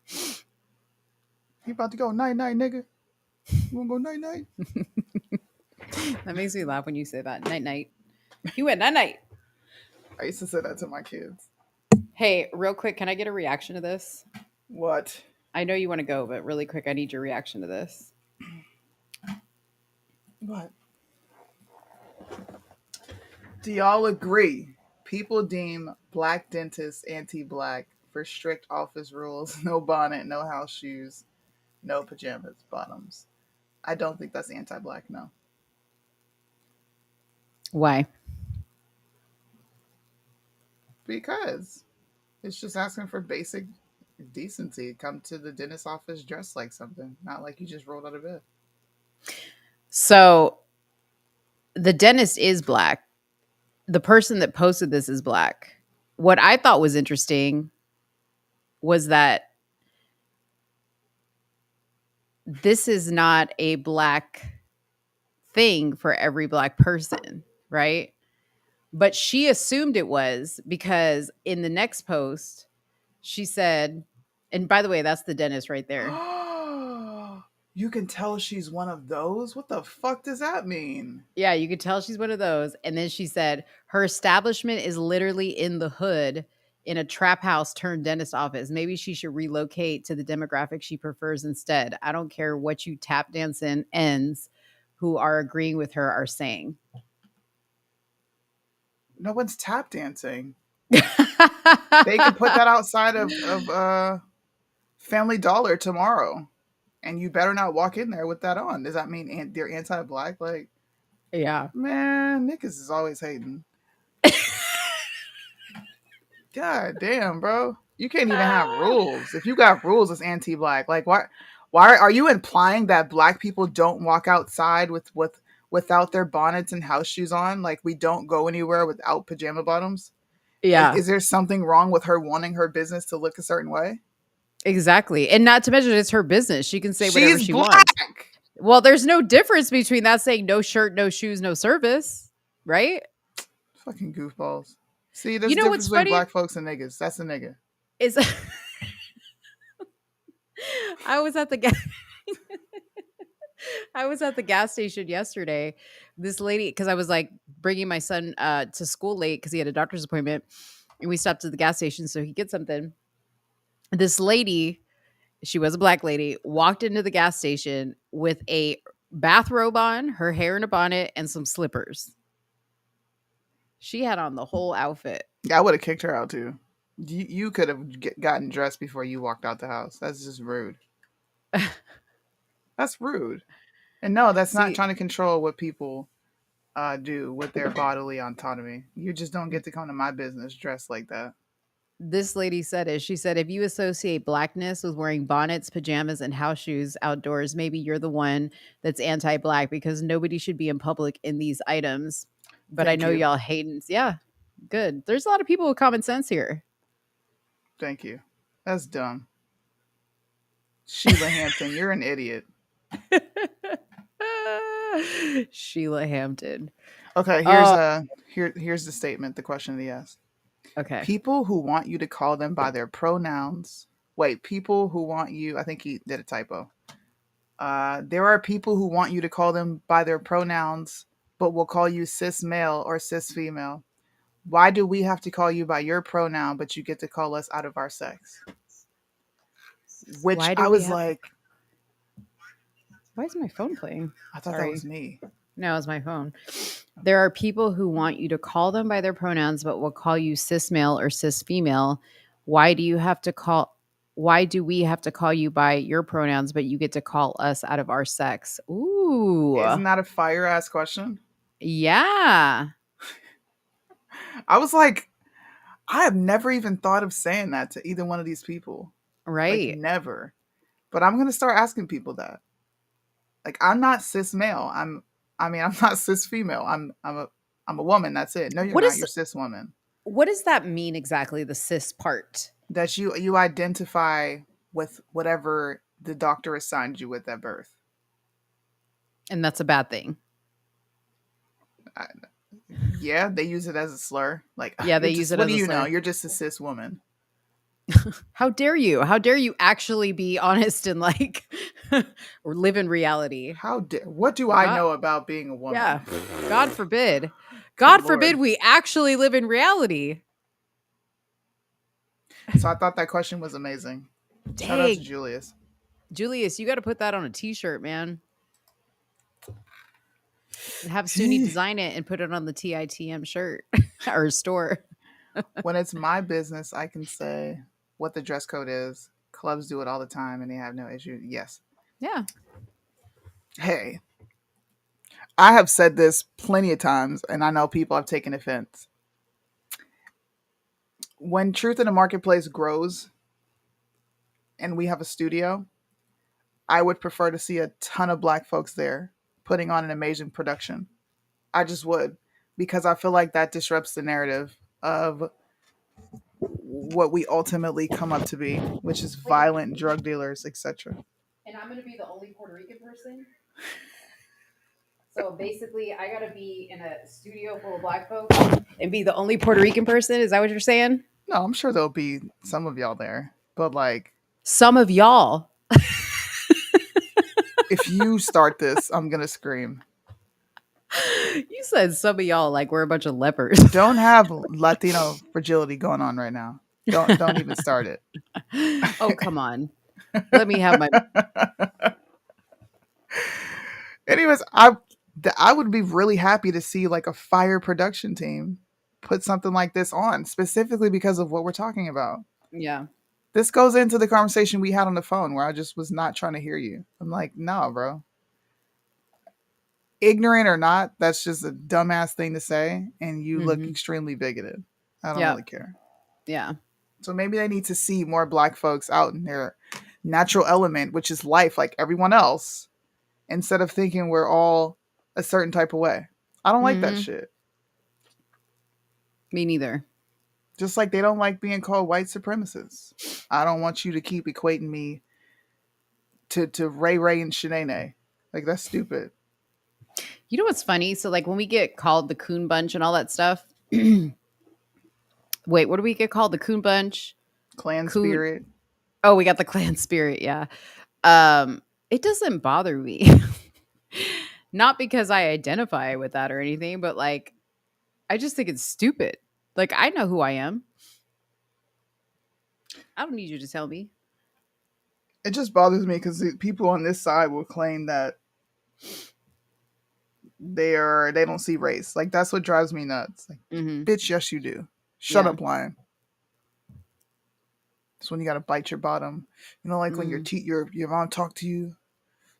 He about to go night-night, nigga. You want to go night-night? That makes me laugh when you say that. Night-night. He went night-night. I used to say that to my kids. Hey, real quick, can I get a reaction to this? What? I know you want to go, but really quick, I need your reaction to this. What? Do y'all agree? People deem black dentists anti-black for strict office rules. No bonnet, no house shoes, no pajamas, bottoms. I don't think that's anti-black, no. Why? Because it's just asking for basic decency. Come to the dentist office dressed like something, not like you just rolled out of bed. So the dentist is black. The person that posted this is black. What I thought was interesting was that this is not a black thing for every black person, right? But she assumed it was because in the next post, she said, and by the way, that's the dentist right there. You can tell she's one of those? What the fuck does that mean? Yeah, you could tell she's one of those. And then she said, her establishment is literally in the hood in a trap house turned dentist office. Maybe she should relocate to the demographic she prefers instead. I don't care what you tap dancing ends who are agreeing with her are saying. No one's tap dancing. They can put that outside of Family Dollar tomorrow. And you better not walk in there with that on. Does that mean they're anti-black? Like, yeah. Man, niggas is always hating. God damn, bro. You can't even have rules. If you got rules, it's anti-black. Like, why are you implying that black people don't walk outside without their bonnets and house shoes on? Like, we don't go anywhere without pajama bottoms? Yeah. Is there something wrong with her wanting her business to look a certain way? Exactly. And not to mention it's her business. She can say whatever she black. wants. Well, there's no difference between that saying no shirt, no shoes, no service, right? Fucking goofballs. See, there's a difference between black folks and niggas. That's a nigga. I was at the gas station yesterday. This lady, because I was like bringing my son to school late because he had a doctor's appointment, and we stopped at the gas station so he could get something. This lady, she was a black lady, walked into the gas station with a bathrobe on, her hair in a bonnet, and some slippers. She had on the whole outfit. Yeah, I would have kicked her out too. You could have gotten dressed before you walked out the house. That's just rude. That's rude. And no, that's not trying to control what people do with their bodily autonomy. You just don't get to come to my business dressed like that. This lady said it. She said, if you associate blackness with wearing bonnets, pajamas, and house shoes outdoors, maybe you're the one that's anti black because nobody should be in public in these items. But I Thank know you. y'all hating. Yeah, good. There's a lot of people with common sense here. Thank you. That's dumb. Sheila Hampton, you're an idiot. Sheila Hampton. Okay, here's the statement, the question that he asked. Okay. People who want you to call them by their pronouns. Wait, people who want you, I think he did a typo. There are people who want you to call them by their pronouns, but will call you cis male or cis female. Why do we have to call you by your pronoun, but you get to call us out of our sex? Which I was like, why is my phone playing? I thought that was me. No, it's my phone. There are people who want you to call them by their pronouns, but will call you cis male or cis female. Why do we have to call you by your pronouns, but you get to call us out of our sex? Ooh. Isn't that a fire ass question? Yeah. I was like, I have never even thought of saying that to either one of these people. Right. Like, never. But I'm gonna start asking people that. Like, I'm not cis male. I'm not cis female. I'm a woman. That's it. No, you're not. You're cis woman. What does that mean exactly? The cis part? That you identify with whatever the doctor assigned you with at birth. And that's a bad thing. Yeah, they use it as a slur. Like, yeah, they use it as a slur. What do you know? You're just a cis woman. How dare you? How dare you actually be honest and like or live in reality? What do I know about being a woman? Yeah. God forbid. God forbid we actually live in reality. So I thought that question was amazing. Dang. Shout out to Julius. Julius, you got to put that on a t-shirt, man. Have Soonie design it and put it on the TITM shirt or store. When it's my business, I can say what the dress code is. Clubs do it all the time and they have no issue. Yes. Yeah. Hey, I have said this plenty of times and I know people have taken offense. When Truth in the Marketplace grows and we have a studio, I would prefer to see a ton of black folks there putting on an amazing production. I just would, because I feel like that disrupts the narrative of what we ultimately come up to be, which is violent drug dealers, etc. And I'm going to be the only Puerto Rican person. So basically, I got to be in a studio full of black folks and be the only Puerto Rican person. Is that what you're saying? No, I'm sure there'll be some of y'all there, but like some of y'all. If you start this, I'm gonna scream. You said some of y'all like we're a bunch of lepers. Don't have Latino fragility going on right now. Don't even start it. Oh, come on. Let me have my. Anyways, I would be really happy to see like a fire production team put something like this on, specifically because of what we're talking about. Yeah. This goes into the conversation we had on the phone where I just was not trying to hear you. I'm like, no, bro. Ignorant or not, that's just a dumbass thing to say. And you look extremely bigoted. I don't really care. Yeah. So maybe they need to see more black folks out in their natural element, which is life like everyone else, instead of thinking we're all a certain type of way. I don't like that shit. Me neither. Just like they don't like being called white supremacists. I don't want you to keep equating me to Ray Ray and Shanae. Like, that's stupid. You know what's funny? So like when we get called the Coon Bunch and all that stuff. Wait, what do we get called? The Coon Bunch? Clan Spirit. Oh, we got the Clan Spirit, yeah. It doesn't bother me. Not because I identify with that or anything, but like I just think it's stupid. Like, I know who I am. I don't need you to tell me. It just bothers me because people on this side will claim that they don't see race. Like, that's what drives me nuts. Like, bitch, yes, you do. Shut up, lying. It's when you gotta bite your bottom. You know, like when your mom talk to you,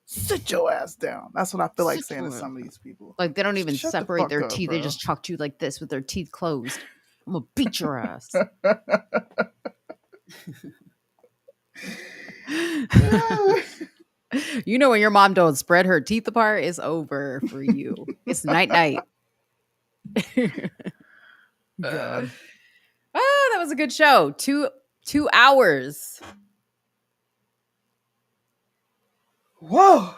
sit your ass down. That's what I feel like saying to some of these people. Like they don't even separate their teeth. Bro. They just talk to you like this with their teeth closed. I'm gonna beat your ass. You know when your mom don't spread her teeth apart, it's over for you. It's night night. God. Oh, that was a good show. 2 hours. Whoa.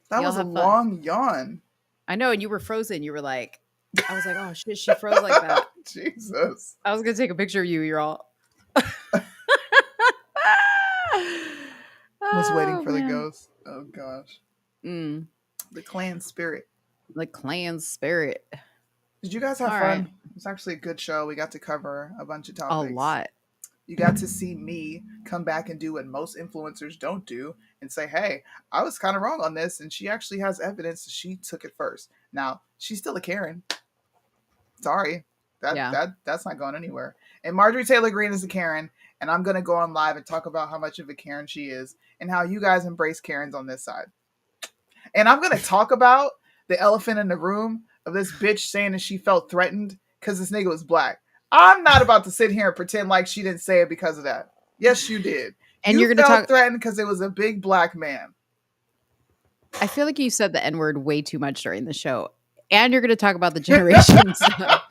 That Y'all was a have fun. long yawn. I know, and you were frozen. You were like, I was like, oh shit, she froze like that. Jesus. I was gonna take a picture of you. You're all. I was waiting for the man. ghost. Oh gosh. Mm, The clan spirit. the clan spirit. Did you guys have All fun? right. It was actually a good show. We got to cover a bunch of A topics. lot. You got to see me come back and do what most influencers don't do and say, hey, I was kind of wrong on this. And she actually has evidence that she took it first. Now, she's still a Karen. Sorry. That's not going anywhere. And Marjorie Taylor Greene is a Karen. And I'm going to go on live and talk about how much of a Karen she is and how you guys embrace Karens on this side. And I'm going to talk about the elephant in the room of this bitch saying that she felt threatened because this nigga was black. I'm not about to sit here and pretend like she didn't say it because of that. Yes, you did. And you you're gonna felt talk threatened because it was a big black man. I feel like you said the N-word way too much during the show. And you're gonna talk about the generation stuff.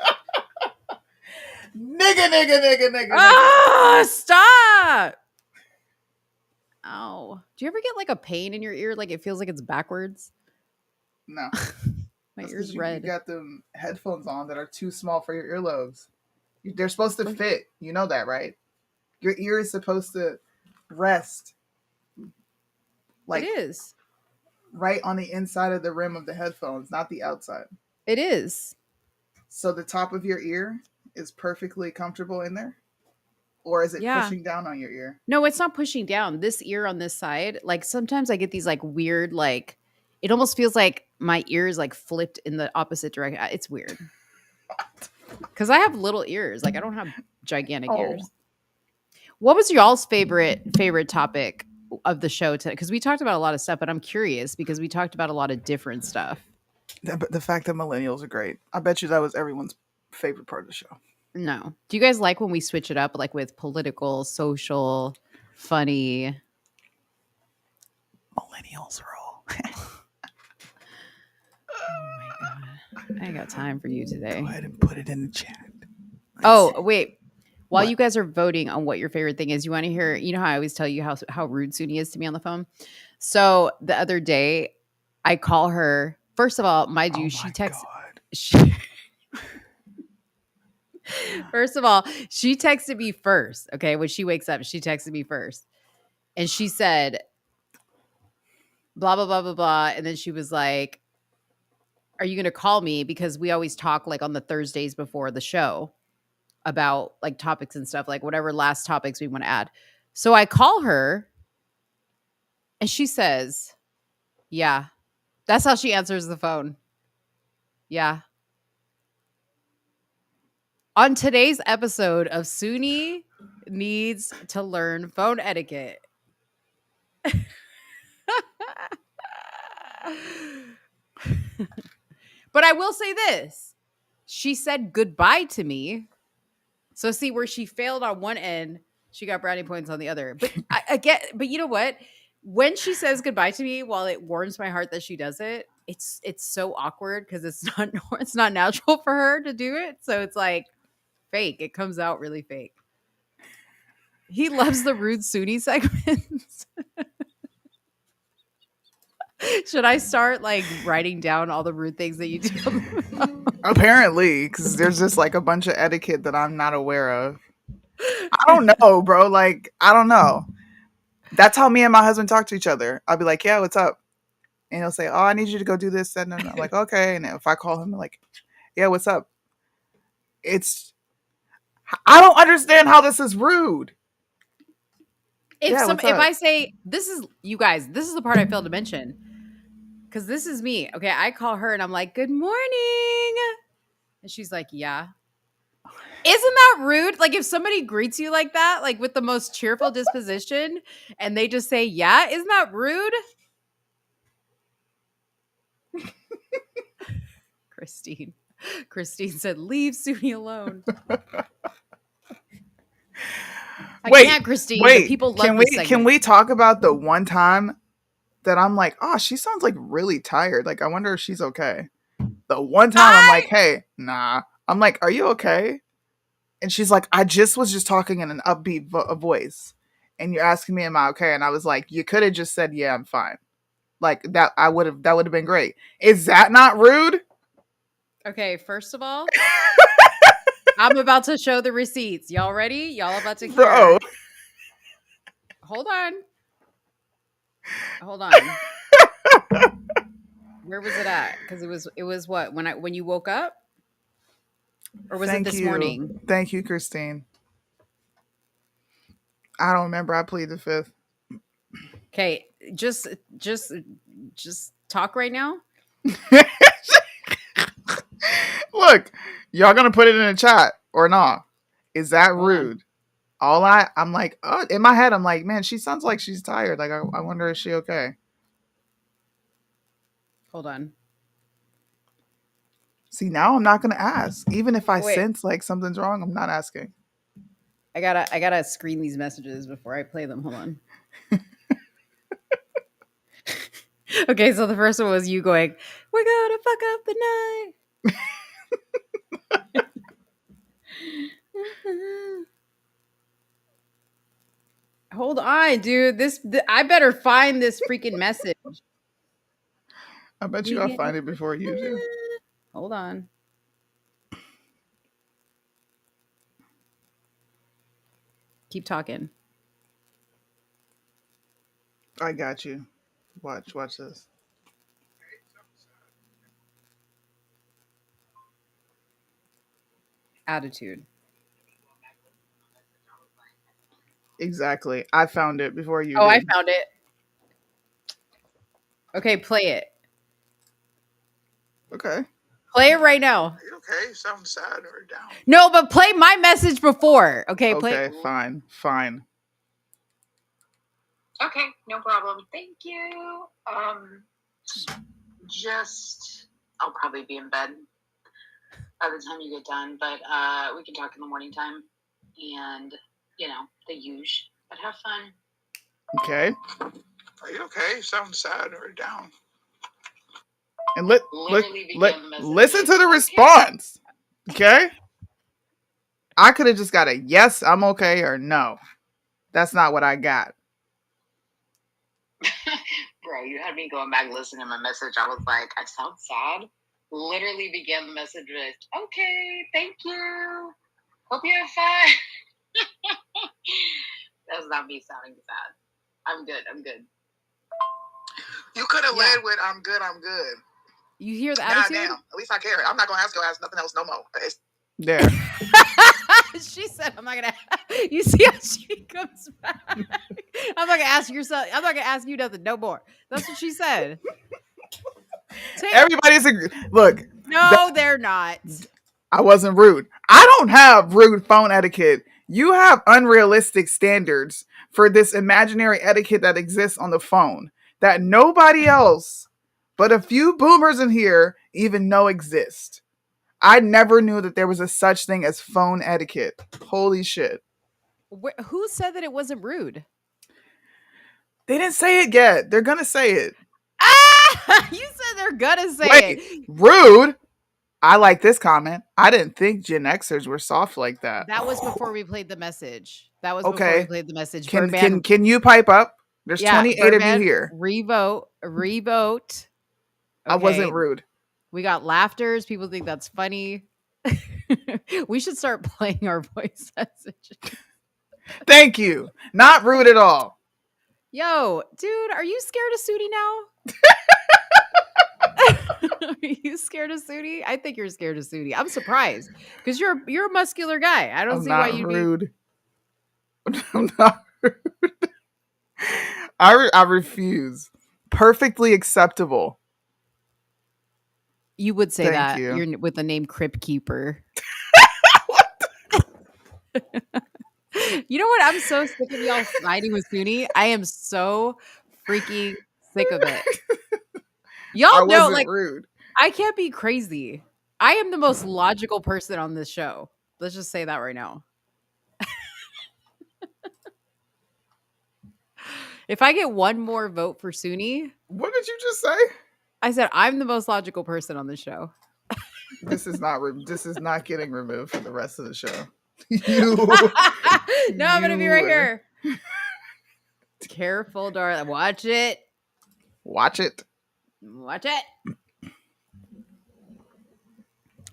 Nigga. Ah, stop. Oh. Do you ever get like a pain in your ear? Like it feels like it's backwards? No. My That's ear's 'cause red. You got them headphones on that are too small for your earlobes. They're supposed to fit. You know that, right? Your ear is supposed to rest. Like It is. right on the inside of the rim of the headphones, not the outside. It is. So the top of your ear is perfectly comfortable in there? Or is it pushing down on your ear? No, it's not pushing down. This ear on this side, like sometimes I get these like weird, like it almost feels like my ear is like flipped in the opposite direction. It's weird. Because I have little ears. Like I don't have gigantic ears. What was y'all's favorite topic of the show today? Because we talked about a lot of stuff, but I'm curious because we talked about a lot of different stuff. The fact that millennials are great. I bet you that was everyone's favorite part of the show. No. Do you guys like when we switch it up, like with political, social, funny? Millennials rule. Oh my god. I ain't got time for you today. Go ahead and put it in the chat. Wait. While you guys are voting on what your favorite thing is, you want to hear, you know how I always tell you how rude Soonie is to me on the phone? So the other day, I call her. First of all, mind you, she texts. First of all, she texted me first. Okay. When she wakes up, she texted me first. And she said, blah, blah, blah, blah, blah. And then she was like, are you going to call me? Because we always talk like on the Thursdays before the show about like topics and stuff, like whatever last topics we want to add. So I call her and she says, yeah. That's how she answers the phone. Yeah. On today's episode of Soonie Needs to Learn Phone Etiquette. But I will say this. She said goodbye to me. So see where she failed on one end, she got brownie points on the other. But I get, but you know what? When she says goodbye to me, while it warms my heart that she does it, it's so awkward because it's not natural for her to do it. So it's like fake. It comes out really fake. He loves the rude Soonie segments. Should I start like writing down all the rude things that you do? Apparently, because there's just like a bunch of etiquette that I'm not aware of. I don't know, bro. Like, I don't know. That's how me and my husband talk to each other. I'll be like, yeah, what's up? And he'll say, oh, I need you to go do this. And I'm like, okay. And if I call him, I'm like, yeah, what's up? I don't understand how this is rude. If I say, this is, you guys, this is the part I failed to mention. Because this is me. Okay, I call her and I'm like, good morning. And she's like, yeah. Isn't that rude? Like if somebody greets you like that, like with the most cheerful disposition, and they just say, yeah, isn't that rude? Christine. Christine said, "Leave Soonie alone." I Wait, can't, Christine. The people love this segment. Can we talk about the one time that I'm like, oh, she sounds like really tired. Like, I wonder if she's okay. The one time I'm like, hey, nah. I'm like, are you okay? And she's like, I was just talking in an upbeat voice. And you're asking me, am I okay? And I was like, you could have just said, yeah, I'm fine. Like that would have been great. Is that not rude? Okay, first of all, I'm about to show the receipts. Y'all ready? Y'all about to hear. Bro. Hold on. Where was it at? Because it was what? When you woke up? Or was it this morning? Thank you, Christine. I don't remember. I plead the fifth. Okay, just talk right now. Look, y'all gonna put it in the chat or not? Is that rude? I'm like, oh, in my head, I'm like, man, she sounds like she's tired. Like, I wonder, is she okay? Hold on. See, now I'm not gonna ask. Even if I sense like something's wrong, I'm not asking. I gotta screen these messages before I play them. Hold on. Okay, so the first one was you going, "We're gonna fuck up the night." Hold on, dude. I better find this freaking message. I bet you I'll find it before you do. Hold on. Keep talking. I got you. Watch this. Attitude. Exactly. I found it before you did. I found it. Okay, play it. Okay. Play it right now. Are you okay? You sound sad or down. No, but play my message before. Okay, Okay, fine. Okay, no problem. Thank you. I'll probably be in bed by the time you get done, but we can talk in the morning time, and the usual. But have fun. Okay. Are you okay? You sound sad or down. And listen to the response. Okay? I could have just got a yes, I'm okay, or no. That's not what I got. Bro, you had me going back listening to my message. I was like, I sound sad. Literally began the message with, okay, thank you. Hope you have fun. That's not me sounding sad. I'm good. You could have led with, I'm good. You hear the attitude? Damn. At least I care. I'm not going to ask her nothing else no more. There. She said, I'm not going to. You see how she comes back? I'm not going to ask yourself. I'm not going to ask you nothing no more. That's what she said. Everybody's look. No, they're not. I wasn't rude. I don't have rude phone etiquette. You have unrealistic standards for this imaginary etiquette that exists on the phone that nobody else but a few boomers in here even know exist. I never knew that there was a such thing as phone etiquette. Holy shit. Who said that it wasn't rude? They didn't say it yet. They're going to say it. Ah! You said they're going to say it. Rude? I like this comment. I didn't think Gen Xers were soft like that. That was before we played the message. Before we played the message. Can you pipe up? There's 28 of you here. Revote. Okay. I wasn't rude. We got laughters. People think that's funny. We should start playing our voice messages. Thank you. Not rude at all. Yo, dude, are you scared of Soonie now? Are you scared of Soonie? I think you're scared of Soonie. I'm surprised because you're a muscular guy. I don't see why you'd rude. I'm not rude. I refuse. Perfectly acceptable. You would say that. You're with the name Crypt Keeper. You know what? I'm so sick of y'all fighting with Soonie. I am so freaking sick of it. Y'all know, like, rude. I can't be crazy. I am the most logical person on this show. Let's just say that right now. If I get one more vote for Soonie, What did you just say? I said I'm the most logical person on this show. This is not getting removed for the rest of the show. No, I'm gonna be right here. Careful, darling. Watch it. Watch it. Watch it.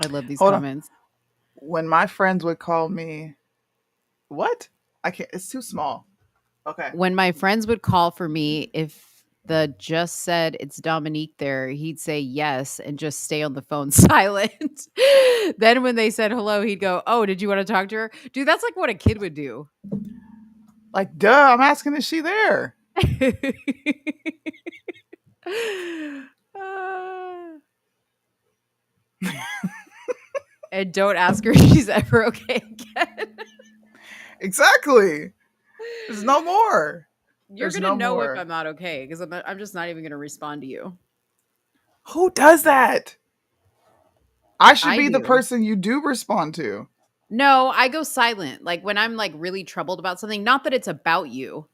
I love these Hold comments. On. When my friends would call me, what? I can't. It's too small. Okay. When my friends would call for me, if the just said it's Dominique there, he'd say yes and just stay on the phone silent. Then when they said hello, he'd go, "Oh, did you want to talk to her?" Dude, that's like what a kid would do. Like, duh, I'm asking, is she there? And don't ask her if she's ever okay again. Exactly. There's no more. You're going to know if I'm not okay because I'm just not even going to respond to you. Who does that? I should be the person you do respond to. No, I go silent. Like when I'm like really troubled about something, not that it's about you.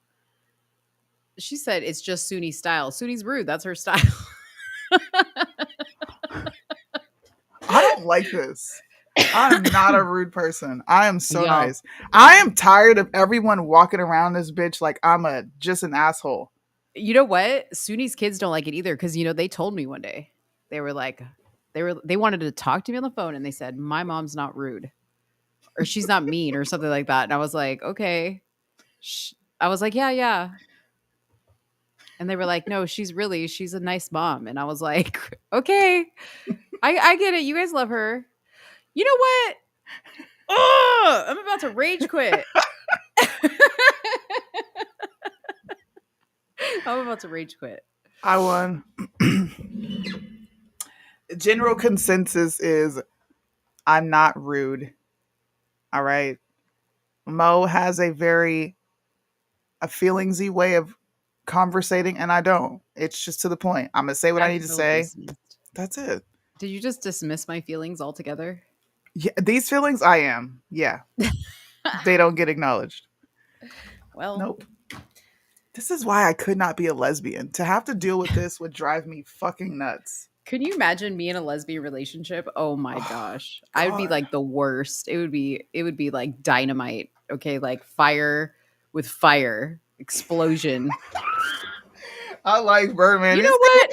She said it's just Soonie's style. Soonie's rude. That's her style. I don't like this. I'm not a rude person. I am so nice. I am tired of everyone walking around this bitch like I'm just an asshole. You know what? Soonie's kids don't like it either because, you know, they told me one day. They were like, they wanted to talk to me on the phone and they said, my mom's not rude or she's not mean or something like that. And I was like, okay. I was like, yeah. And they were like, no, she's a nice mom. And I was like, okay, I get it. You guys love her. You know what? Oh, I'm about to rage quit. I'm about to rage quit. I won. General consensus is I'm not rude. All right. Mo has a feelingsy way of conversating, and I don't. It's just to the point. I'm going to say what I need to say. That's it. Did you just dismiss my feelings altogether? Yeah, these feelings, I am. Yeah. They don't get acknowledged. Well. Nope. This is why I could not be a lesbian. To have to deal with this would drive me fucking nuts. Could you imagine me in a lesbian relationship? Oh my gosh. I would be like the worst. It would be like dynamite. Okay, like fire with fire. Explosion. I like Birdman. You know what?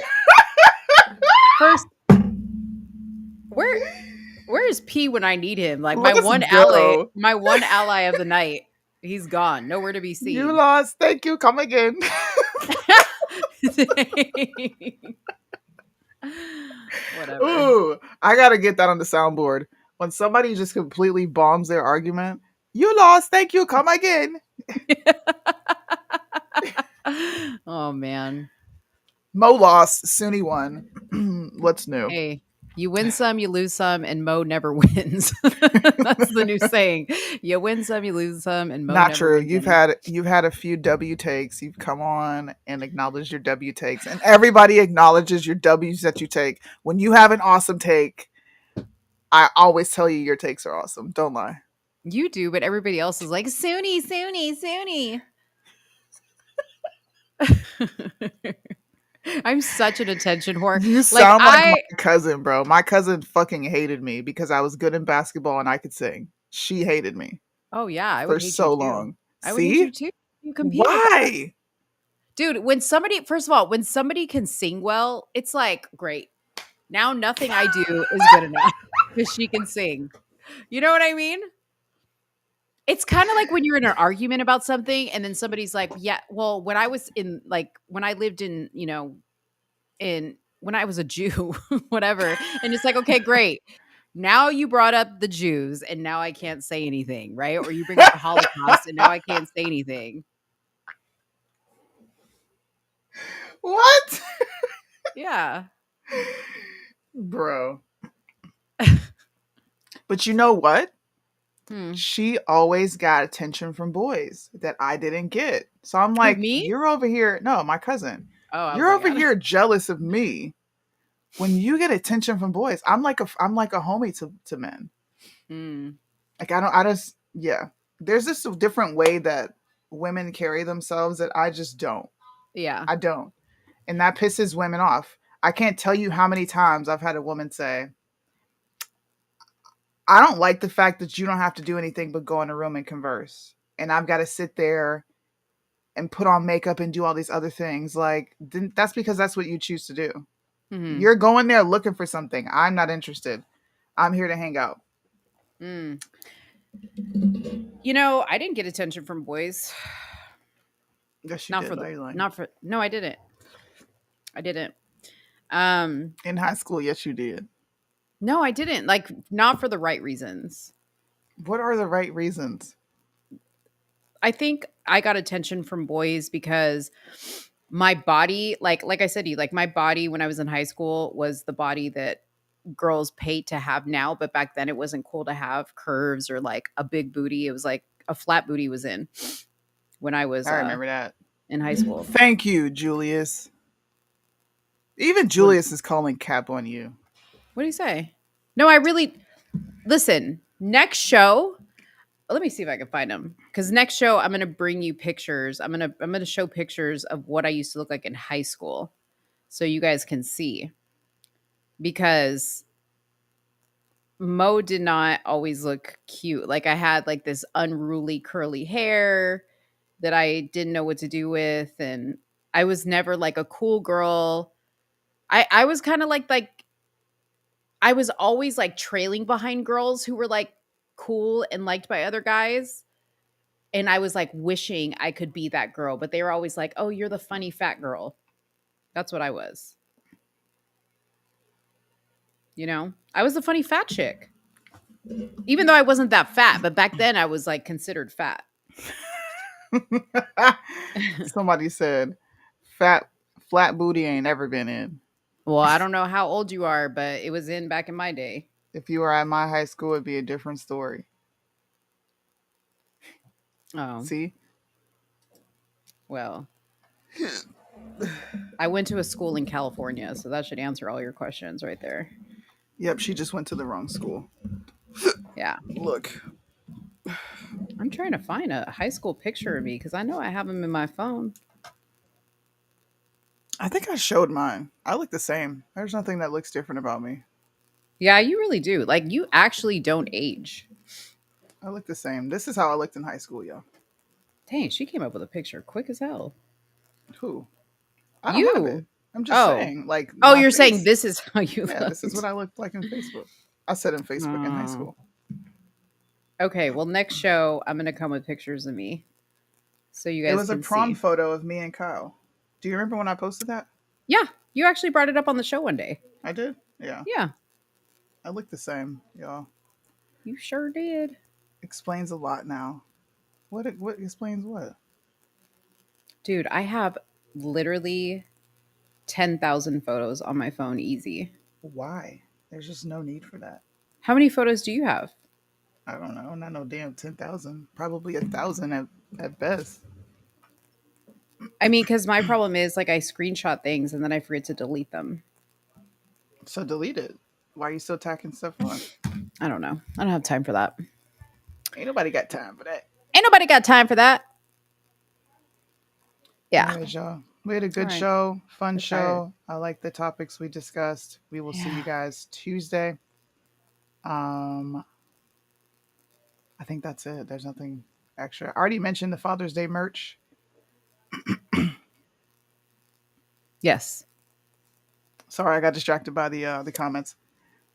First, where is P when I need him? Like my one ally of the night. He's gone. Nowhere to be seen. You lost. Thank you. Come again. Whatever. Ooh, I gotta get that on the soundboard. When somebody just completely bombs their argument, you lost. Thank you. Come again. Oh man. Mo lost. Soonie won. What's new? Hey, you win some, you lose some, and Mo never wins. That's the new saying. You win some, you lose some, and Mo Not never true. wins. You've had a few W takes. You've come on and acknowledged your W takes, and everybody acknowledges your W's that you take. When you have an awesome take, I always tell you your takes are awesome. Don't lie. You do, but everybody else is like Soonie, Soonie, Soonie. I'm such an attention whore. You sound like my cousin, bro. My cousin fucking hated me because I was good in basketball and I could sing. She hated me. Oh yeah, I for would hate so you too. long. I would hate you too. You compete. Why? Dude, when somebody can sing well, it's like great. Now nothing I do is good enough because she can sing. You know what I mean? It's kind of like when you're in an argument about something and then somebody's like, yeah, well, when I was in when I lived in, when I was a Jew, whatever. And it's like, okay, great. Now you brought up the Jews and now I can't say anything, right? Or you bring up the Holocaust and now I can't say anything. What? Yeah. Bro. But you know what? She always got attention from boys that I didn't get. So I'm like, me? You're over here. No, my cousin. Oh, you're over here jealous of me when you get attention from boys, I'm like a homie to men. Like I just yeah. There's this different way that women carry themselves that I just don't. Yeah. I don't. And that pisses women off. I can't tell you how many times I've had a woman say, I don't like the fact that you don't have to do anything but go in a room and converse. And I've got to sit there and put on makeup and do all these other things. Like, that's because that's what you choose to do. Mm-hmm. You're going there looking for something. I'm not interested. I'm here to hang out. You know, I didn't get attention from boys. Yes, you Not did. for The, not for no, I didn't. I didn't. In high school, yes, you did. No, I didn't. Like, not for the right reasons. What are the right reasons? I think I got attention from boys because my body, like I said to you, like my body when I was in high school was the body that girls pay to have now, but back then it wasn't cool to have curves or like a big booty. It was like a flat booty was in when I was I remember that in high school. Thank you, Julius. Even Julius is calling cap on you. What do you say? No, I really listen. Next show, let me see if I can find them. Because next show, I'm gonna bring you pictures. I'm gonna show pictures of what I used to look like in high school, so you guys can see. Because Mo did not always look cute. Like I had like this unruly curly hair that I didn't know what to do with, and I was never like a cool girl. I was kind of like I was always like trailing behind girls who were like cool and liked by other guys. And I was like wishing I could be that girl, but they were always like, "Oh, you're the funny fat girl." That's what I was. You know? I was the funny fat chick. Even though I wasn't that fat, but back then I was like considered fat. Somebody said, flat booty ain't ever been in. Well, I don't know how old you are, but it was in back in my day. If you were at my high school, it'd be a different story. Oh. See? Well, I went to a school in California, so that should answer all your questions right there. Yep, she just went to the wrong school. Yeah. Look. I'm trying to find a high school picture of me because I know I have them in my phone. I think I showed mine. I look the same. There's nothing that looks different about me. Yeah, you really do. Like, you actually don't age. I look the same. This is how I looked in high school, yo. Dang, she came up with a picture quick as hell. Who? I don't have it. I'm just saying, like. Oh, you're saying this is how you look. Yeah, this is what I looked like in Facebook. I said in Facebook in high school. Okay, well, next show, I'm going to come with pictures of me. So you guys It was a can prom see. photo of me and Kyle. Do you remember when I posted that? Yeah, you actually brought it up on the show one day. I did? Yeah. Yeah. I look the same, y'all. You sure did. Explains a lot now. What explains what? Dude, I have literally 10,000 photos on my phone easy. Why? There's just no need for that. How many photos do you have? I don't know. Not no damn 10,000. Probably 1,000 at best. I mean, because my problem is like I screenshot things and then I forget to delete them. So delete it. Why are you still tacking stuff on? I don't know. I don't have time for that. Ain't nobody got time for that. Ain't nobody got time for that. Yeah. Anyways, y'all. We had a good All right. show. Fun I'm show. I like the topics we discussed. We will see you guys Tuesday. I think that's it. There's nothing extra. I already mentioned the Father's Day merch. Yes. Sorry, I got distracted by the comments.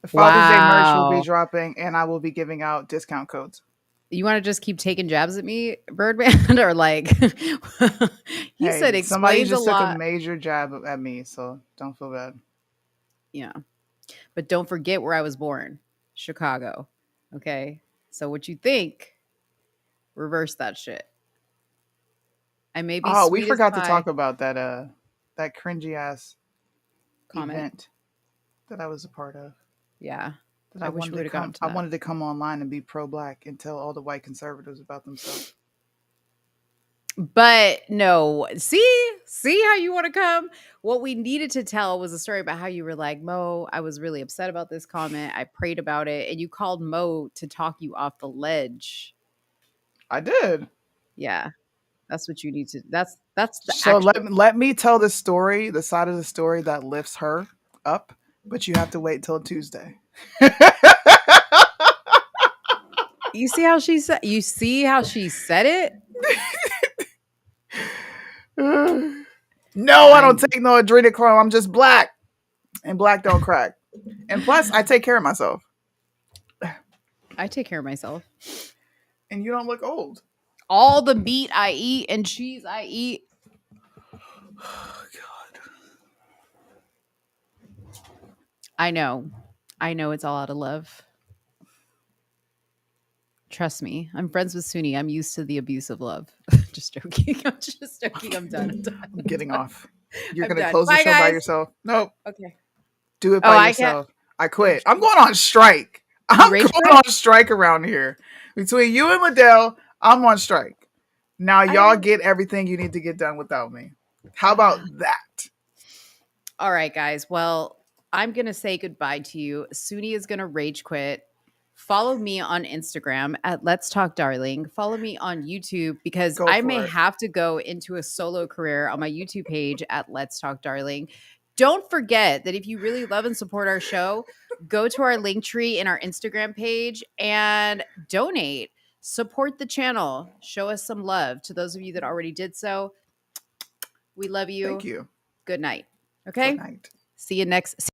The Father's Day merch will be dropping, and I will be giving out discount codes. You want to just keep taking jabs at me, Birdman, or like you said, explains somebody just a lot. took a major jab at me, so don't feel bad. Yeah, but don't forget where I was born, Chicago. Okay, so what you think? Reverse that shit. I may be. Oh, we forgot to talk about that that cringy ass comment event that I was a part of. Yeah. That I wanted to come. I wanted to come online and be pro-black and tell all the white conservatives about themselves. But no, see how you want to come. What we needed to tell was a story about how you were like, Mo, I was really upset about this comment. I prayed about it, and you called Mo to talk you off the ledge. I did. Yeah, that's what you need to. That's the So actual. let me tell the story, the side of the story that lifts her up, but you have to wait till Tuesday. You see how she said. You see how she said it. No, I don't take no adrenochrome. I'm just black, and black don't crack. And plus, I take care of myself. I take care of myself. And you don't look old. All the meat I eat and cheese I eat. Oh, God. I know it's all out of love. Trust me, I'm friends with Soonie. I'm used to the abuse of love. Just joking. I'm just joking. I'm done. I'm getting off. You're I'm going to done. close Bye, the show by guys. yourself? Nope. Okay. Do it Oh, by I can't. yourself. I quit. I'm going on strike. I'm rage going quit? on strike around here. Between you and Liddell, I'm on strike. Now y'all get everything you need to get done without me. How about that? All right, guys. Well, I'm going to say goodbye to you. Soonie is going to rage quit. Follow me on Instagram at Let's Talk Darling. Follow me on YouTube because Go I for may it. have to go into a solo career on my YouTube page at Let's Talk Darling. Don't forget that if you really love and support our show, go to our link tree in our Instagram page and donate. Support the channel. Show us some love. To those of you that already did so, we love you. Thank you. Good night. Okay? Good night. See you next.